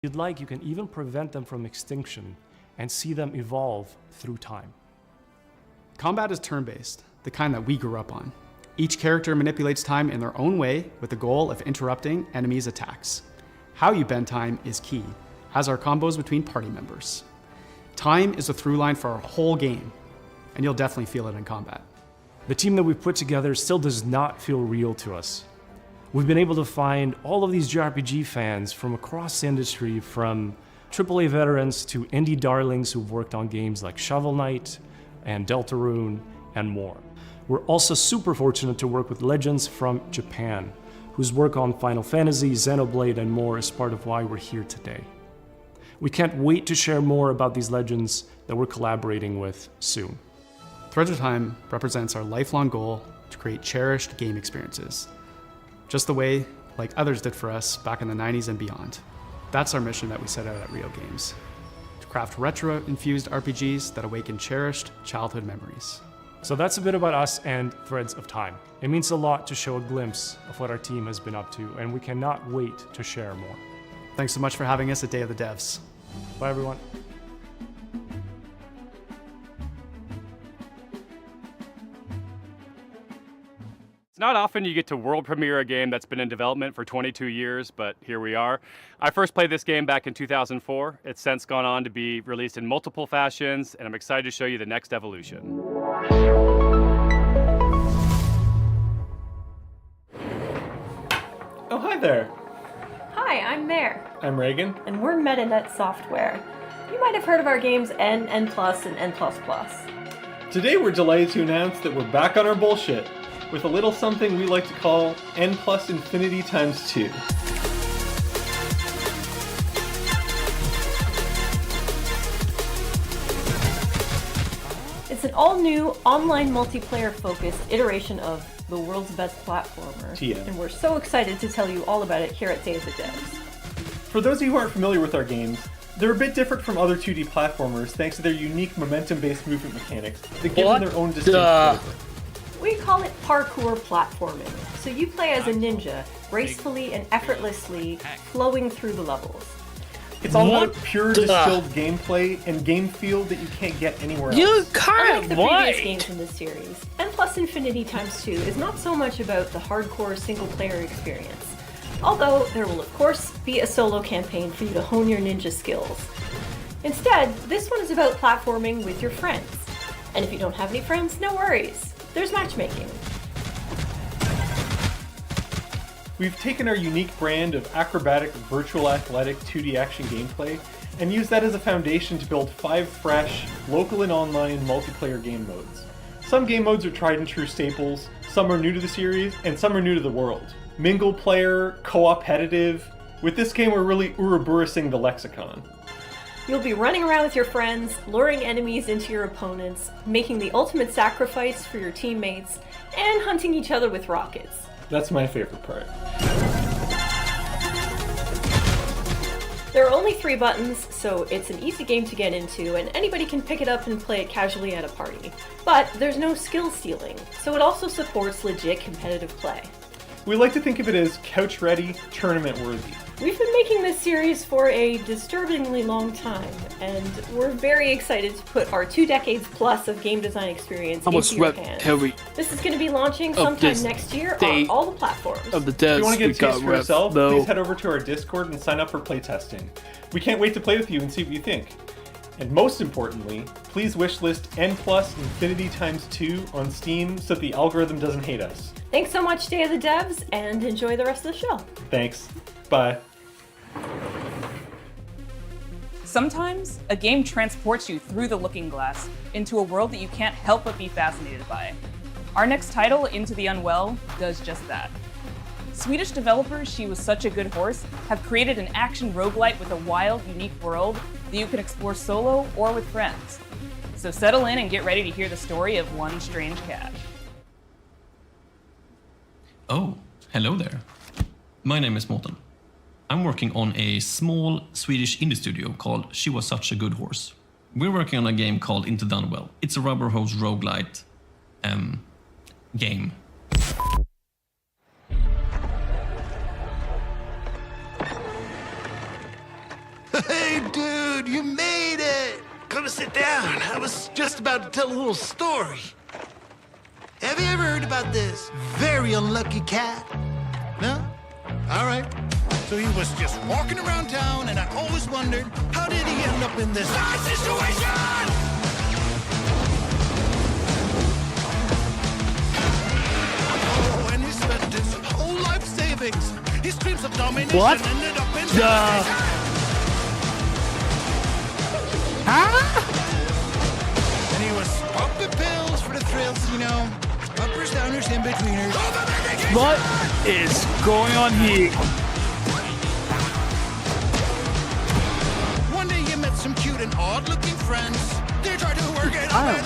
you'd like, you can even prevent them from extinction and see them evolve through time. Combat is turn-based, the kind that we grew up on. Each character manipulates time in their own way with the goal of interrupting enemies' attacks. How you bend time is key, as are combos between party members. Time is a through line for our whole game, and you'll definitely feel it in combat. The team that we've put together still does not feel real to us. We've been able to find all of these JRPG fans from across the industry, from AAA veterans to indie darlings who've worked on games like Shovel Knight and Deltarune and more. We're also super fortunate to work with legends from Japan, whose work on Final Fantasy, Xenoblade, and more is part of why we're here today. We can't wait to share more about these legends that we're collaborating with soon. Threads of Time represents our lifelong goal to create cherished game experiences, just the way like others did for us back in the 90s and beyond. That's our mission that we set out at Rio Games, to craft retro-infused RPGs that awaken cherished childhood memories. So that's a bit about us and Threads of Time. It means a lot to show a glimpse of what our team has been up to, and we cannot wait to share more. Thanks so much for having us at Day of the Devs. Bye, everyone. It's not often you get to world premiere a game that's been in development for 22 years, but here we are. I first played this game back in 2004. It's since gone on to be released in multiple fashions, and I'm excited to show you the next evolution. Oh, hi there. Hi, I'm Mare. I'm Reagan. And we're MetaNet Software. You might have heard of our games N, N+, and N++. Today we're delighted to announce that we're back on our bullshit with a little something we like to call N plus infinity times 2. It's an all-new, online multiplayer-focused iteration of the world's best platformer. TM. And we're so excited to tell you all about it here at Day of the Devs. For those of you who aren't familiar with our games, they're a bit different from other 2D platformers thanks to their unique momentum-based movement mechanics that give them their own distinct flavor. We call it parkour platforming. So you play as a ninja, gracefully and effortlessly flowing through the levels. It's all about pure distilled gameplay and game feel that you can't get anywhere else. Unlike the previous games in this series, N plus Infinity times 2 is not so much about the hardcore single-player experience. Although there will of course be a solo campaign for you to hone your ninja skills. Instead, this one is about platforming with your friends. And if you don't have any friends, no worries. There's matchmaking. We've taken our unique brand of acrobatic, virtual athletic 2D action gameplay and used that as a foundation to build 5 fresh, local and online multiplayer game modes. Some game modes are tried and true staples, some are new to the series, and some are new to the world. Mingle player, co-opetitive. With this game, we're really Ouroboros-ing the lexicon. You'll be running around with your friends, luring enemies into your opponents, making the ultimate sacrifice for your teammates, and hunting each other with rockets. That's my favorite part. There are only 3 buttons, so it's an easy game to get into, and anybody can pick it up and play it casually at a party. But there's no skill ceiling, so it also supports legit competitive play. We like to think of it as couch-ready, tournament-worthy. We've been making this series for a disturbingly long time, and we're very excited to put our 2 decades plus of game design experience into your hands. This is going to be launching sometime next year on all the platforms. If you want to get a taste for yourself, please head over to our Discord and sign up for playtesting. We can't wait to play with you and see what you think. And most importantly, please wishlist N+ Infinity x2 on Steam so that the algorithm doesn't hate us. Thanks so much, Day of the Devs, and enjoy the rest of the show. Thanks. Bye. Sometimes, a game transports you through the looking glass into a world that you can't help but be fascinated by. Our next title, Into the Unwell, does just that. Swedish developers She Was Such a Good Horse have created an action roguelite with a wild, unique world that you can explore solo or with friends. So settle in and get ready to hear the story of one strange cat. Oh, hello there. My name is Morten. I'm working on a small Swedish indie studio called She Was Such a Good Horse. We're working on a game called Into the Unwell. It's a rubber hose roguelite game. Hey, dude, you made it! Come sit down. I was just about to tell a little story. Have you ever heard about this very unlucky cat? No? All right. So he was just walking around town, and I always wondered, how did he end up in this bad situation? Oh, and he spent his whole life savings. His dreams of domination ended up in And he was popping pills for the thrills, you know. Uppers, downers, in-betweeners. What is going on here? One day you met some cute and odd-looking friends. They tried to work it out.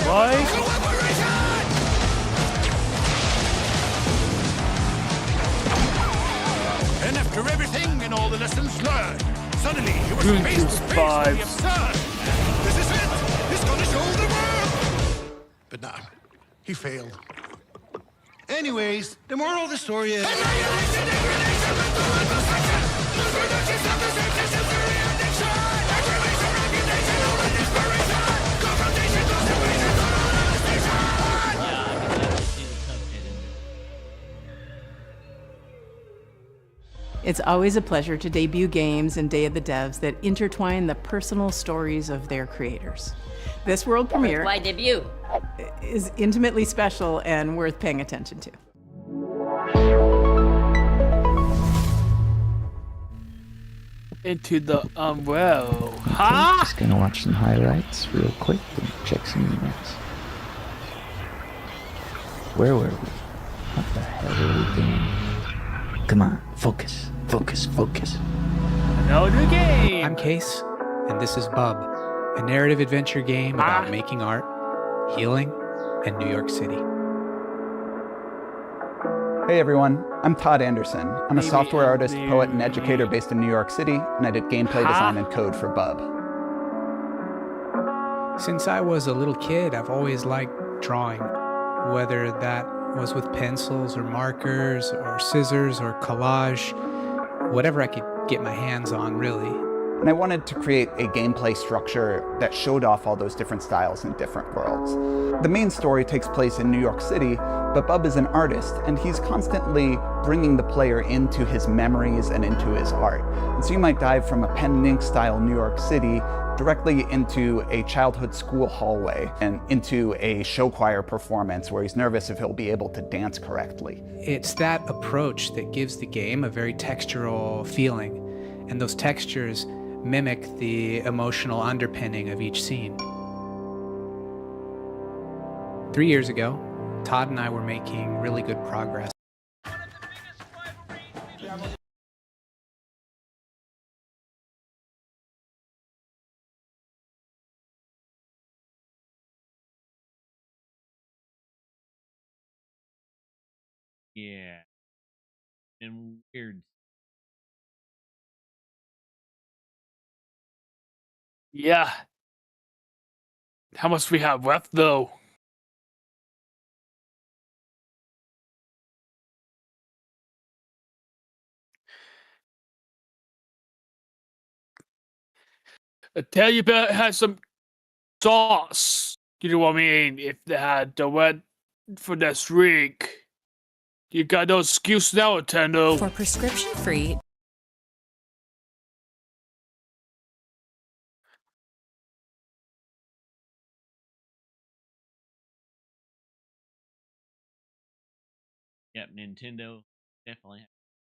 And after everything and all the lessons learned, suddenly he was faced with the absurd. This is it. He's gonna show the world. But nah, he failed. Anyways, the moral of the story is... It's always a pleasure to debut games in Day of the Devs that intertwine the personal stories of their creators. This world premiere Why debut? is intimately special and worth paying attention to. Into the Unwell. I'm just gonna watch some highlights real quick and check some emails. Where were we? What the hell are we doing? Come on, focus, focus, focus. Another game! I'm Case, and this is Bub, a narrative adventure game about making art, healing, and New York City. Hey everyone, I'm Todd Anderson. I'm a software artist, poet, and educator based in New York City, and I did gameplay design and code for Bub. Since I was a little kid, I've always liked drawing, whether that was with pencils or markers or scissors or collage, whatever I could get my hands on, really. And I wanted to create a gameplay structure that showed off all those different styles in different worlds. The main story takes place in New York City, but Bub is an artist, and he's constantly bringing the player into his memories and into his art. And so you might dive from a pen and ink style New York City directly into a childhood school hallway and into a show choir performance where he's nervous if he'll be able to dance correctly. It's that approach that gives the game a very textural feeling, and those textures mimic the emotional underpinning of each scene. 3 years ago, Todd and I were making really good progress. Yeah. And weird. Yeah. How much we have left, though? I tell you about it had some sauce. You know what I mean? If they had the wet for this week. You got no excuse now, Nintendo. For prescription-free... Yep, Nintendo definitely has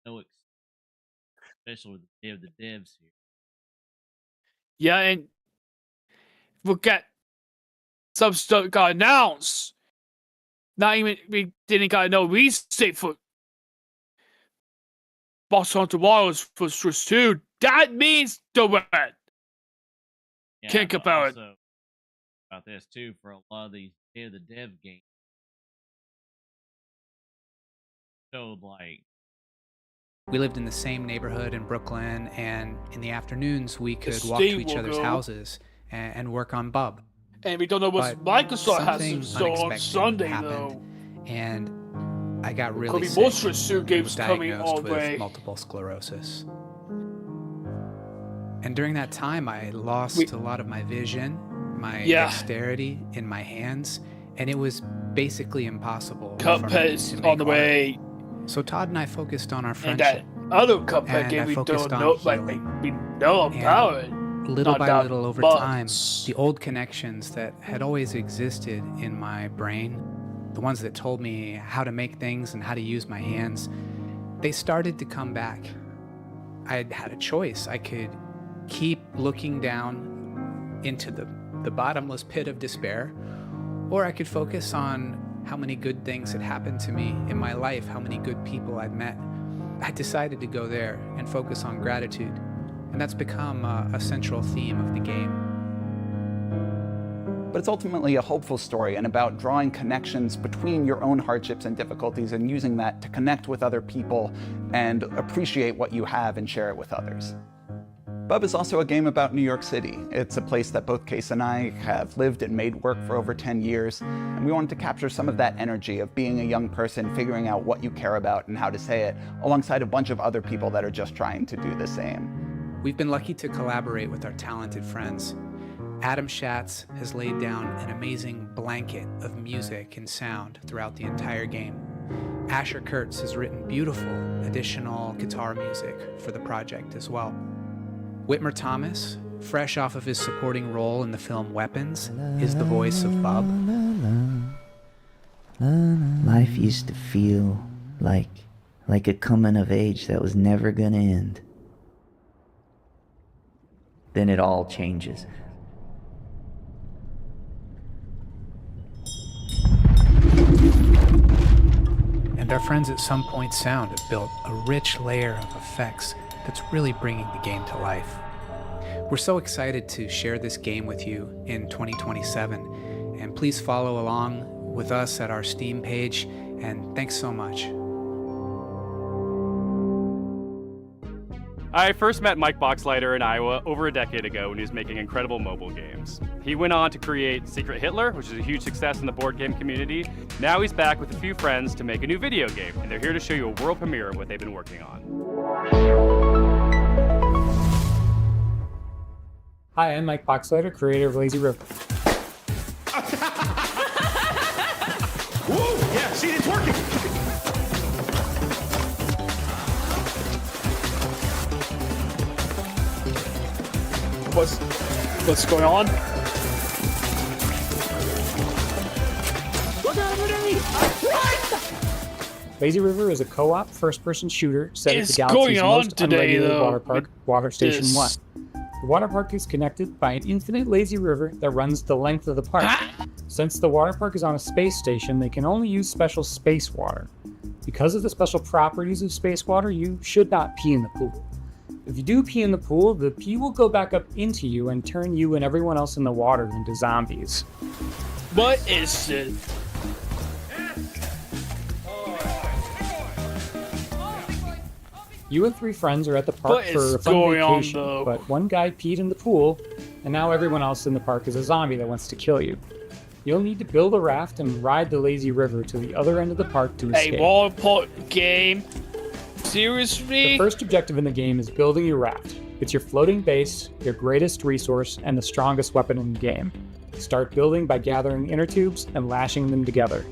no especially with the devs here. Yeah, and look at some stuff got announced. Not even we didn't got no release date for Monster Hunter Wilds for Switch 2. That means the wet. Yeah, Think but about it. also about this too for a lot of these the dev games. Showed like We lived in the same neighborhood in Brooklyn, and in the afternoons we could walk Steve to each will other's go. houses and work on Bub. And we don't know what But Microsoft has something in store on unexpected Sunday, happened, though. and I got Could really be sick. more Switch 2 and games was coming diagnosed our with way. multiple sclerosis. And during that time, I lost a lot of my vision, my dexterity in my hands, and it was basically impossible for me Cuphead's to on make the art. way. So Todd and I focused on our And friendship. that other Cuphead And game I we focused don't on know, like, healing. we know about it. Little Not by that little over much. time, the old connections that had always existed in my brain, the ones that told me how to make things and how to use my hands, they started to come back. I had a choice. I could keep looking down into the bottomless pit of despair, or I could focus on how many good things had happened to me in my life, how many good people I'd met. I decided to go there and focus on gratitude, and that's become a central theme of the game. But it's ultimately a hopeful story and about drawing connections between your own hardships and difficulties and using that to connect with other people and appreciate what you have and share it with others. Bub is also a game about New York City. It's a place that both Case and I have lived and made work for over 10 years, and we wanted to capture some of that energy of being a young person, figuring out what you care about and how to say it, alongside a bunch of other people that are just trying to do the same. We've been lucky to collaborate with our talented friends. Adam Schatz has laid down an amazing blanket of music and sound throughout the entire game. Asher Kurtz has written beautiful additional guitar music for the project as well. Whitmer Thomas, fresh off of his supporting role in the film Weapons, is the voice of Bub. Life used to feel like a coming of age that was never gonna end. Then it all changes. And our friends at Some Point Sound have built a rich layer of effects that's really bringing the game to life. We're so excited to share this game with you in 2027, and please follow along with us at our Steam page, and thanks so much. I first met Mike Boxleiter in Iowa over a decade ago when he was making incredible mobile games. He went on to create Secret Hitler, which is a huge success in the board game community. Now he's back with a few friends to make a new video game, and they're here to show you a world premiere of what they've been working on. Hi, I'm Mike Boxleiter, creator of Lazy River. Whoa! Yeah, see, it's working! What's going on? Lazy River is a co-op first-person shooter set at It's the galaxy's going on most today, unregulated though, water park, Water Station this. 1. The water park is connected by an infinite lazy river that runs the length of the park. Since the water park is on a space station, they can only use special space water. Because of the special properties of space water, you should not pee in the pool. If you do pee in the pool, the pee will go back up into you and turn you and everyone else in the water into zombies. What is it? You and 3 friends are at the park What for is a fun going on, vacation, though? but one guy peed in the pool, and now everyone else in the park is a zombie that wants to kill you. You'll need to build a raft and ride the lazy river to the other end of the park to escape. A water park game? Seriously? The first objective in the game is building your raft. It's your floating base, your greatest resource, and the strongest weapon in the game. Start building by gathering inner tubes and lashing them together.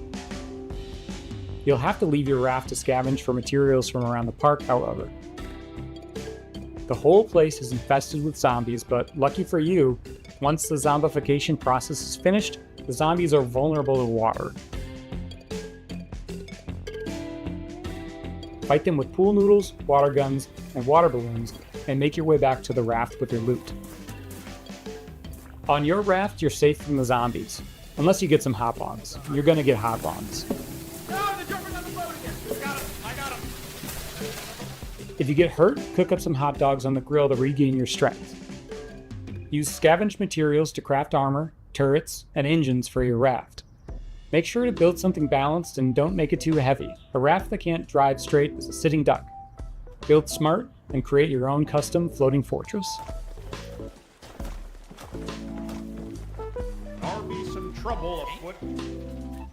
You'll have to leave your raft to scavenge for materials from around the park, however. The whole place is infested with zombies, but lucky for you, once the zombification process is finished, the zombies are vulnerable to water. Fight them with pool noodles, water guns, and water balloons, and make your way back to the raft with your loot. On your raft, you're safe from the zombies. Unless you get some hop-ons. You're gonna get hop-ons. If you get hurt, cook up some hot dogs on the grill to regain your strength. Use scavenged materials to craft armor, turrets, and engines for your raft. Make sure to build something balanced and don't make it too heavy. A raft that can't drive straight is a sitting duck. Build smart and create your own custom floating fortress. There'll be some trouble afoot.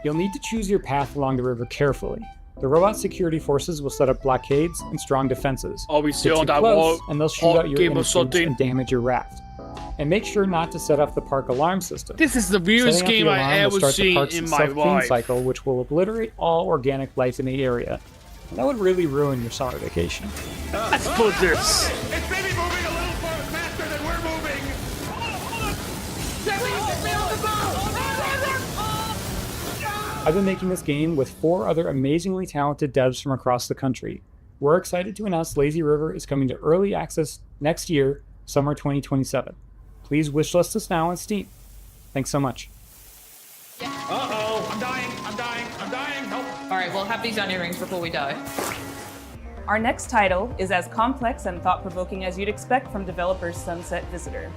You'll need to choose your path along the river carefully. The robot security forces will set up blockades and strong defenses. Are we still Get on too that close, war and they'll shoot out your game or inner tubes something? and damage your raft. And make sure not to set off the park alarm system. This is the weirdest Setting off game the I alarm will ever start the seen park's in my self-clean life. cycle, which will obliterate all organic life in the area. And that would really ruin your summer vacation. Let's put this. It's maybe moving a little faster than we're moving. I've been making this game with 4 other amazingly talented devs from across the country. We're excited to announce Lazy River is coming to early access next year, summer 2027. Please wishlist us now on Steam. Thanks so much. Uh-oh, I'm dying, help. All right, we'll have these onion rings before we die. Our next title is as complex and thought-provoking as you'd expect from developers Sunset Visitor.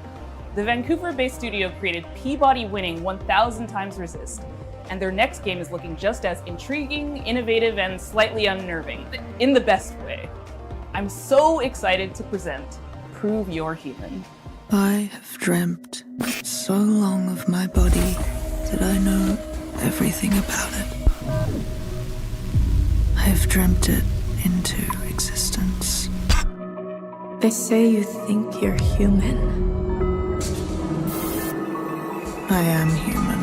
The Vancouver-based studio created Peabody-winning 1000 Times Resist, and their next game is looking just as intriguing, innovative, and slightly unnerving, in the best way. I'm so excited to present Prove You're Human. I have dreamt so long of my body that I know everything about it. I have dreamt it into existence. They say you think you're human. I am human.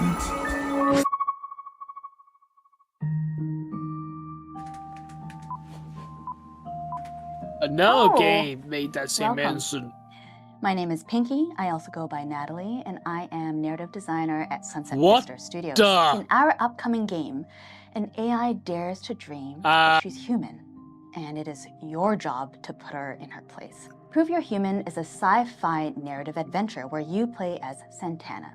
Another Oh, game made that same welcome. mention. My name is Pinky. I also go by Natalie, and I am narrative designer at Sunset What Visitor Studios. the- In our upcoming game, an AI dares to dream that she's human, and it is your job to put her in her place. Prove You're Human is a sci-fi narrative adventure where you play as Santana.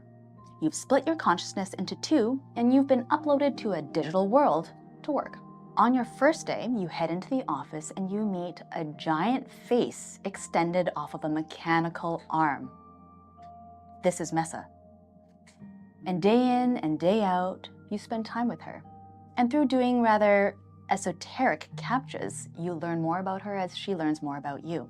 You've split your consciousness into 2, and you've been uploaded to a digital world to work. On your first day, you head into the office and you meet a giant face extended off of a mechanical arm. This is Mesa. And day in and day out, you spend time with her. And through doing rather esoteric captchas, you learn more about her as she learns more about you.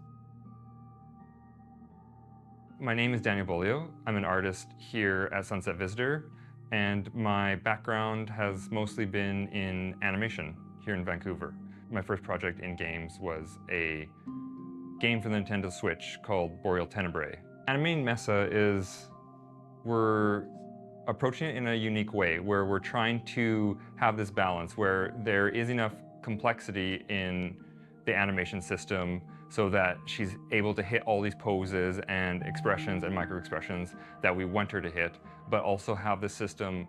My name is Daniel Bolio. I'm an artist here at Sunset Visitor, and my background has mostly been in animation here in Vancouver. My first project in games was a game for the Nintendo Switch called Boreal Tenebrae. Animating Mesa is, we're approaching it in a unique way, where we're trying to have this balance where there is enough complexity in the animation system so that she's able to hit all these poses and expressions and micro-expressions that we want her to hit, but also have the system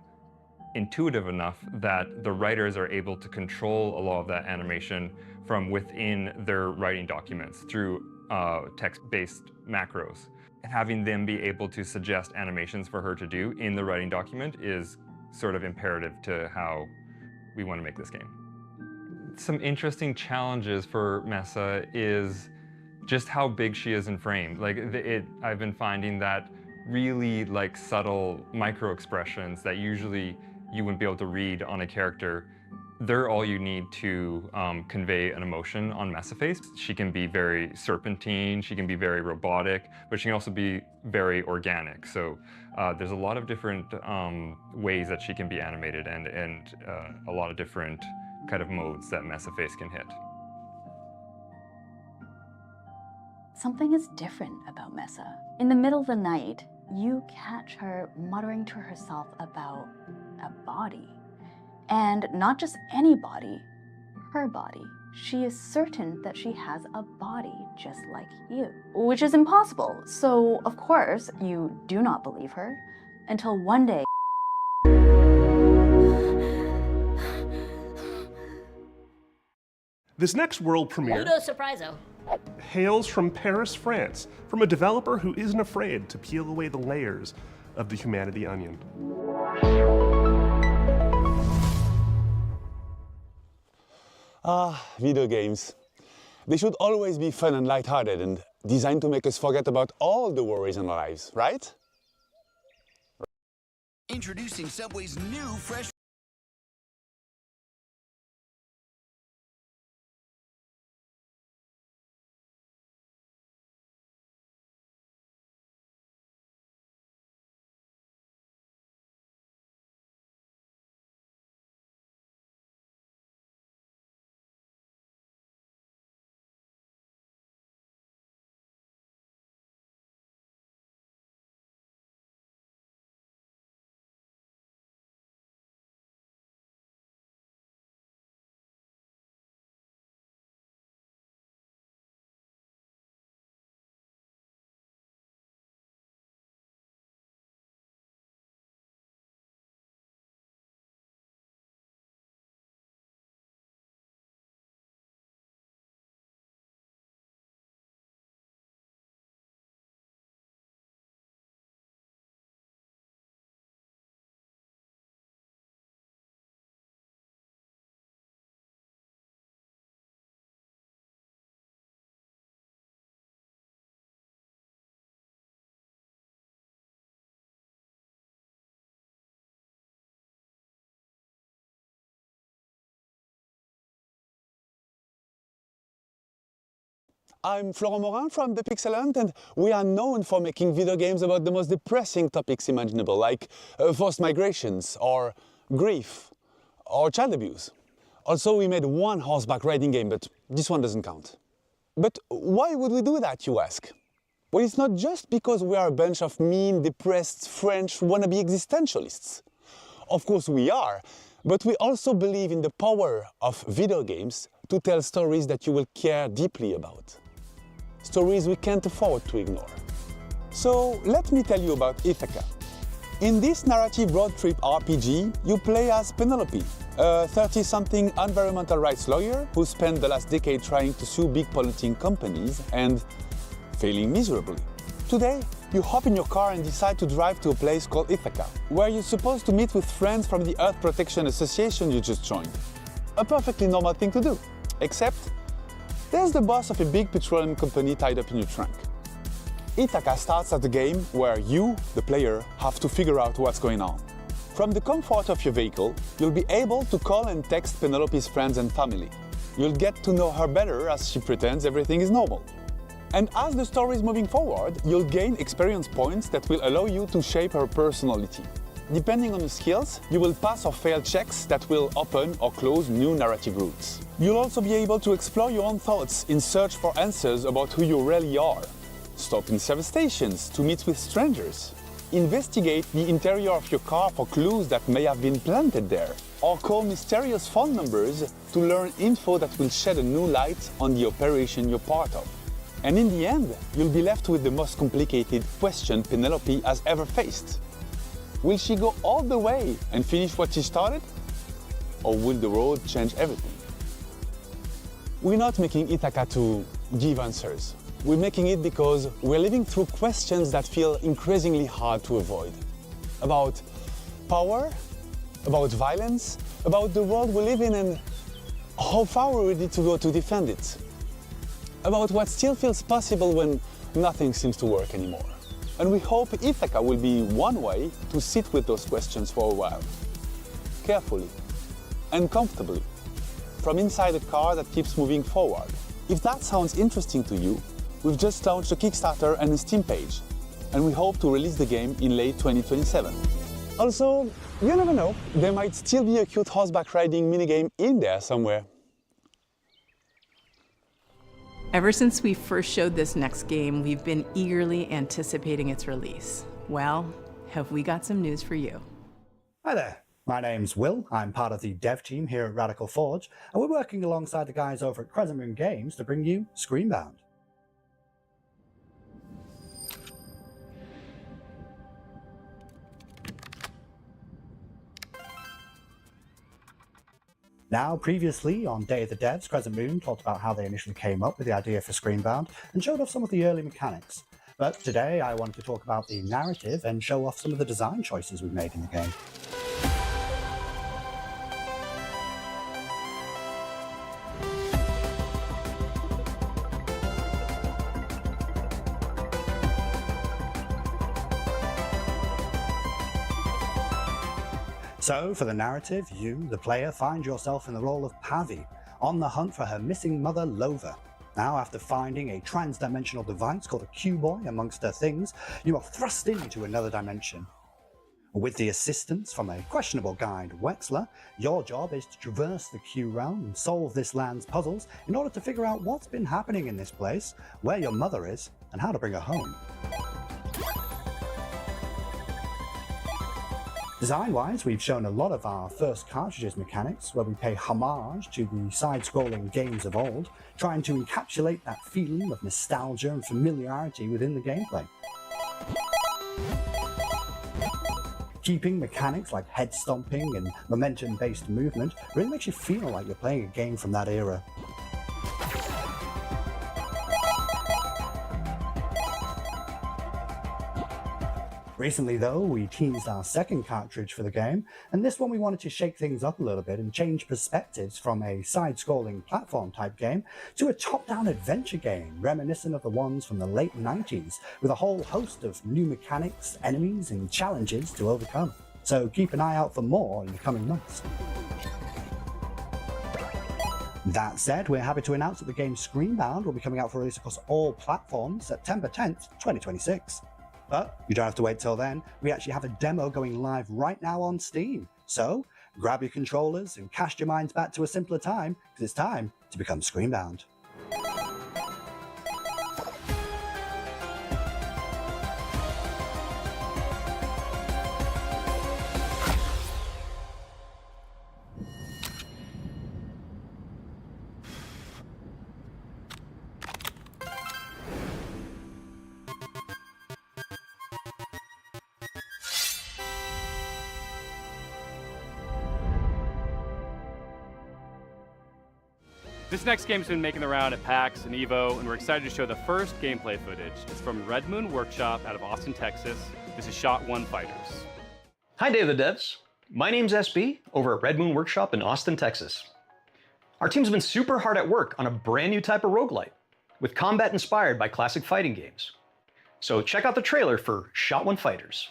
intuitive enough that the writers are able to control a lot of that animation from within their writing documents through text-based macros. Having them be able to suggest animations for her to do in the writing document is sort of imperative to how we want to make this game. Some interesting challenges for Mesa is just how big she is in frame. Like I've been finding that really like subtle micro expressions that usually you wouldn't be able to read on a character, they're all you need to convey an emotion on Mesaface. She can be very serpentine, she can be very robotic, but she can also be very organic. So there's a lot of different ways that she can be animated and a lot of different kind of modes that Mesaface can hit. Something is different about Mesa. In the middle of the night, you catch her muttering to herself about a body. And not just any body, her body. She is certain that she has a body just like you, which is impossible. So, of course, you do not believe her until one day. This next world premiere surpriso. hails from Paris, France, from a developer who isn't afraid to peel away the layers of the humanity onion. Video games. They should always be fun and lighthearted and designed to make us forget about all the worries in our lives, right? Introducing Subway's new fresh. I'm Florent Morin from The Pixel, and we are known for making video games about the most depressing topics imaginable, like forced migrations, or grief, or child abuse. Also, we made one horseback riding game, but this one doesn't count. But why would we do that, you ask? Well, it's not just because we are a bunch of mean, depressed French wannabe existentialists. Of course we are, but we also believe in the power of video games to tell stories that you will care deeply about. Stories we can't afford to ignore. So let me tell you about Ithaca. In this narrative road trip RPG, you play as Penelope, a 30-something environmental rights lawyer who spent the last decade trying to sue big polluting companies and failing miserably. Today, you hop in your car and decide to drive to a place called Ithaca, where you're supposed to meet with friends from the Earth Protection Association you just joined. A perfectly normal thing to do, except there's the boss of a big petroleum company tied up in your trunk. Ithaca starts as a game where you, the player, have to figure out what's going on. From the comfort of your vehicle, you'll be able to call and text Penelope's friends and family. You'll get to know her better as she pretends everything is normal. And as the story is moving forward, you'll gain experience points that will allow you to shape her personality. Depending on your skills, you will pass or fail checks that will open or close new narrative routes. You'll also be able to explore your own thoughts in search for answers about who you really are. Stop in service stations to meet with strangers. Investigate the interior of your car for clues that may have been planted there. Or call mysterious phone numbers to learn info that will shed a new light on the operation you're part of. And in the end, you'll be left with the most complicated question Penelope has ever faced. Will she go all the way and finish what she started? Or will the road change everything? We're not making Ithaca to give answers. We're making it because we're living through questions that feel increasingly hard to avoid. About power, about violence, about the world we live in and how far we're ready to go to defend it. About what still feels possible when nothing seems to work anymore. And we hope Ithaca will be one way to sit with those questions for a while. Carefully and comfortably, from inside a car that keeps moving forward. If that sounds interesting to you, we've just launched a Kickstarter and a Steam page, and we hope to release the game in late 2027. Also, you never know, there might still be a cute horseback riding minigame in there somewhere. Ever since we first showed this next game, we've been eagerly anticipating its release. Well, have we got some news for you? Hi there, my name's Will. I'm part of the dev team here at Radical Forge, and we're working alongside the guys over at Crescent Moon Games to bring you Screenbound. Now, previously on Day of the Devs, Crescent Moon talked about how they initially came up with the idea for Screenbound and showed off some of the early mechanics. But today I wanted to talk about the narrative and show off some of the design choices we've made in the game. So, for the narrative, you, the player, find yourself in the role of Pavi, on the hunt for her missing mother, Lova. Now, after finding a trans-dimensional device called a Q-Boy amongst her things, you are thrust into another dimension. With the assistance from a questionable guide, Wexler, your job is to traverse the Q realm and solve this land's puzzles in order to figure out what's been happening in this place, where your mother is, and how to bring her home. Design-wise, we've shown a lot of our first cartridges mechanics, where we pay homage to the side-scrolling games of old, trying to encapsulate that feeling of nostalgia and familiarity within the gameplay. Keeping mechanics like head stomping and momentum-based movement really makes you feel like you're playing a game from that era. Recently though, we teased our second cartridge for the game, and this one we wanted to shake things up a little bit and change perspectives from a side-scrolling platform type game to a top-down adventure game reminiscent of the ones from the late 90s, with a whole host of new mechanics, enemies and challenges to overcome. So keep an eye out for more in the coming months. That said, we're happy to announce that the game Screenbound will be coming out for release across all platforms September 10th, 2026. But you don't have to wait till then, we actually have a demo going live right now on Steam. So grab your controllers and cast your minds back to a simpler time, because it's time to become Screenbound. This next game's been making the round at PAX and EVO, and we're excited to show the first gameplay footage. It's from Red Moon Workshop out of Austin, Texas. This is Shot 1 Fighters. Hi, Day of the Devs. My name's SB over at Red Moon Workshop in Austin, Texas. Our team's been super hard at work on a brand new type of roguelite, with combat inspired by classic fighting games. So check out the trailer for Shot 1 Fighters.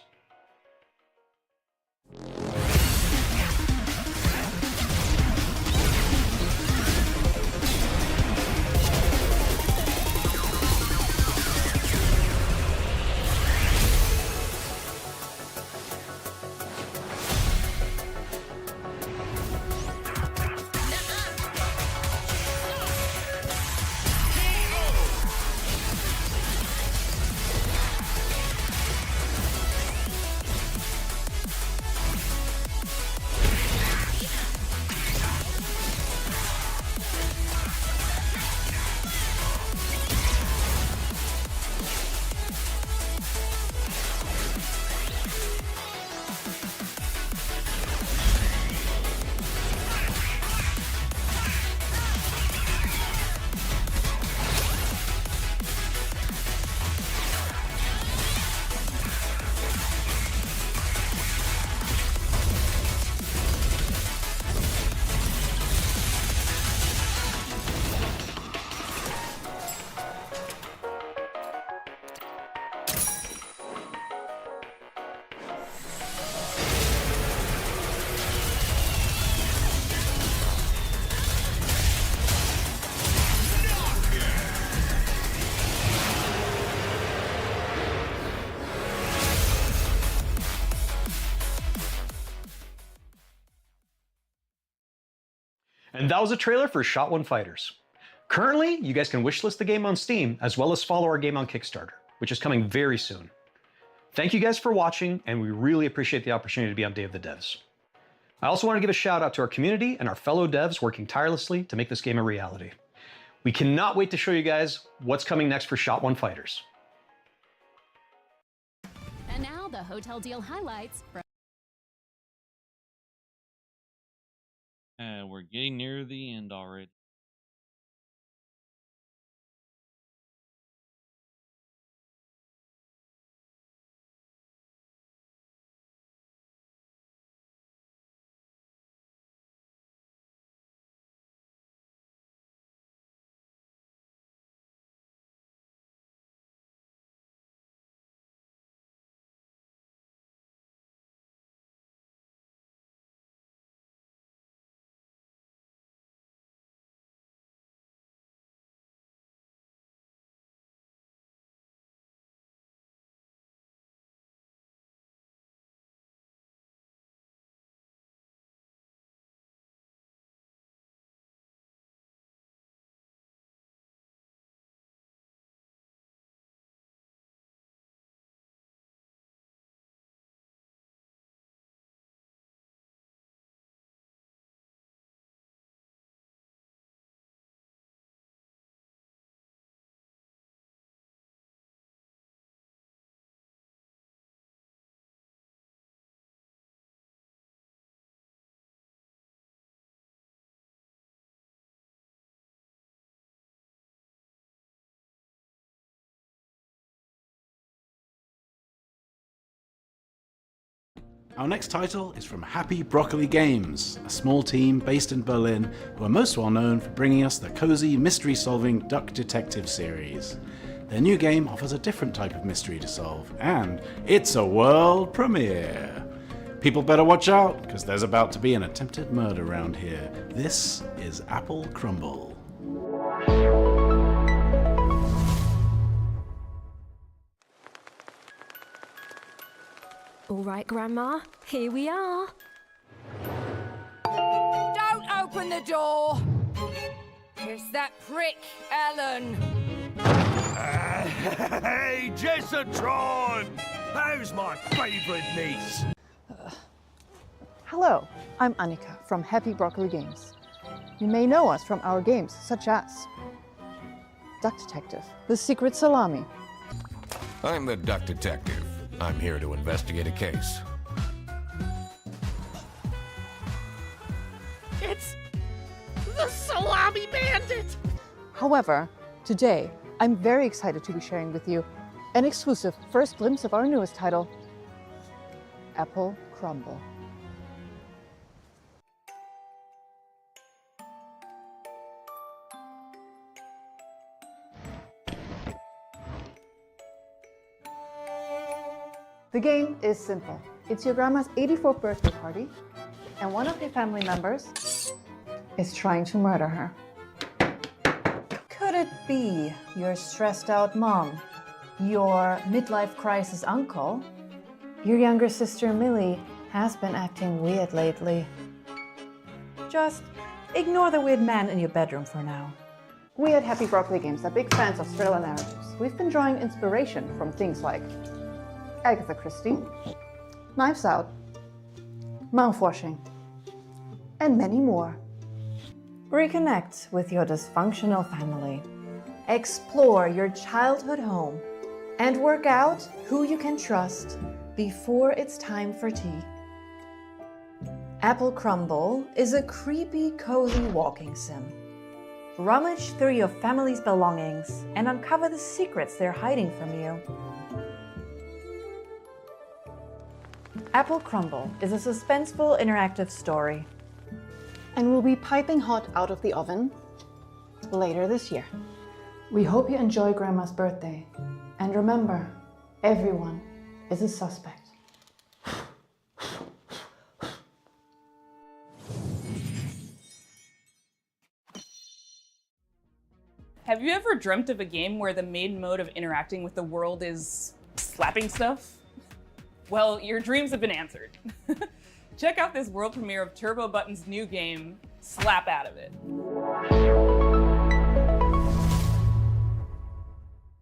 And that was a trailer for Shot One Fighters. Currently, you guys can wishlist the game on Steam, as well as follow our game on Kickstarter, which is coming very soon. Thank you guys for watching, and we really appreciate the opportunity to be on Day of the Devs. I also want to give a shout out to our community and our fellow devs working tirelessly to make this game a reality. We cannot wait to show you guys what's coming next for Shot One Fighters. And now the hotel deal highlights from We're getting near the end already. Our next title is from Happy Broccoli Games, a small team based in Berlin who are most well known for bringing us the cozy mystery-solving Duck Detective series. Their new game offers a different type of mystery to solve, and it's a world premiere. People better watch out, because there's about to be an attempted murder round here. This is Apple Crumble. All right, Grandma, here we are. Don't open the door! It's that prick, Ellen. Hey, Jessatron! How's my favourite niece? Hello, I'm Annika from Happy Broccoli Games. You may know us from our games such as Duck Detective, The Secret Salami. I'm the Duck Detective. I'm here to investigate a case. It's the Salami Bandit! However, today, I'm very excited to be sharing with you an exclusive first glimpse of our newest title, Apple Crumble. The game is simple. It's your grandma's 84th birthday party, and one of your family members is trying to murder her. Could it be your stressed out mom, your midlife crisis uncle? Your younger sister Millie has been acting weird lately. Just ignore the weird man in your bedroom for now. We at Happy Broccoli Games are big fans of thriller narratives. We've been drawing inspiration from things like Agatha Christie, Knives Out, Mouthwashing, and many more. Reconnect with your dysfunctional family, explore your childhood home, and work out who you can trust before it's time for tea. Apple Crumble is a creepy, cozy walking sim. Rummage through your family's belongings and uncover the secrets they're hiding from you. Apple Crumble is a suspenseful interactive story and will be piping hot out of the oven later this year. We hope you enjoy Grandma's birthday, and remember, everyone is a suspect. Have you ever dreamt of a game where the main mode of interacting with the world is slapping stuff? Well, your dreams have been answered. Check out this world premiere of Turbo Button's new game, slap out of it.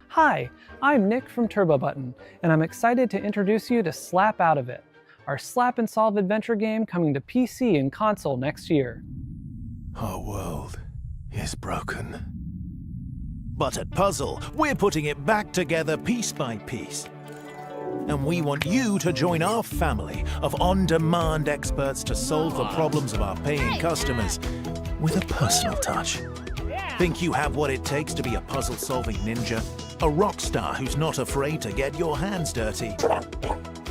Hi, I'm Nick from Turbo Button, and I'm excited to introduce you to Slap Out of It, our slap and solve adventure game coming to PC and console next year. Our world is broken. But at Puzzle, we're putting it back together piece by piece. And we want you to join our family of on-demand experts to solve the problems of our paying customers with a personal touch. Think you have what it takes to be a puzzle-solving ninja? A rock star who's not afraid to get your hands dirty?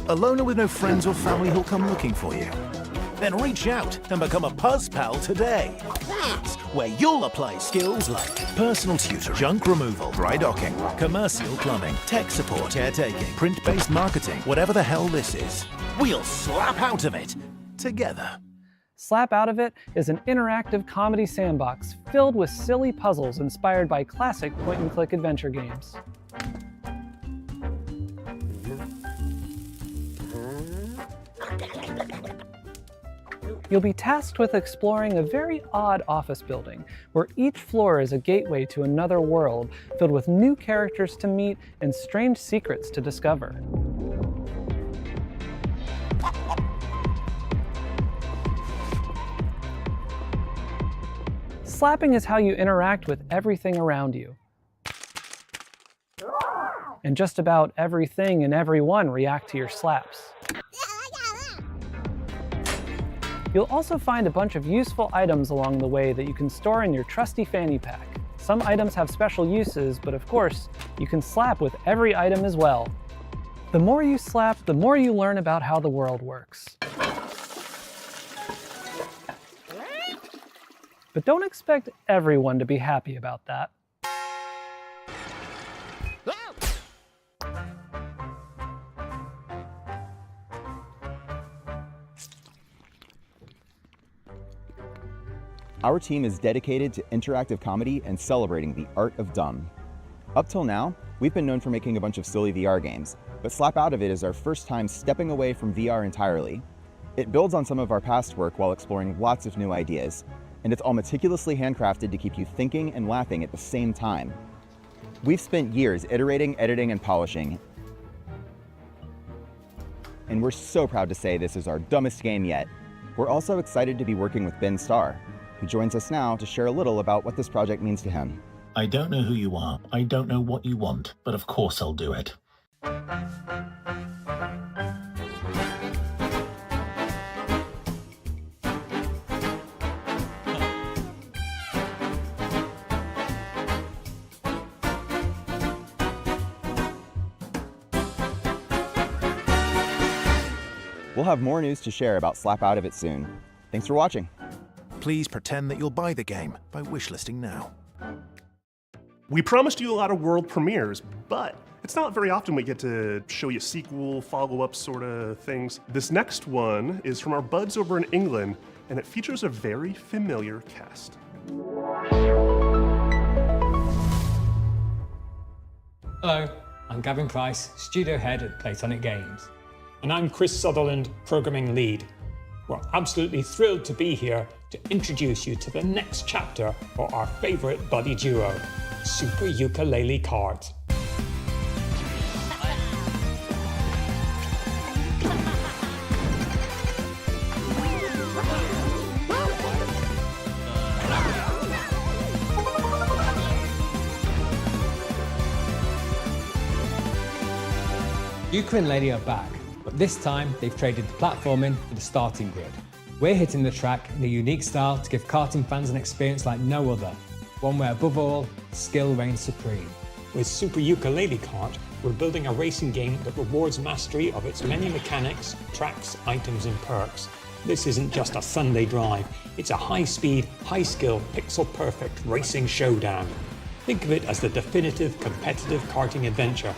A loner with no friends or family who'll come looking for you? Then reach out and become a Puzz Pal today. That's where you'll apply skills like personal tutor, junk removal, dry docking, commercial plumbing, tech support, caretaking, print-based marketing, whatever the hell this is. We'll slap out of it together. Slap Out of It is an interactive comedy sandbox filled with silly puzzles inspired by classic point-and-click adventure games. You'll be tasked with exploring a very odd office building, where each floor is a gateway to another world filled with new characters to meet and strange secrets to discover. Slapping is how you interact with everything around you. And just about everything and everyone react to your slaps. You'll also find a bunch of useful items along the way that you can store in your trusty fanny pack. Some items have special uses, but of course, you can slap with every item as well. The more you slap, the more you learn about how the world works. But don't expect everyone to be happy about that. Our team is dedicated to interactive comedy and celebrating the art of dumb. Up till now, we've been known for making a bunch of silly VR games, but Slap Out of It is our first time stepping away from VR entirely. It builds on some of our past work while exploring lots of new ideas, and it's all meticulously handcrafted to keep you thinking and laughing at the same time. We've spent years iterating, editing, and polishing, and we're so proud to say this is our dumbest game yet. We're also excited to be working with Ben Starr, who joins us now to share a little about what this project means to him. I don't know who you are, I don't know what you want, but of course I'll do it. We'll have more news to share about Slap Out of It soon. Thanks for watching. Please pretend that you'll buy the game by wishlisting now. We promised you a lot of world premieres, but it's not very often we get to show you sequel, follow-up sort of things. This next one is from our buds over in England, and it features a very familiar cast. Hello, I'm Gavin Price, studio head at Platonic Games. And I'm Chris Sutherland, programming lead. We're absolutely thrilled to be here to introduce you to the next chapter for our favourite buddy duo, Super Ukulele Cards. Euchre and Lady are back, but this time they've traded the platforming for the starting grid. We're hitting the track in a unique style to give karting fans an experience like no other, one where above all, skill reigns supreme. With Super Ukulele Kart, we're building a racing game that rewards mastery of its many mechanics, tracks, items and perks. This isn't just a Sunday drive, it's a high-speed, high-skill, pixel-perfect racing showdown. Think of it as the definitive competitive karting adventure.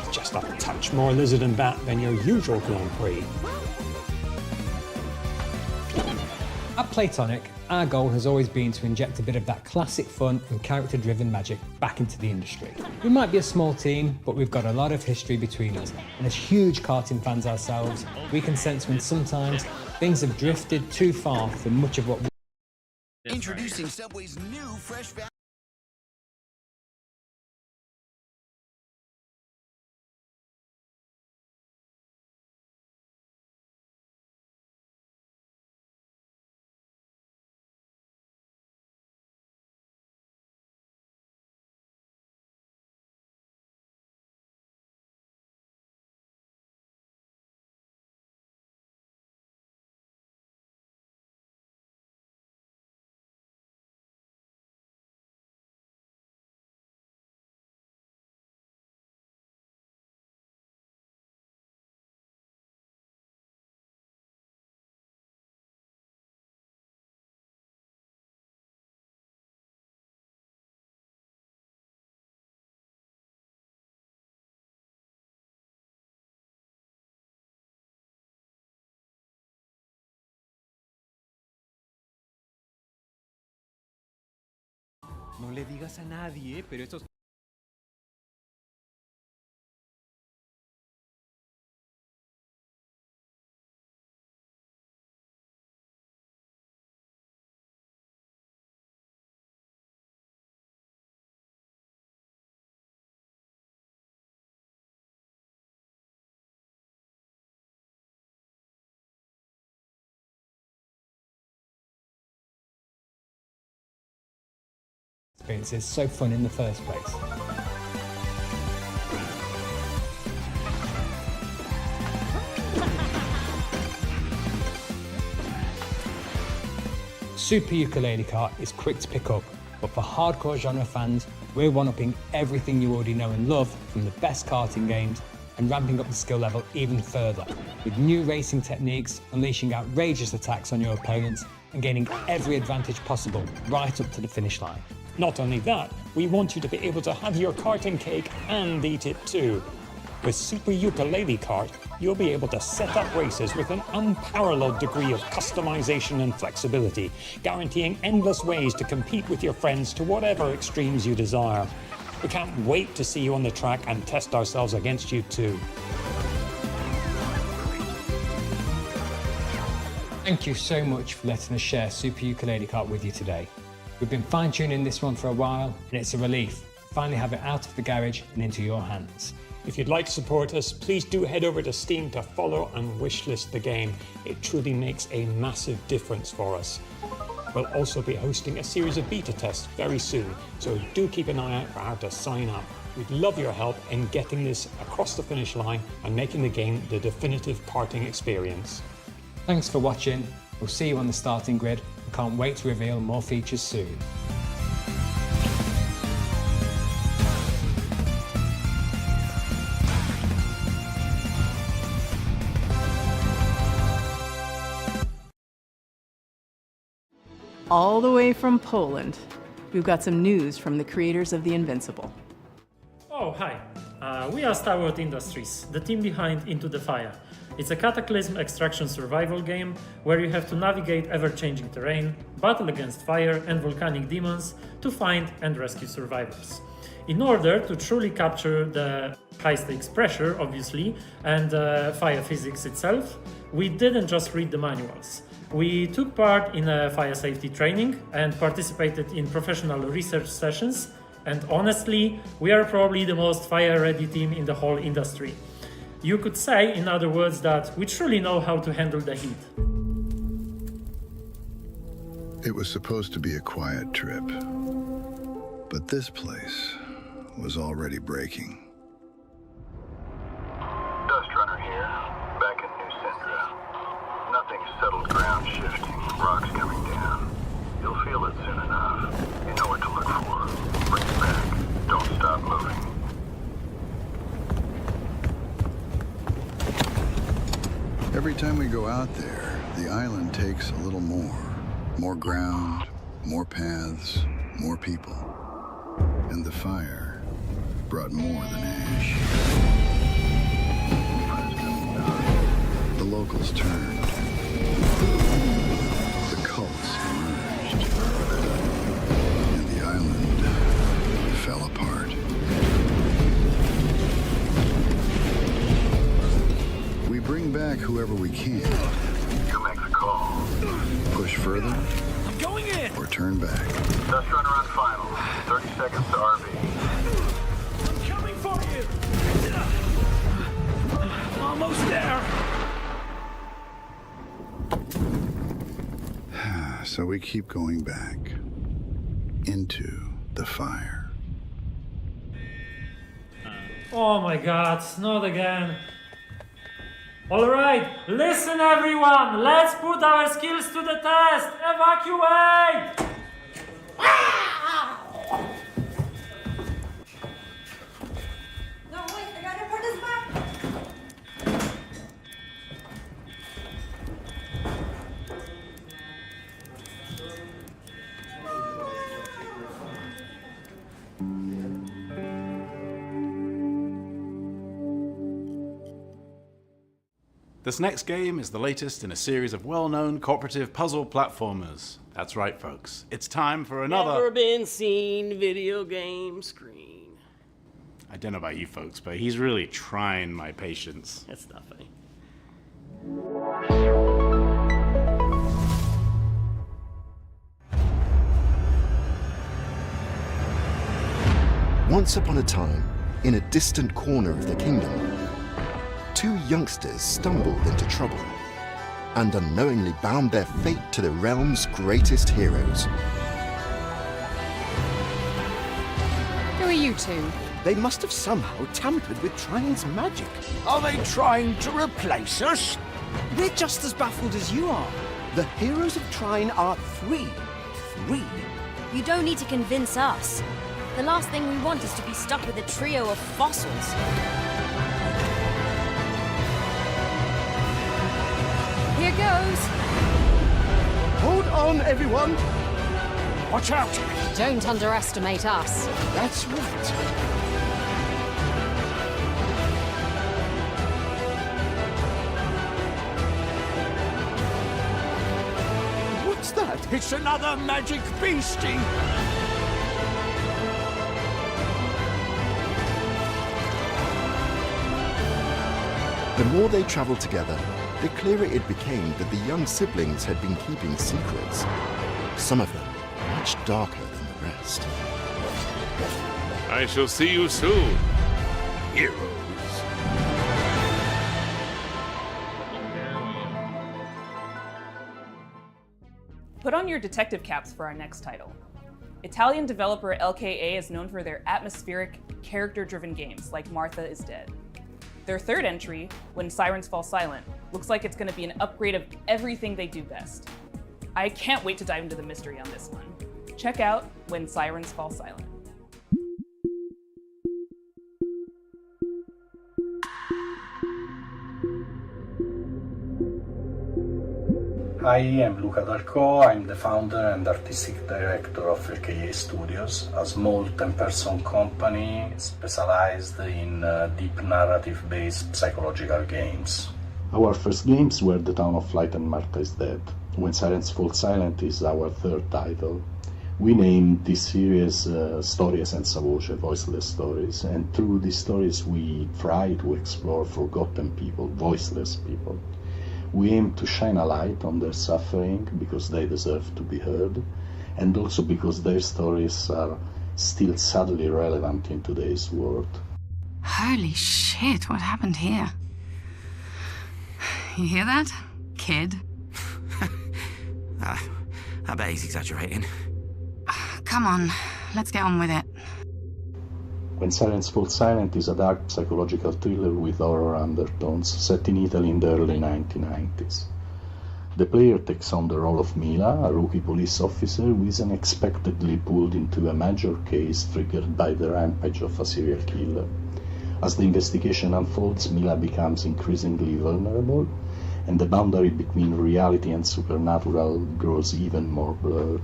It's just a touch more lizard and bat than your usual Grand Prix. At Platonic, our goal has always been to inject a bit of that classic fun and character-driven magic back into the industry. We might be a small team, but we've got a lot of history between us, and as huge karting fans ourselves, we can sense when sometimes things have drifted too far from much of what we Introducing Subway's new fresh value. No le digas a nadie, pero estos... Experience is so fun in the first place. Super Ukulele Kart is quick to pick up, but for hardcore genre fans, we're one-upping everything you already know and love from the best karting games and ramping up the skill level even further, with new racing techniques, unleashing outrageous attacks on your opponents and gaining every advantage possible right up to the finish line. Not only that, we want you to be able to have your karting cake and eat it too. With Super Ukulele Kart, you'll be able to set up races with an unparalleled degree of customization and flexibility, guaranteeing endless ways to compete with your friends to whatever extremes you desire. We can't wait to see you on the track and test ourselves against you too. Thank you so much for letting us share Super Ukulele Kart with you today. We've been fine-tuning this one for a while, and it's a relief to finally have it out of the garage and into your hands. If you'd like to support us, please do head over to Steam to follow and wishlist the game. It truly makes a massive difference for us. We'll also be hosting a series of beta tests very soon, so do keep an eye out for how to sign up. We'd love your help in getting this across the finish line and making the game the definitive karting experience. Thanks for watching. We'll see you on the starting grid. We can't wait to reveal more features soon. All the way from Poland, we've got some news from the creators of The Invincible. Oh, hi. We are Starwood Industries, the team behind Into the Fire. It's a cataclysm extraction survival game where you have to navigate ever-changing terrain, battle against fire and volcanic demons to find and rescue survivors. In order to truly capture the high-stakes pressure, obviously, and fire physics itself, we didn't just read the manuals. We took part in a fire safety training and participated in professional research sessions, and honestly, we are probably the most fire-ready team in the whole industry. You could say, in other words, that we truly know how to handle the heat. It was supposed to be a quiet trip, but this place was already breaking. Dust Runner here, back in New Syndra. Nothing's settled ground shifting, rocks coming down. You'll feel it soon enough. You know what to look for. Bring it back. Don't stop moving. Every time we go out there, the island takes a little more. More ground, more paths, more people. And the fire brought more than ash. The locals turned. The cults emerged. And the island fell apart. We bring back whoever we can. You make the call. Push further I'm going in! or turn back. Test run around final. 30 seconds to RV. I'm coming for you! Almost there! So we keep going back into the fire. Oh my god, not again. Alright, listen everyone, let's put our skills to the test! Evacuate! No, wait, I gotta put this back. This next game is the latest in a series of well-known cooperative puzzle platformers. That's right, folks. It's time for another... Never been seen video game screen. I don't know about you folks, but he's really trying my patience. That's not funny. Once upon a time, in a distant corner of the kingdom, two youngsters stumbled into trouble and unknowingly bound their fate to the realm's greatest heroes. Who are you two? They must have somehow tampered with Trine's magic. Are they trying to replace us? We're just as baffled as you are. The heroes of Trine are three. You don't need to convince us. The last thing we want is to be stuck with a trio of fossils. Here goes. Hold on, everyone. Watch out! Don't underestimate us. That's right. What's that? It's another magic beastie! The more they traveled together, the clearer it became that the young siblings had been keeping secrets. Some of them much darker than the rest. I shall see you soon, heroes. Put on your detective caps for our next title. Italian developer LKA is known for their atmospheric, character-driven games like Martha is Dead. Their third entry, When Sirens Fall Silent, looks like it's going to be an upgrade of everything they do best. I can't wait to dive into the mystery on this one. Check out When Sirens Fall Silent. Hi, I'm Luca Dalco. I'm the founder and artistic director of LKA Studios, a small 10-person company specialized in deep narrative-based psychological games. Our first games were The Town of Light and Martha is Dead. When Sirens Fall Silent is our third title. We named this series Storie senza voce, voiceless stories, and through these stories we try to explore forgotten people, voiceless people. We aim to shine a light on their suffering because they deserve to be heard, and also because their stories are still sadly relevant in today's world. Holy shit, what happened here? You hear that, kid? I bet he's exaggerating. Come on, let's get on with it. When Sirens Fall Silent is a dark psychological thriller with horror undertones set in Italy in the early 1990s. The player takes on the role of Mila, a rookie police officer who is unexpectedly pulled into a major case triggered by the rampage of a serial killer. As the investigation unfolds, Mila becomes increasingly vulnerable, and the boundary between reality and supernatural grows even more blurred.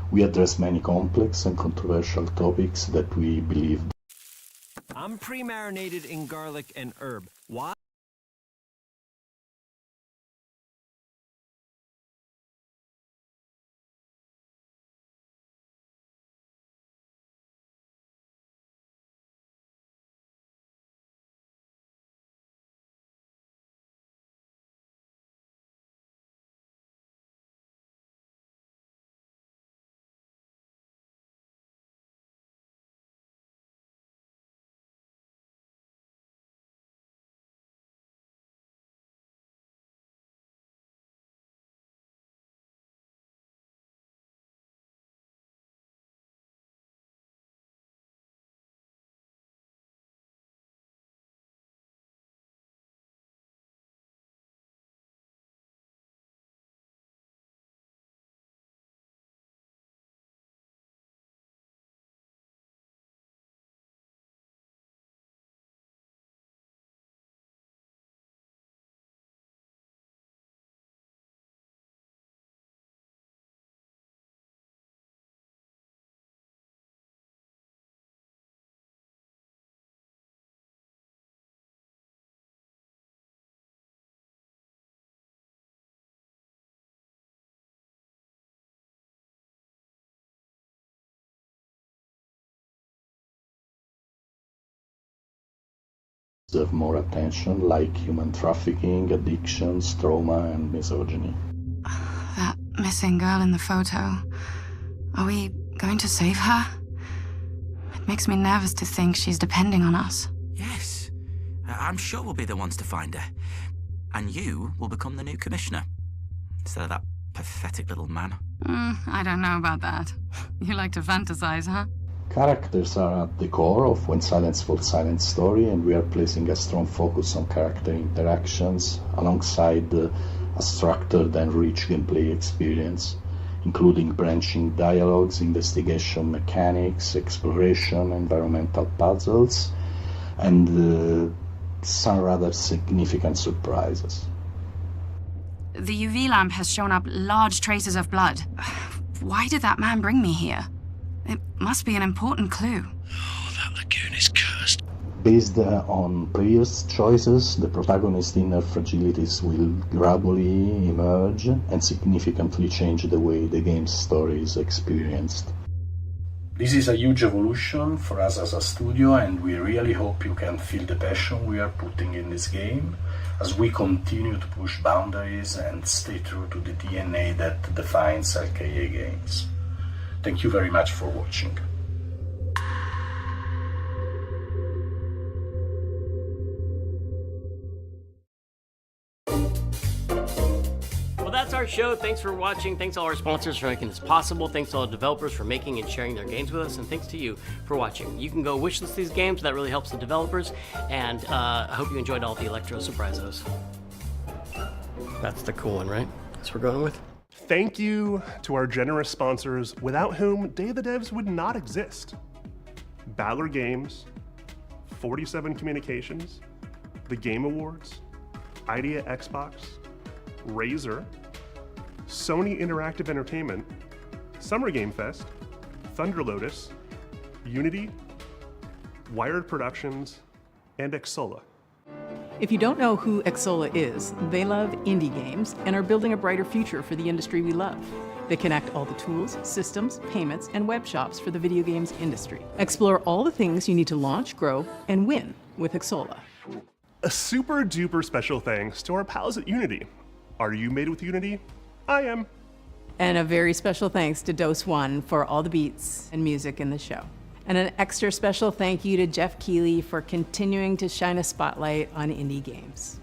We address many complex and controversial topics that we believe. I'm pre-marinated in garlic and herb. Why? deserve more attention, like human trafficking, addictions, trauma, and misogyny. That missing girl in the photo. Are we going to save her? It makes me nervous to think she's depending on us. Yes. I'm sure we'll be the ones to find her. And you will become the new commissioner. Instead of that pathetic little man. I don't know about that. You like to fantasize, huh? Characters are at the core of When Silence Falls Silent story, and we are placing a strong focus on character interactions alongside a structured and rich gameplay experience, including branching dialogues, investigation mechanics, exploration, environmental puzzles, and some rather significant surprises. The UV lamp has shown up large traces of blood. Why did that man bring me here? It must be an important clue. Oh, that lagoon is cursed. Based on previous choices, the protagonist's inner fragilities will gradually emerge and significantly change the way the game's story is experienced. This is a huge evolution for us as a studio, and we really hope you can feel the passion we are putting in this game as we continue to push boundaries and stay true to the DNA that defines LKA games. Thank you very much for watching. Well, that's our show. Thanks for watching. Thanks to all our sponsors for making this possible. Thanks to all the developers for making and sharing their games with us. And thanks to you for watching. You can go wishlist these games. That really helps the developers. And I hope you enjoyed all the Electro Surprisos. That's the cool one, right? That's what we're going with. Thank you to our generous sponsors, without whom Day of the Devs would not exist. Battler Games, 47 Communications, the Game Awards, Idea Xbox, Razer, Sony Interactive Entertainment, Summer Game Fest, Thunder Lotus, Unity, Wired Productions, and Exola. If you don't know who Exola is, they love indie games and are building a brighter future for the industry we love. They connect all the tools, systems, payments, and web shops for the video games industry. Explore all the things you need to launch, grow, and win with Exola. A super duper special thanks to our pals at Unity. Are you made with Unity? I am. And a very special thanks to Dose One for all the beats and music in the show. And an extra special thank you to Jeff Keighley for continuing to shine a spotlight on indie games.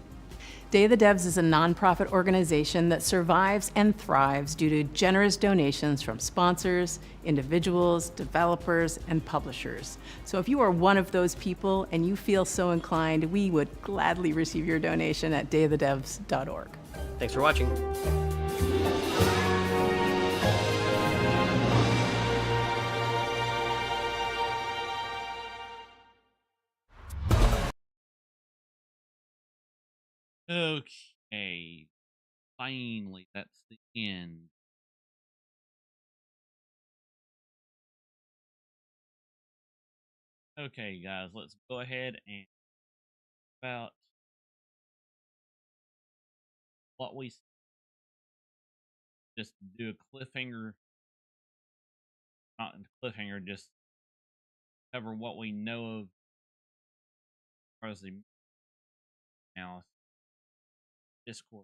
Day of the Devs is a nonprofit organization that survives and thrives due to generous donations from sponsors, individuals, developers, and publishers. So if you are one of those people and you feel so inclined, we would gladly receive your donation at dayofthedevs.org. Thanks for watching. Okay, finally, that's the end. Okay, guys, let's go ahead and about what we just do a cliffhanger, not a cliffhanger, just cover what we know of as far as the analysis. Discord.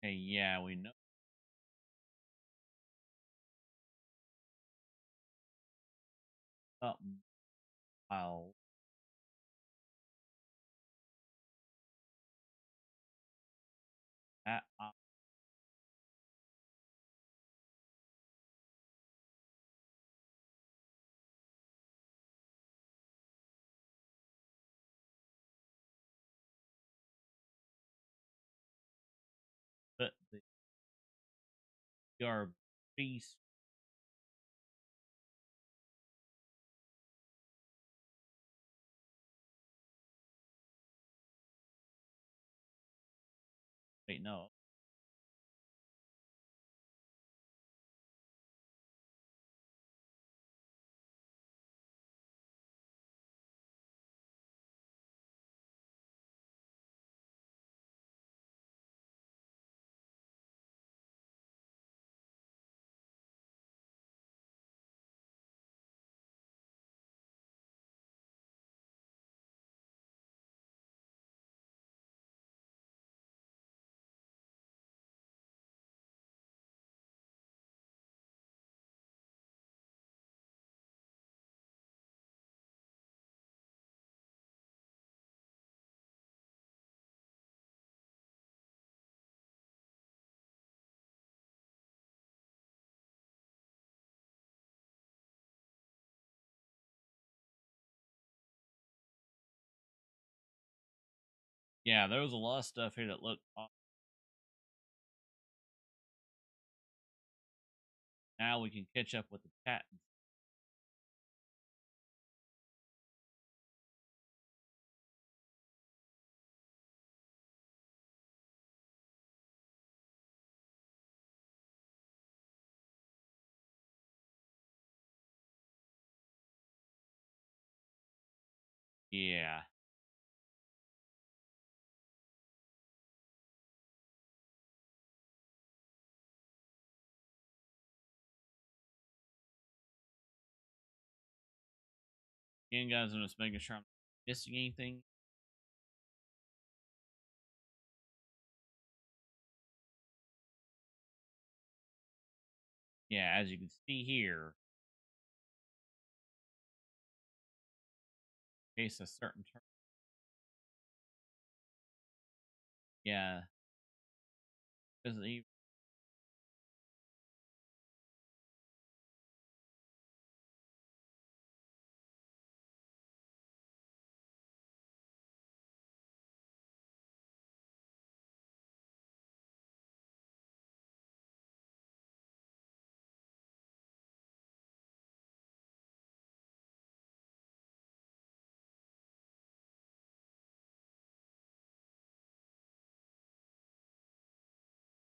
Okay, yeah, we know. I'll that but the ERB wait, no. Yeah, there was a lot of stuff here that looked awesome. Now we can catch up with the chat. Yeah. Again, guys, I'm just making sure I'm not missing anything. Yeah, as you can see here, in case a certain term. Yeah. Doesn't even.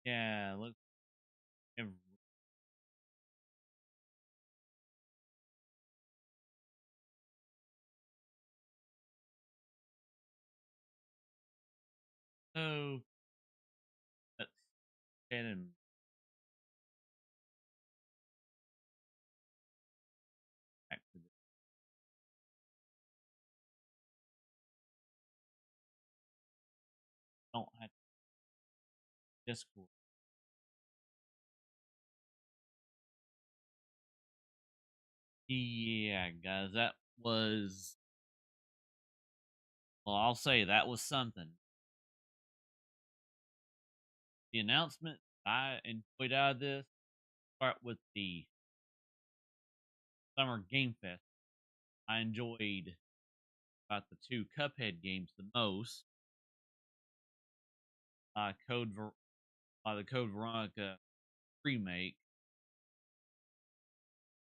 Yeah, look. So let's get him. Back to the don't have Discord. Yeah, guys, that was. Well, I'll say that was something. The announcement I enjoyed out of this start with the Summer Game Fest. I enjoyed about the two Cuphead games the most. The Code Veronica remake,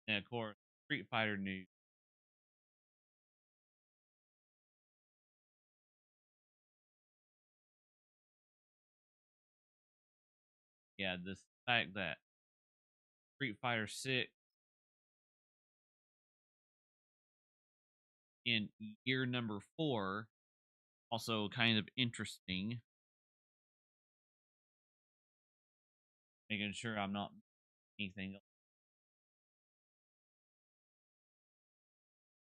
and of course Street Fighter news. Yeah, this fact that Street Fighter 6 in year number 4, also kind of interesting. Making sure I'm not anything else.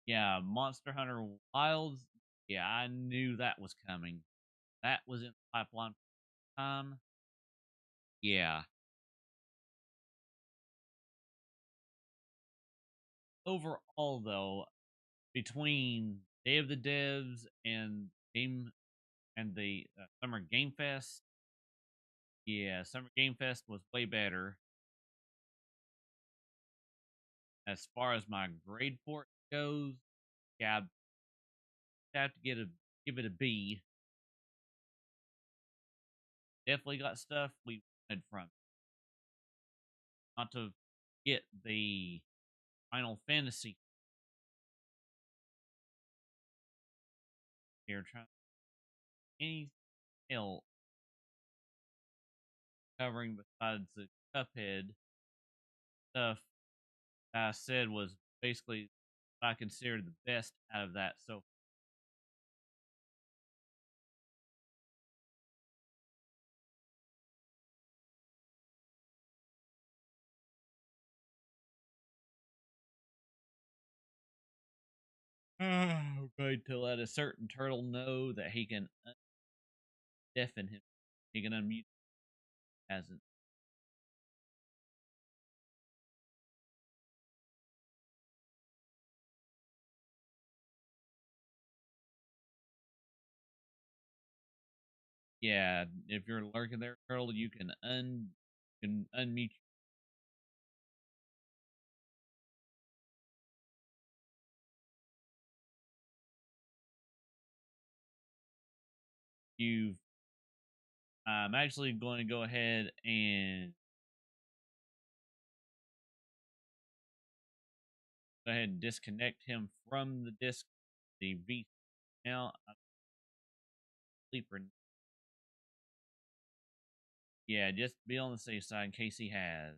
Yeah, Monster Hunter Wilds. Yeah, I knew that was coming. That was in the pipeline for time. Yeah. Overall, though, between Day of the Devs and the Summer Game Fest, yeah, Summer Game Fest was way better. As far as my grade for it goes, yeah, I have to give it a B. Definitely got stuff we wanted from it. Not to get the Final Fantasy here, trying anything else covering besides the Cuphead stuff I said was basically what I considered the best out of that. So okay, to let a certain turtle know that he can deafen him. He can unmute hasn't. Yeah, if you're lurking there, turtle, you can unmute. I'm actually going to go ahead and disconnect him from the disc. The V now sleeper. Yeah, just be on the safe side in case he has.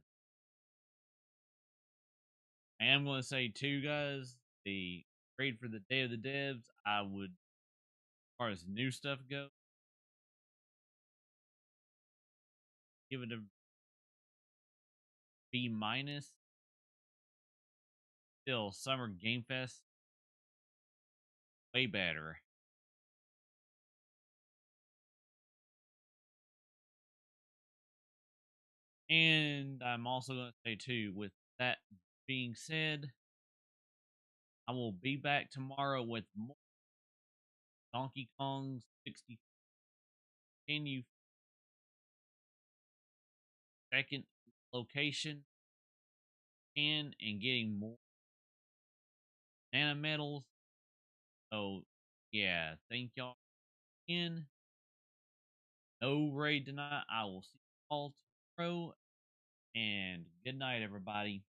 I am going to say too, guys, the grade for the Day of the Devs, I would, as far as new stuff goes, give it a B minus. Still, Summer Game Fest, way better. And I'm also going to say too, with that being said, I will be back tomorrow with more Donkey Kong 60. Continue second location and getting more nano medals. So yeah, thank y'all again. No raid tonight. I will see you all tomorrow. And good night, everybody.